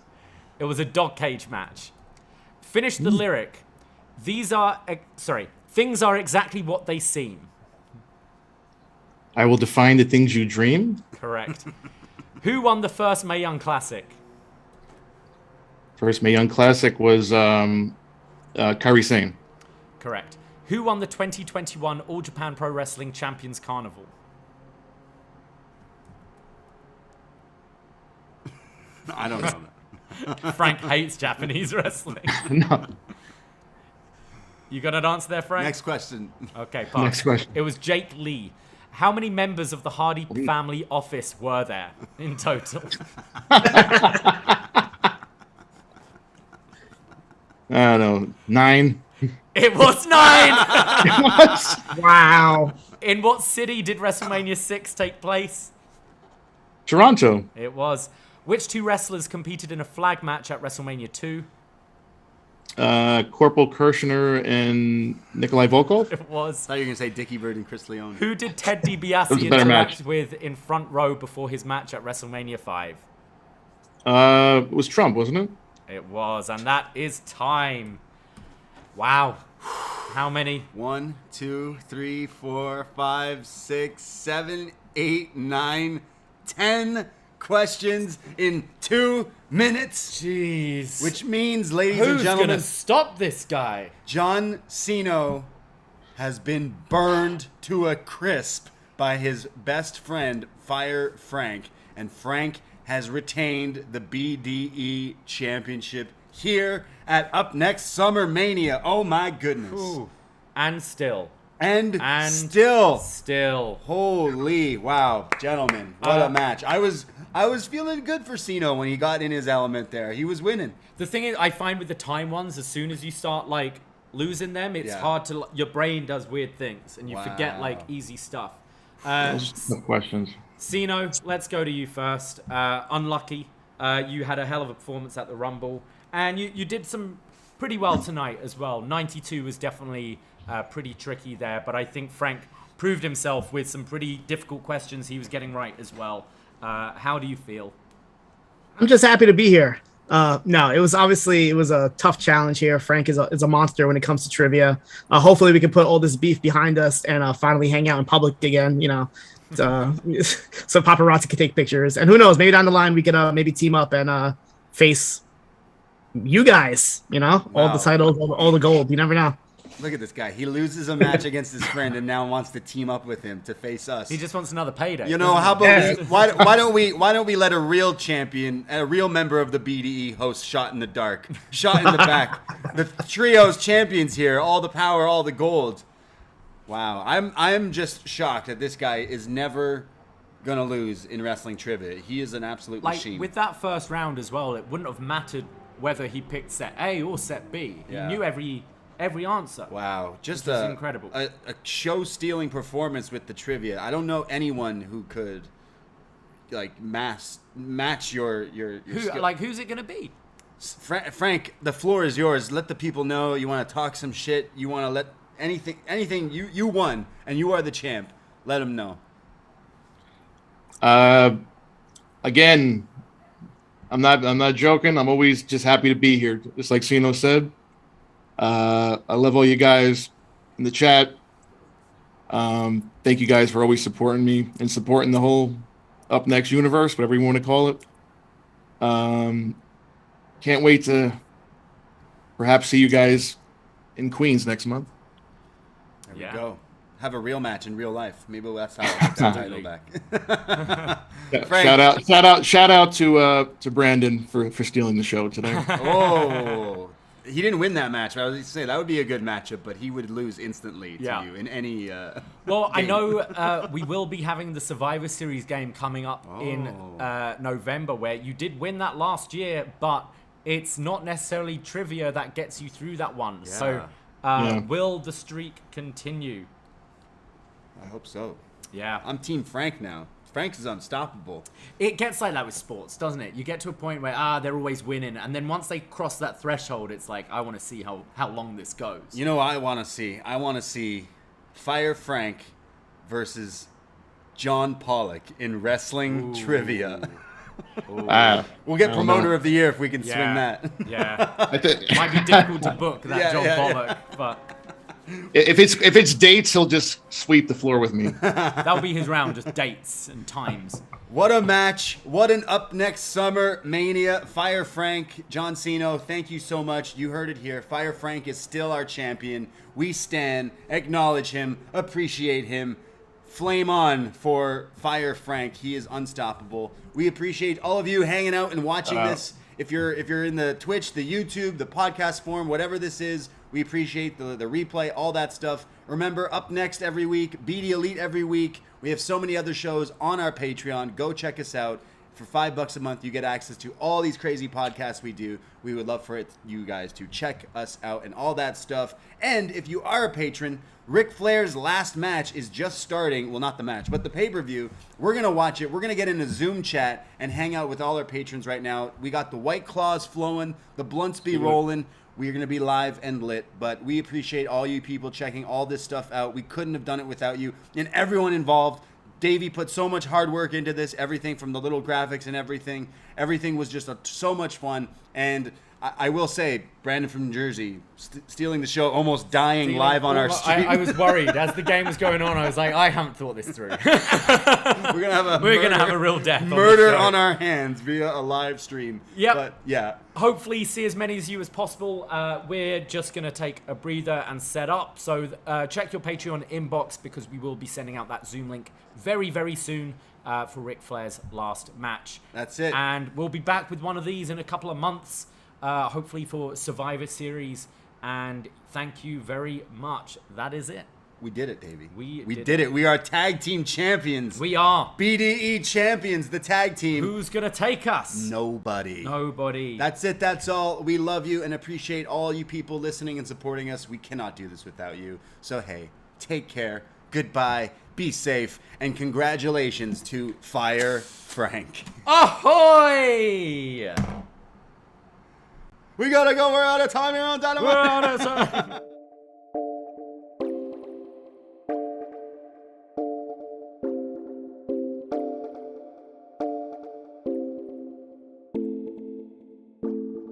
It was a dog cage match. Finish the lyric. Things are exactly what they seem. I will define the things you dream. Correct. Who won the first Mae Young Classic? First Mae Young Classic was Kairi Sane. Correct. Who won the 2021 All Japan Pro Wrestling Champions Carnival? I don't know that. Frank hates Japanese wrestling. No. You got an answer there, Frank? Next question. Okay, pass. Next question. It was Jake Lee. How many members of the Hardy family office were there in total? I don't know. 9. It was 9! What? Wow. In what city did WrestleMania 6 take place? Toronto. It was. Which two wrestlers competed in a flag match at WrestleMania 2? Corporal Kirshner and Nikolai Volkov. It was. I thought you were going to say Dickie Bird and Chris Leone. Who did Ted That was DiBiase a better interact match. with in front row before his match at WrestleMania 5? It was Trump, wasn't it? It was, and that is time. Wow. How many? 1, 2, 3, 4, 5, 6, 7, 8, 9, 10 questions in 2 minutes. Jeez. Which means, ladies Who's and gentlemen, gonna stop this guy? John Cno has been burned to a crisp by his best friend, Fire Frank. And Frank has retained the BDE Championship here at upNXTSummerMania. Oh my goodness. Ooh. And still. And still. Still. Holy wow, gentlemen. What a match. I was feeling good for Cno when he got in his element there. He was winning. The thing is, I find with the time ones, as soon as you start like losing them, it's hard to. Your brain does weird things, and you forget like easy stuff. Those are questions. Cno, let's go to you first. Unlucky, you had a hell of a performance at the Rumble, and you did some pretty well tonight as well. 92 was definitely pretty tricky there, but I think Frank proved himself with some pretty difficult questions he was getting right as well. How do you feel? I'm just happy to be here. No, it was a tough challenge here. Frank is a monster when it comes to trivia. Hopefully we can put all this beef behind us and finally hang out in public again, you know, so paparazzi can take pictures. And who knows, maybe down the line we could maybe team up and face you guys, you know, all the titles, all the gold. You never know. Look at this guy. He loses a match against his friend and now wants to team up with him to face us. He just wants another payday. You know, how about why don't we let a real champion, a real member of the BDE host Shot in the Dark, Shot in the Back. The trio's champions here, all the power, all the gold. Wow. I'm just shocked that this guy is never gonna lose in wrestling trivia. He is an absolute machine. With that first round as well, it wouldn't have mattered whether he picked set A or set B. He knew every answer. Wow, just incredible. A show-stealing performance with the trivia. I don't know anyone who could like match your skill. Like, who's it gonna be? Frank, the floor is yours. Let the people know you want to talk some shit. You want to let anything. You won, and you are the champ. Let them know. Again, I'm not joking. I'm always just happy to be here. Just like Cno said. I love all you guys in the chat. Thank you guys for always supporting me and supporting the whole upNXT universe, whatever you want to call it. Can't wait to perhaps see you guys in Queens next month. There we go. have a real match in real life. Maybe that's how I'll get that title back. Frank. Shout out to Brandon for stealing the show today. Oh, he didn't win that match. I was going to say that would be a good matchup, but he would lose instantly to you in any. Well, I know we will be having the Survivor Series game coming up in November, where you did win that last year, but it's not necessarily trivia that gets you through that one. Yeah. So, will the streak continue? I hope so. Yeah. I'm Team Frank now. Frank is unstoppable. It gets like that with sports, doesn't it? You get to a point where, they're always winning. And then once they cross that threshold, it's like, I want to see how long this goes. You know what I want to see? I want to see Fire Frank versus John Pollock in wrestling trivia. We'll get promoter of the year if we can swing that. Yeah. It might be difficult to book that John Pollock, but... If it's dates, he'll just sweep the floor with me. That'll be his round, just dates and times. What a match. What an Up Next Summer Mania. Fire Frank, John Cno, thank you so much. You heard it here. Fire Frank is still our champion. We stand, acknowledge him, appreciate him. Flame on for Fire Frank. He is unstoppable. We appreciate all of you hanging out and watching this. If you're in the Twitch, the YouTube, the podcast form, whatever this is, we appreciate the replay, all that stuff. Remember, Up Next every week, BD Elite every week. We have so many other shows on our Patreon. Go check us out. For $5 a month, you get access to all these crazy podcasts we do. We would love for you guys to check us out and all that stuff. And if you are a patron, Ric Flair's last match is just starting. Well, not the match, but the pay-per-view. We're going to watch it. We're going to get in a Zoom chat and hang out with all our patrons right now. We got the White Claws flowing, the blunts be rolling. We are going to be live and lit, but we appreciate all you people checking all this stuff out. We couldn't have done it without you and everyone involved. Davey put so much hard work into this, everything from the little graphics and everything. Everything was just so much fun. And I will say, Brandon from New Jersey, stealing the show, almost dying live on our stream. I was worried. As the game was going on, I was like, I haven't thought this through. We're gonna have a real death. Murder on our hands via a live stream. Yep. But yeah. Hopefully see as many as you as possible. We're just going to take a breather and set up. So check your Patreon inbox because we will be sending out that Zoom link very, very soon for Ric Flair's last match. That's it. And we'll be back with one of these in a couple of months, hopefully for Survivor Series. And thank you very much. That is it. We did it, Davey. We did it. We are tag team champions. We are. BDE champions, the tag team. Who's going to take us? Nobody. That's it. That's all. We love you and appreciate all you people listening and supporting us. We cannot do this without you. So, hey, take care. Goodbye. Be safe. And congratulations to Fire Frank. Ahoy! We gotta go. We're out of time here on Dynamite. We're out of time.